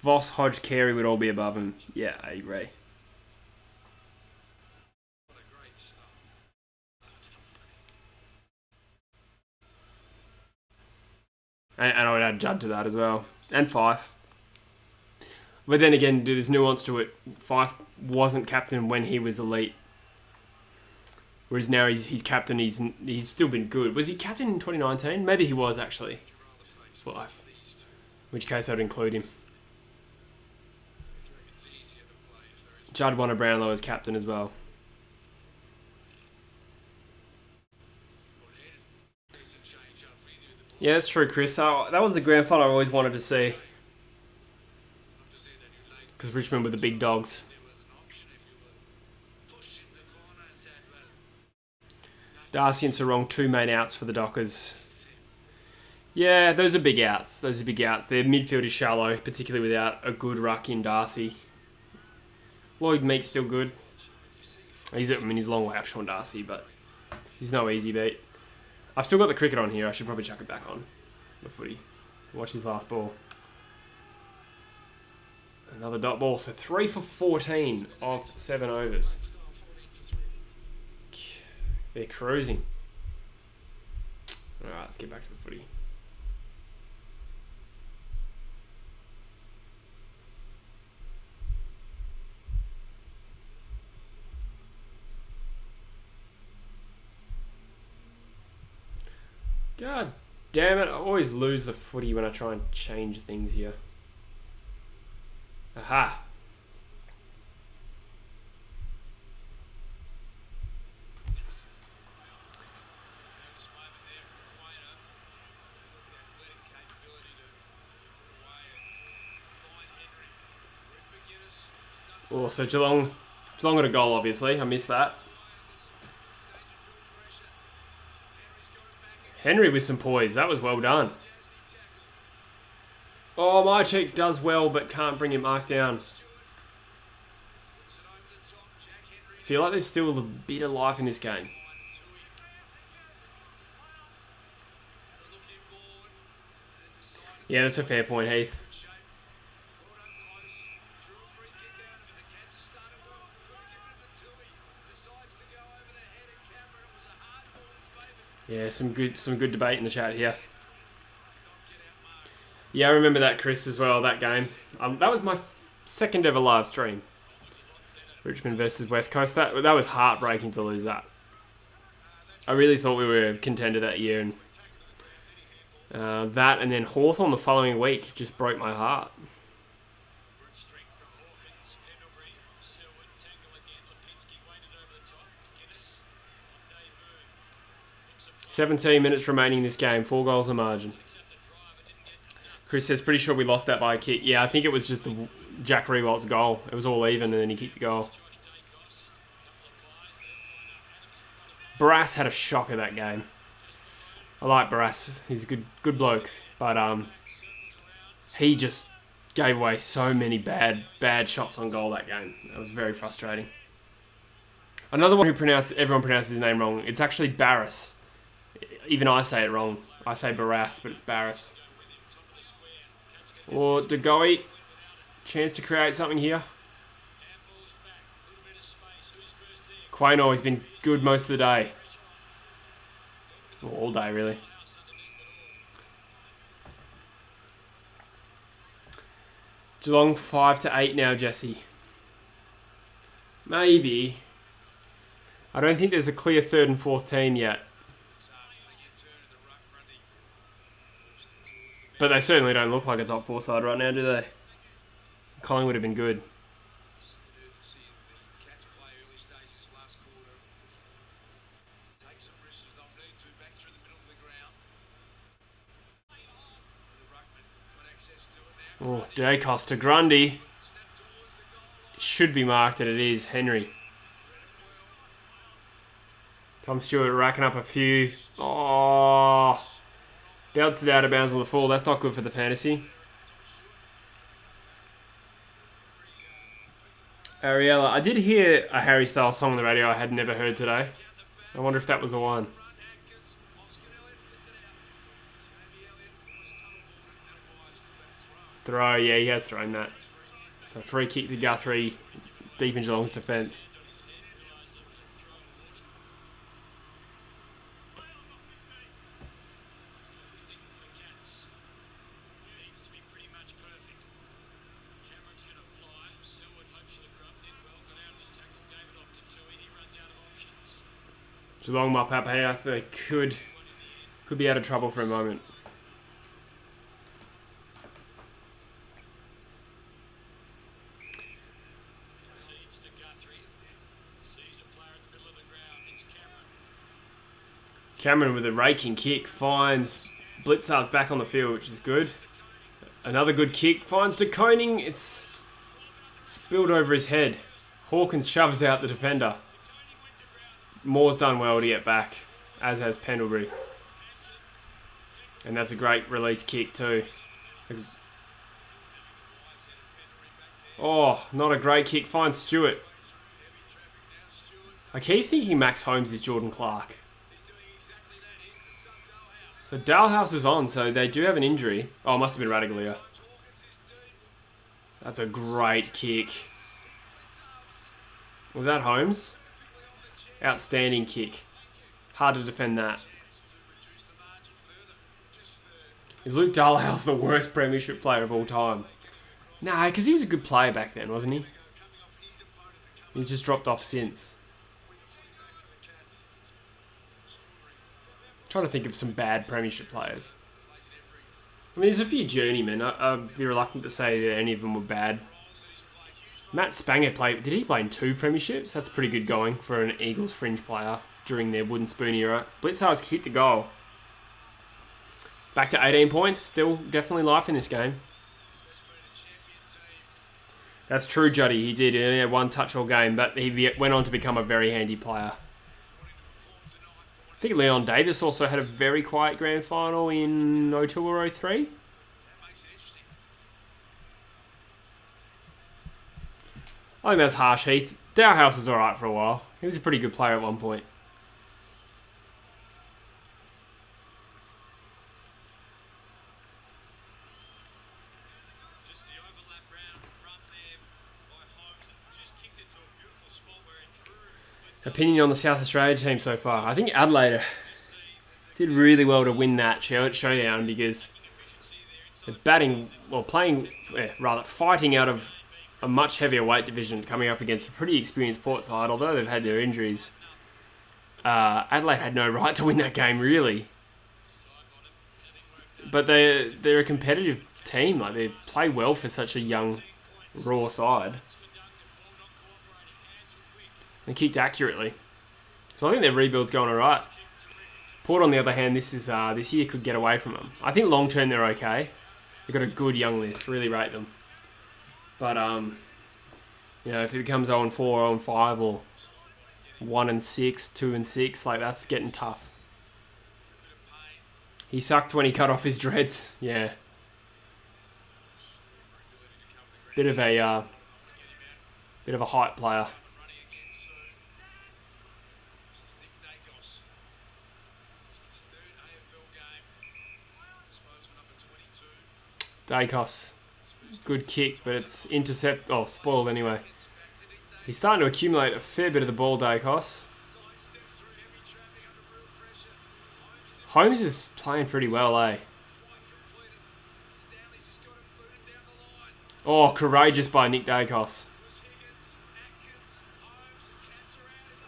Voss, Hodge, Carey would all be above him. Yeah, I agree. And I would add Judd to that as well. And Fife. But then again, there's nuance to it. Fife wasn't captain when he was elite. Whereas now he's captain, he's still been good. Was he captain in 2019? Maybe he was, actually. Fife. In which case I'd include him. Judd won a Brownlow as captain as well. Yeah, that's true, Chris. That was the grand final I always wanted to see. Because Richmond were the big dogs. Darcy and Sarong, two main outs for the Dockers. Yeah, those are big outs. Their midfield is shallow, particularly without a good ruck in Darcy. Lloyd Meek's still good. He's a long way off Sean Darcy, but he's no easy beat. I've still got the cricket on here. I should probably chuck it back on the footy. Watch his last ball. Another dot ball. So 3 for 14 of 7 overs. They're cruising. Alright, let's get back to the footy. God damn it, I always lose the footy when I try and change things here. Aha. Oh, so Geelong got a goal, obviously. I missed that. Henry with some poise. That was well done. Oh, my cheek does well, but can't bring your mark down. Feel like there's still a bit of life in this game. Yeah, that's a fair point, Heath. Yeah, some good debate in the chat here. Yeah, I remember that, Chris, as well, that game. That was my second ever live stream. Richmond versus West Coast. That was heartbreaking to lose that. I really thought we were a contender that year. And that and then Hawthorn the following week just broke my heart. "17 minutes remaining in this game. 4 goals a margin." Chris says, pretty sure we lost that by a kick. Yeah, I think it was just the Jack Rewalt's goal. It was all even and then he kicked a goal. Barras had a shocker that game. I like Barras. He's a good bloke. But he just gave away so many bad shots on goal that game. That was very frustrating. Another one everyone pronounces his name wrong. It's actually Barras. Even I say it wrong. I say Barras, but it's Barras. Or DeGoey. Chance to create something here. Quaino has been good most of the day. Well, all day, really. Geelong 5-8 now, Jesse. Maybe. I don't think there's a clear third and fourth team yet. But they certainly don't look like a top 4 side right now, do they? Collingwood would have been good. Oh, Dacos to Grundy. It should be marked, and it is. Henry. Tom Stewart racking up a few. Oh, bounced it out of bounds on the full. That's not good for the fantasy. Ariella. I did hear a Harry Styles song on the radio I had never heard today. I wonder if that was the one. Throw, yeah, he has thrown that. So free kick to Guthrie, deep in Geelong's defence. Geelong mop up here. They could be out of trouble for a moment. Cameron with a raking kick finds Blitzard's back on the field, which is good. Another good kick finds De Koning. It's spilled over his head. Hawkins shoves out the defender. Moore's done well to get back, as has Pendlebury. And that's a great release kick too. Oh, not a great kick. Finds Stewart. I keep thinking Max Holmes is Jordan Clark. So Dalhouse is on, so they do have an injury. Oh, it must have been Radaglia. That's a great kick. Was that Holmes? Outstanding kick. Hard to defend that. Is Luke Dalhouse the worst premiership player of all time? Nah, because he was a good player back then, wasn't he? He's just dropped off since. Trying to think of some bad premiership players. I mean, there's a few journeymen. I'd be reluctant to say that any of them were bad. Matt Spanger did he play in 2 premierships? That's pretty good going for an Eagles fringe player during their wooden spoon era. Blitzard's kicked the goal. Back to 18 points. Still definitely life in this game. That's true, Juddy. He did. He only had one touch all game, but he went on to become a very handy player. I think Leon Davis also had a very quiet grand final in 02 or 03. I think that's harsh, Heath. Dowhouse was alright for a while. He was a pretty good player at one point. Opinion on the South Australia team so far. I think Adelaide did really well to win that showdown because they're fighting out of a much heavier weight division, coming up against a pretty experienced Port side, although they've had their injuries. Adelaide had no right to win that game, really. But they're a competitive team. Like, they play well for such a young, raw side. And kicked accurately. So I think their rebuild's going alright. Port, on the other hand, this year could get away from them. I think long term they're okay. They've got a good young list. Really rate them. But if it becomes 0-4, 0-5, or 1-6, 2-6, like, that's getting tough. He sucked when he cut off his dreads. Yeah. Bit of a hype player. Dacos, good kick, but it's spoiled anyway. He's starting to accumulate a fair bit of the ball, Dacos. Holmes is playing pretty well, eh? Oh, courageous by Nick Dacos.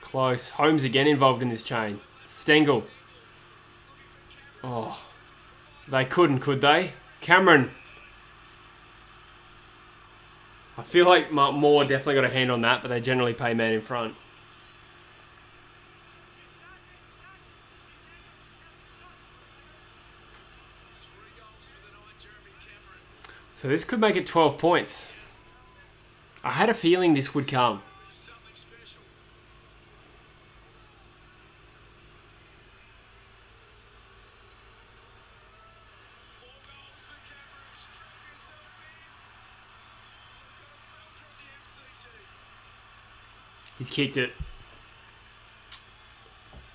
Close. Holmes again involved in this chain. Stengel. Oh, they couldn't, could they? Cameron. I feel like Moore definitely got a hand on that, but they generally pay man in front. So this could make it 12 points. I had a feeling this would come. He's kicked it.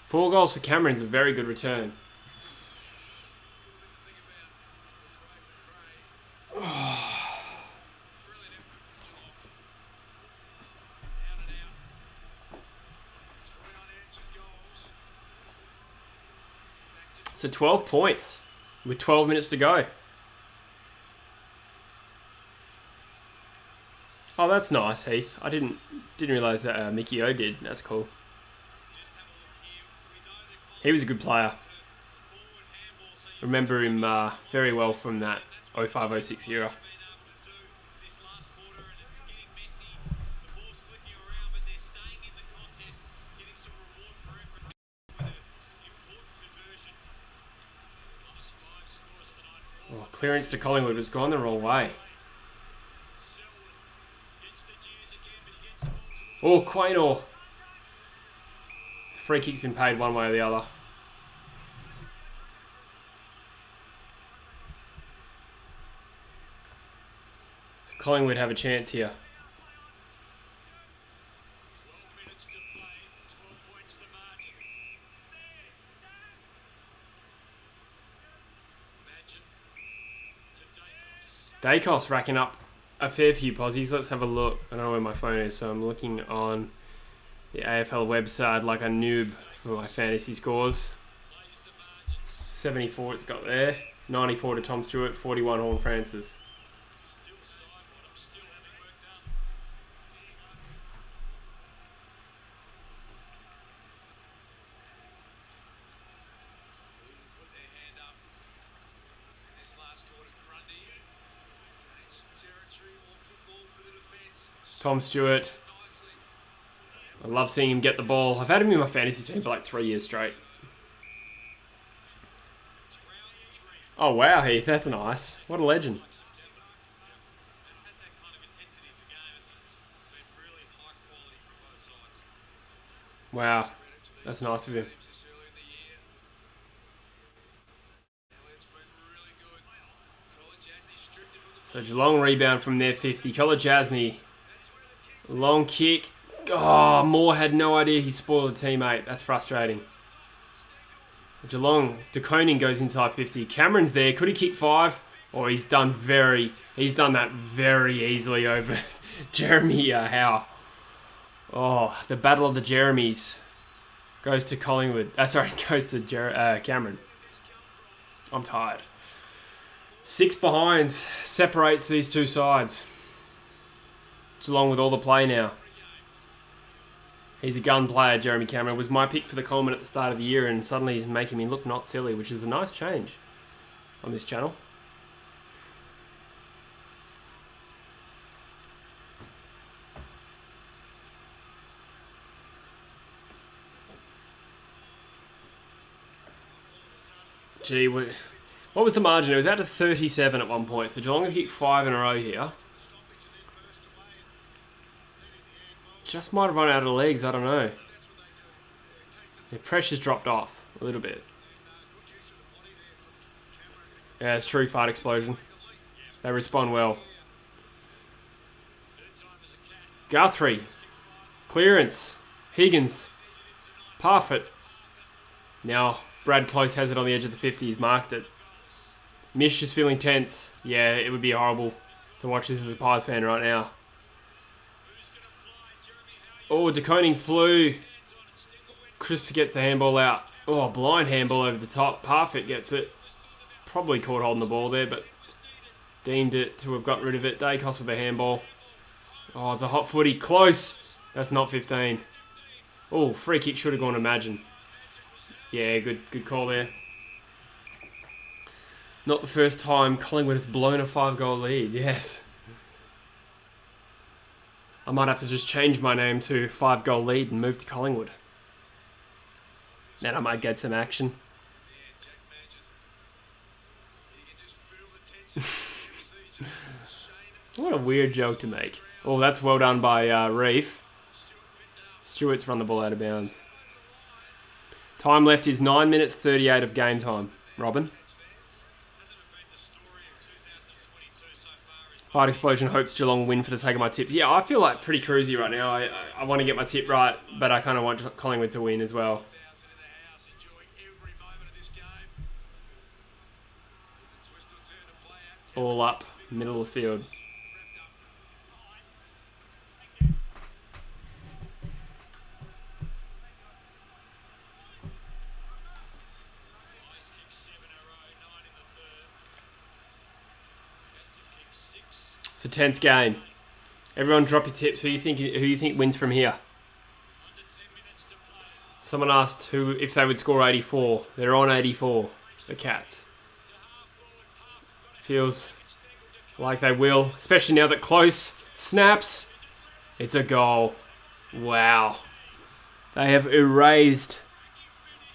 4 goals for Cameron's a very good return. So 12 points with 12 minutes to go. Oh, that's nice, Heath. I didn't realise that Mickey O did. That's cool. He was a good player. Remember him very well from that 05-06 era. Oh, clearance to Collingwood has gone the wrong way. Oh, Quaynor. Free kick's been paid one way or the other. So Collingwood have a chance here. Dacos racking up a fair few posies. Let's have a look. I don't know where my phone is, so I'm looking on the AFL website like a noob for my fantasy scores. 74 it's got there. 94 to Tom Stewart, 41 Horn Francis. Tom Stewart. I love seeing him get the ball. I've had him in my fantasy team for like 3 years straight. Oh, wow, Heath. That's nice. What a legend. Wow. That's nice of him. So Geelong rebound from their 50. Kolajasny. Long kick. Oh, Moore had no idea he spoiled a teammate. That's frustrating. Geelong, De Koning goes inside 50. Cameron's there. Could he kick 5? Or he's done that very easily over Jeremy Howe. Oh, the battle of the Jeremies goes to Collingwood. Goes to Cameron. I'm tired. 6 behinds separates these two sides. Geelong with all the play now. He's a gun player, Jeremy Cameron. It was my pick for the Coleman at the start of the year, and suddenly he's making me look not silly, which is a nice change on this channel. Gee, what was the margin? It was out to 37 at one point, so Geelong have kicked 5 in a row here. Just might have run out of legs, I don't know. The pressure's dropped off a little bit. Yeah, it's true fart explosion. They respond well. Guthrie. Clearance. Higgins. Parfitt. Now, Brad Close has it on the edge of the 50. He's marked it. Mish is feeling tense. Yeah, it would be horrible to watch this as a Pies fan right now. Oh, De Koning flew. Crisp gets the handball out. Oh, blind handball over the top. Parfitt gets it. Probably caught holding the ball there, but deemed it to have got rid of it. Dacos with the handball. Oh, it's a hot footy. Close. That's not 15. Oh, free kick should have gone to Imagine. Yeah, good call there. Not the first time Collingwood have blown a 5-goal lead. Yes. I might have to just change my name to 5-goal lead and move to Collingwood. Then I might get some action. What a weird joke to make. Oh, that's well done by Reef. Stewart's run the ball out of bounds. Time left is 9 minutes 38 of game time. Robin. Fight Explosion hopes Geelong win for the sake of my tips. Yeah, I feel like pretty cruisy right now. I want to get my tip right, but I kind of want Collingwood to win as well. Ball up, middle of the field. It's a tense game. Everyone drop your tips. Who you think wins from here? Someone asked if they would score 84. They're on 84, the Cats. Feels like they will, especially now that Close snaps. It's a goal. Wow. They have erased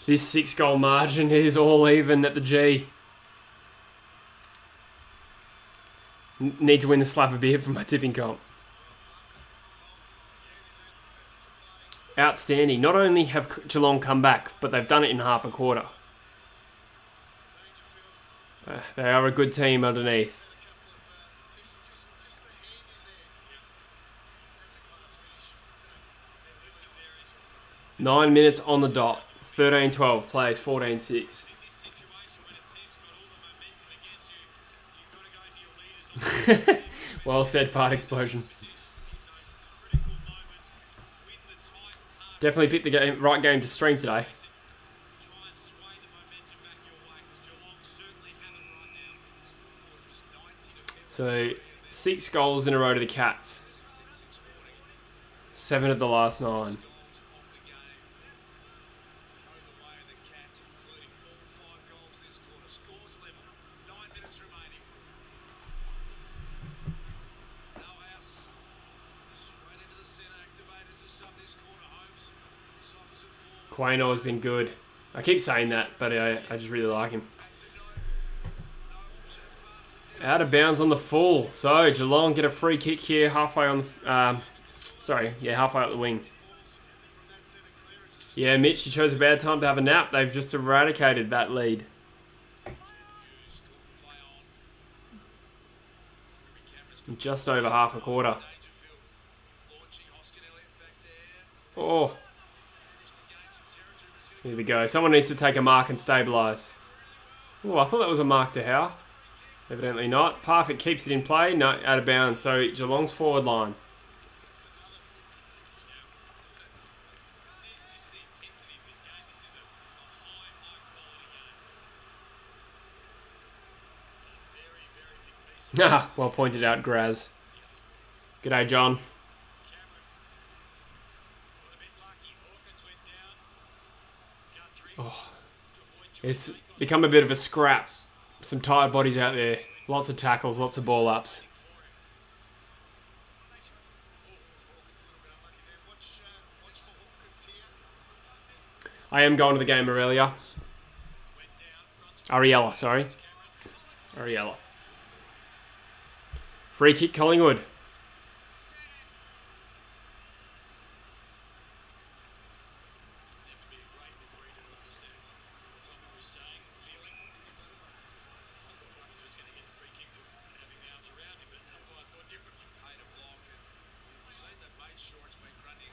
this 6-goal margin. It is all even at the G. Need to win the slab of beer for my tipping comp. Outstanding. Not only have Geelong come back, but they've done it in half a quarter. They are a good team underneath. Nine minutes on the dot. 13-12 plays 14-6. Well said, Fart Explosion. Definitely picked the right game to stream today. So, 6 goals in a row to the Cats. 7 of the last 9. Quaino has been good. I keep saying that, but I just really like him. Out of bounds on the full. So Geelong get a free kick here, halfway on the halfway up the wing. Yeah, Mitch, you chose a bad time to have a nap. They've just eradicated that lead. Just over half a quarter. Oh. Here we go. Someone needs to take a mark and stabilise. Oh, I thought that was a mark to Howe. Evidently not. Parfitt keeps it in play. No, out of bounds. So Geelong's forward line. Ah, well pointed out, Graz. G'day, John. Oh, it's become a bit of a scrap. Some tired bodies out there. Lots of tackles, lots of ball ups. I am going to the game, Ariella. Sorry. Ariella. Free kick, Collingwood.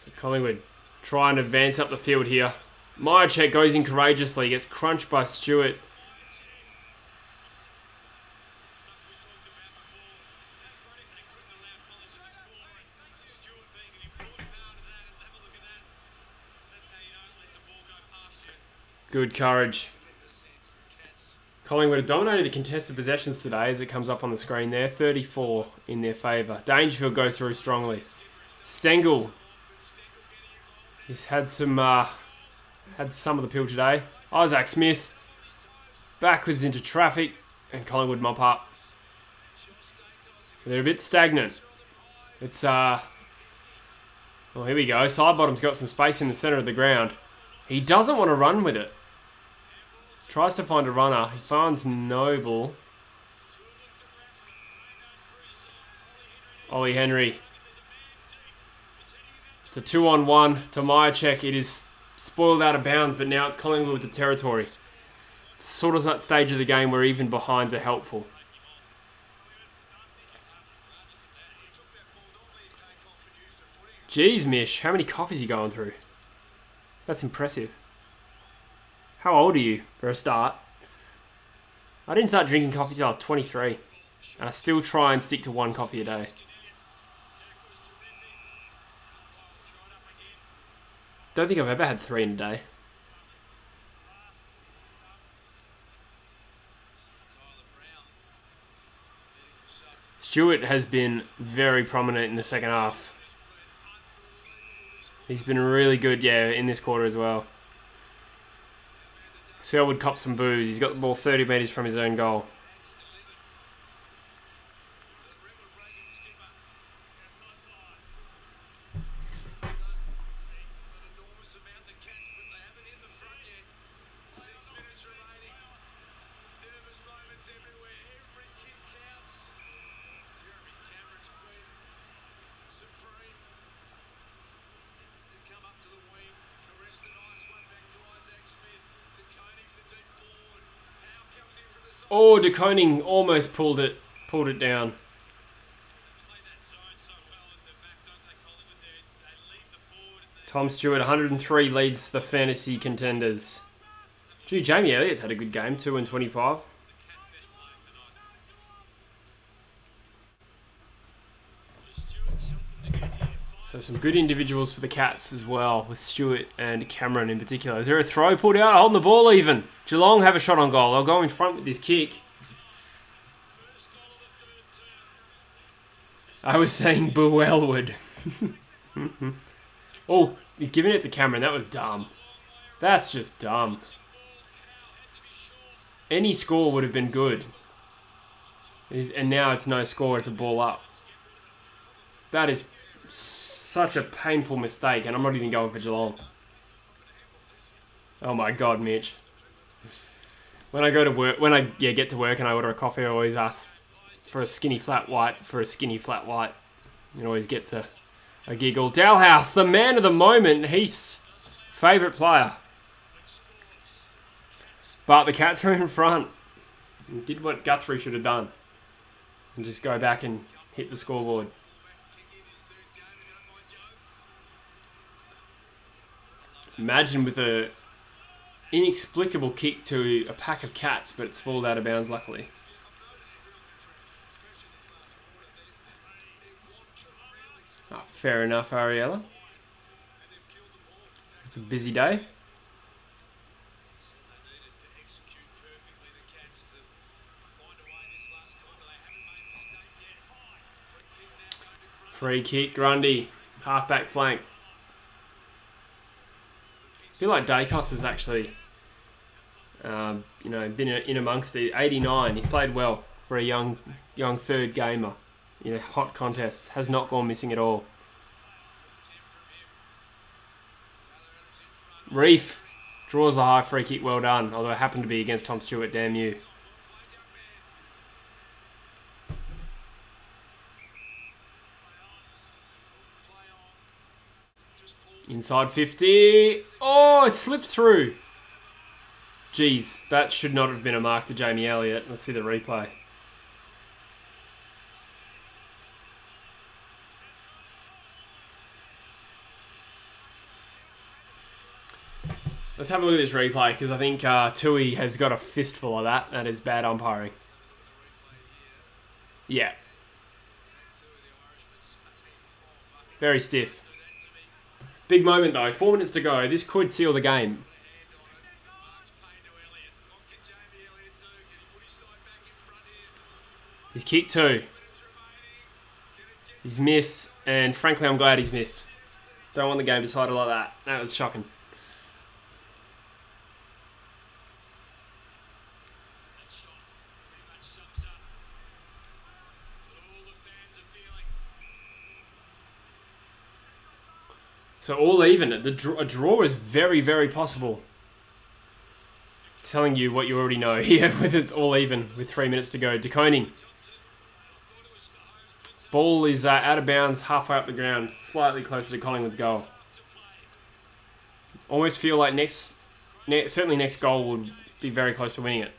So Collingwood trying to advance up the field here. Myercheck goes in courageously, gets crunched by Stewart. Good courage. Collingwood have dominated the contested possessions today as it comes up on the screen there. 34 in their favour. Dangerfield goes through strongly. Stengel. He's had some of the pill today. Isaac Smith. Backwards into traffic. And Collingwood mop up. They're a bit stagnant. It's, well, here we go. Sidebottom's got some space in the centre of the ground. He doesn't want to run with it. Tries to find a runner. He finds Noble. Ollie Henry. It's a 2-on-1 to Myercheck. It is spoiled out of bounds, but now it's Collingwood with the territory. It's sort of that stage of the game where even behinds are helpful. Jeez, Mish. How many coffees are you going through? That's impressive. How old are you, for a start? I didn't start drinking coffee till I was 23. And I still try and stick to one coffee a day. Don't think I've ever had 3 in a day. Stewart has been very prominent in the second half. He's been really good, yeah, in this quarter as well. Selwood copped some boos. He's got the ball 30 metres from his own goal. Oh, De Koning almost pulled it down. Tom Stewart, 103, leads the fantasy contenders. Gee, Jamie Elliott's had a good game, 2 and 25. So some good individuals for the Cats as well, with Stewart and Cameron in particular. Is there a throw pulled out? Holding the ball even. Geelong have a shot on goal. They'll go in front with this kick. I was saying Boo Elwood. Oh, he's giving it to Cameron. That was dumb. That's just dumb. Any score would have been good. And now it's no score. It's a ball up. That is such a painful mistake, and I'm not even going for Geelong. Oh my God, Mitch. When I go to work, get to work and I order a coffee, I always ask for a skinny flat white It always gets a giggle. Dalhouse, the man of the moment, he's Favourite player. But the Cats are in front. And did what Guthrie should have done. And just go back and hit the scoreboard. Imagine with a inexplicable kick to a pack of cats, but it's fallen out of bounds luckily. Oh, fair enough, Ariella. It's a busy day. Free kick, Grundy. Half-back flank. I feel like Dacos has actually, been in amongst the 89. He's played well for a young third gamer. Hot contests. Has not gone missing at all. Reef draws the high free kick. Well done. Although it happened to be against Tom Stewart. Damn you. Inside 50. Oh, it slipped through. Jeez, that should not have been a mark to Jamie Elliott. Let's see the replay. Let's have a look at this replay because I think Tui has got a fistful of that. That is bad umpiring. Yeah. Very stiff. Big moment though. 4 minutes to go. This could seal the game. He's kicked 2. He's missed. And frankly, I'm glad he's missed. Don't want the game decided like that. That was shocking. So all even. A draw is very, very possible. Telling you what you already know here with it's all even with 3 minutes to go. DeConing. Ball is out of bounds halfway up the ground. Slightly closer to Collingwood's goal. Almost feel like certainly next goal would be very close to winning it.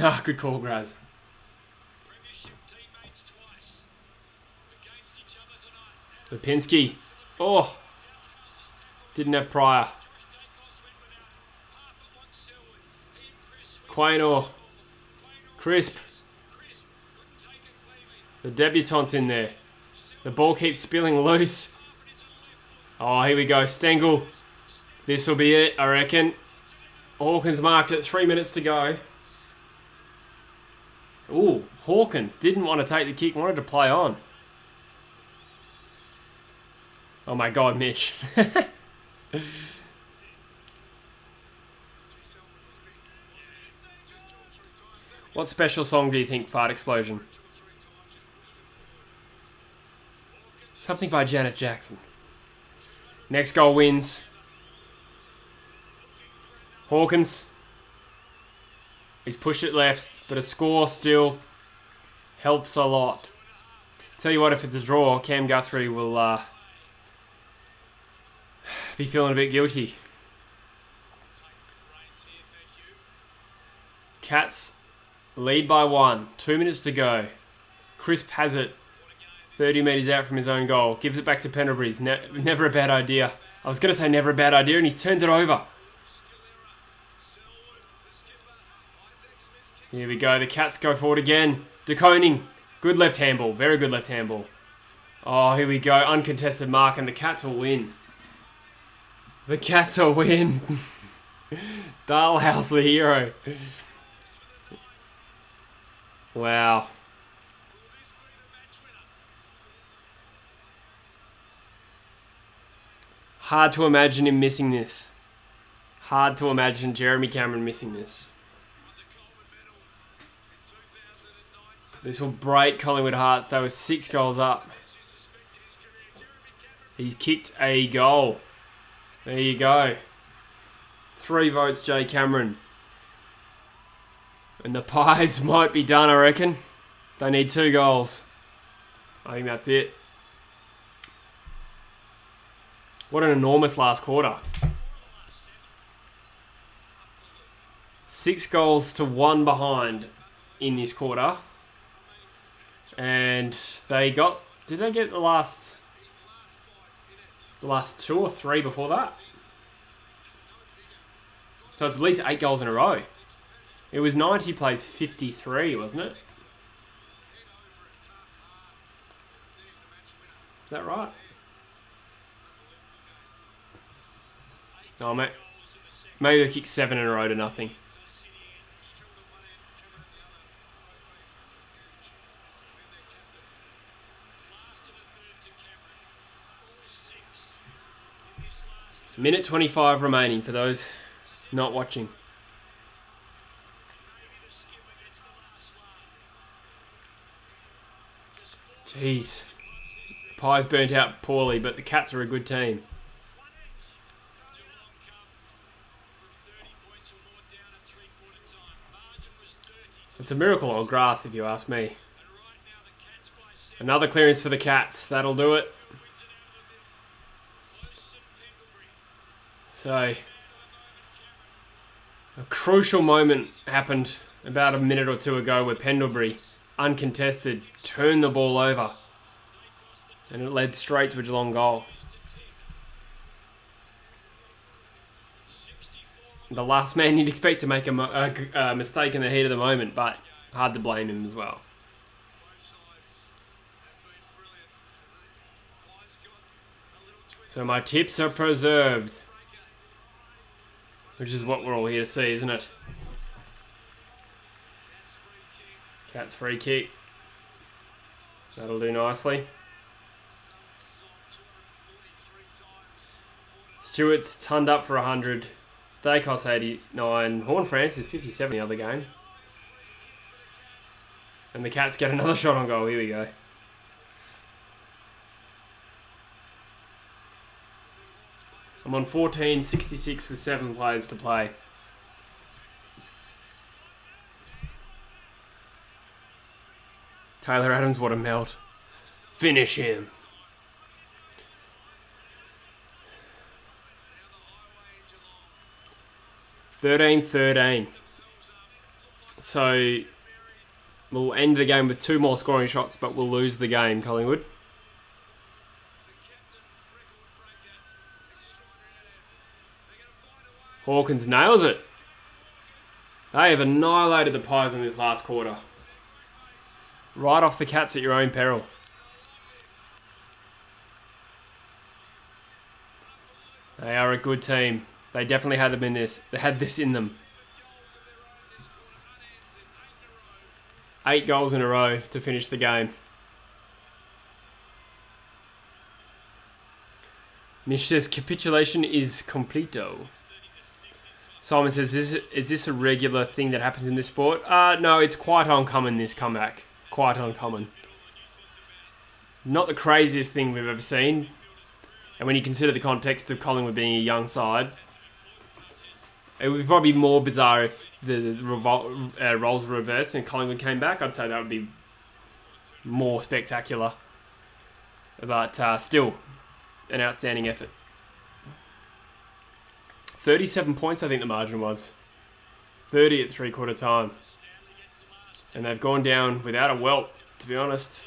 Ah, good call, Graz. Lipinski. Oh. Didn't have Pryor. Quaynor. Crisp. The debutante's in there. The ball keeps spilling loose. Oh, here we go. Stengel. This will be it, I reckon. Hawkins marked it. 3 minutes to go. Ooh, Hawkins didn't want to take the kick. Wanted to play on. Oh my God, Mitch. What special song do you think, Fart Explosion? Something by Janet Jackson. Next goal wins. Hawkins. He's pushed it left, but a score still helps a lot. Tell you what, if it's a draw, Cam Guthrie will be feeling a bit guilty. Cats lead by 1. 2 minutes to go. Crisp has it. 30 metres out from his own goal. Gives it back to Pendlebury's. Never a bad idea. I was going to say never a bad idea, and he's turned it over. Here we go. The Cats go forward again. DeConing. Good left handball. Very good left handball. Oh, here we go. Uncontested mark, and the Cats will win. The Cats will win. Darlhouse the hero. Wow. Hard to imagine him missing this. Hard to imagine Jeremy Cameron missing this. This will break Collingwood hearts. They were 6 goals up. He's kicked a goal. There you go. 3 votes, Jay Cameron. And the Pies might be done, I reckon. They need 2 goals. I think that's it. What an enormous last quarter. 6 goals to 1 behind in this quarter. And they got... Did they get the last 2 or 3 before that? So it's at least 8 goals in a row. It was 90 plays 53, wasn't it? Is that right? Oh, mate. Maybe they kicked 7 in a row to nothing. Minute 25 remaining for those not watching. Jeez. Pies burnt out poorly, but the Cats are a good team. It's a miracle on grass, if you ask me. Another clearance for the Cats. That'll do it. So, a crucial moment happened about a minute or two ago where Pendlebury, uncontested, turned the ball over. And it led straight to a Geelong goal. The last man you'd expect to make a mistake in the heat of the moment, but hard to blame him as well. So my tips are preserved. Which is what we're all here to see, isn't it? Cats free kick. That'll do nicely. Stewart's turned up for 100. Dacos 89. Horn-Francis 57 the other game. And the Cats get another shot on goal. Here we go. I'm on 14.66 with 7 players to play. Taylor Adams, what a melt. Finish him. (13-13). So we'll end the game with 2 more scoring shots, but we'll lose the game, Collingwood. Hawkins nails it. They have annihilated the Pies in this last quarter. Right off the Cats at your own peril. They are a good team. They definitely had them in this. They had this in them. 8 goals in a row to finish the game. Mish says capitulation is completo. Simon says, is this a regular thing that happens in this sport? No, it's quite uncommon, this comeback. Quite uncommon. Not the craziest thing we've ever seen. And when you consider the context of Collingwood being a young side, it would be probably more bizarre if the roles were reversed and Collingwood came back. I'd say that would be more spectacular. But still, an outstanding effort. 37 points, I think the margin was. 30 at three-quarter time. And they've gone down without a welt, to be honest.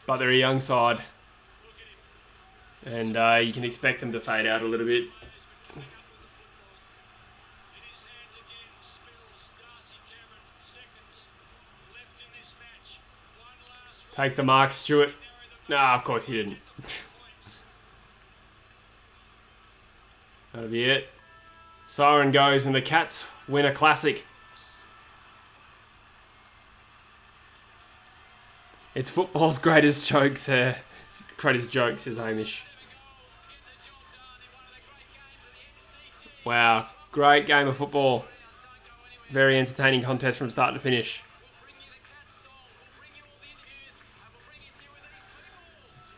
But they're a young side. And you can expect them to fade out a little bit. Take the mark, Stewart. Nah, of course he didn't. That'll be it. Siren goes and the Cats win a classic. It's football's greatest jokes, says Hamish. Wow, great game of football. Very entertaining contest from start to finish.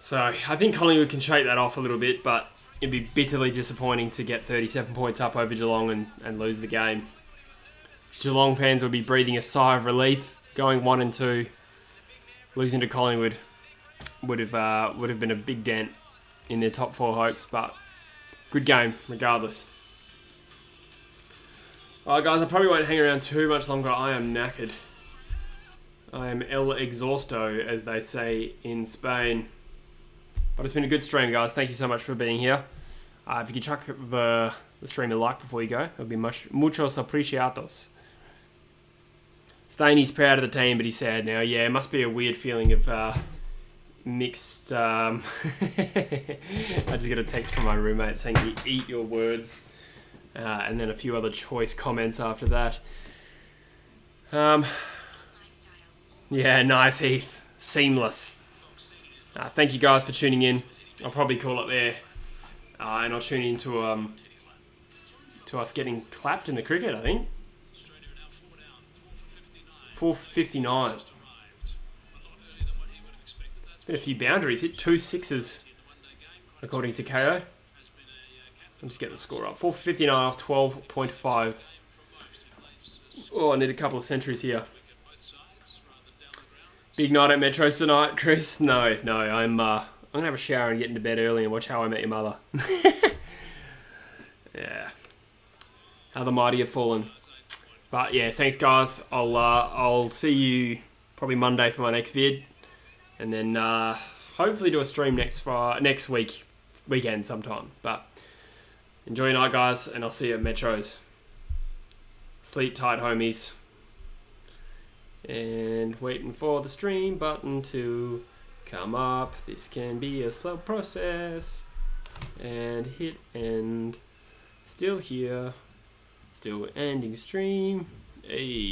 So, I think Collingwood can shake that off a little bit, but it'd be bitterly disappointing to get 37 points up over Geelong and lose the game. Geelong fans would be breathing a sigh of relief, going 1-2. Losing to Collingwood would have been a big dent in their top 4 hopes, but good game regardless. Alright guys, I probably won't hang around too much longer. I am knackered. I am el exhausto, as they say in Spain. But it's been a good stream, guys. Thank you so much for being here. If you could chuck the stream a like before you go, it would be muchos apreciados. Stainey's proud of the team, but he's sad now. Yeah, it must be a weird feeling of mixed... I just got a text from my roommate saying, "You eat your words." And then a few other choice comments after that. Yeah, nice, Heath. Seamless. Thank you guys for tuning in. I'll probably call it there. And I'll tune into us getting clapped in the cricket, I think. 4:59. Been a few boundaries. Hit 2 sixes, according to KO. I'll just get the score up. 4:59 off 12.5. Oh, I need a couple of centuries here. Big night at Metros tonight, Chris. No. I'm gonna have a shower and get into bed early and watch How I Met Your Mother. Yeah. How the mighty have fallen. But yeah, thanks guys. I'll see you probably Monday for my next vid, and then hopefully do a stream next weekend sometime. But enjoy your night, guys, and I'll see you at Metros. Sleep tight, homies. And waiting for the stream button to come up. This can be a slow process. And hit end. Still here. Still ending stream. Hey.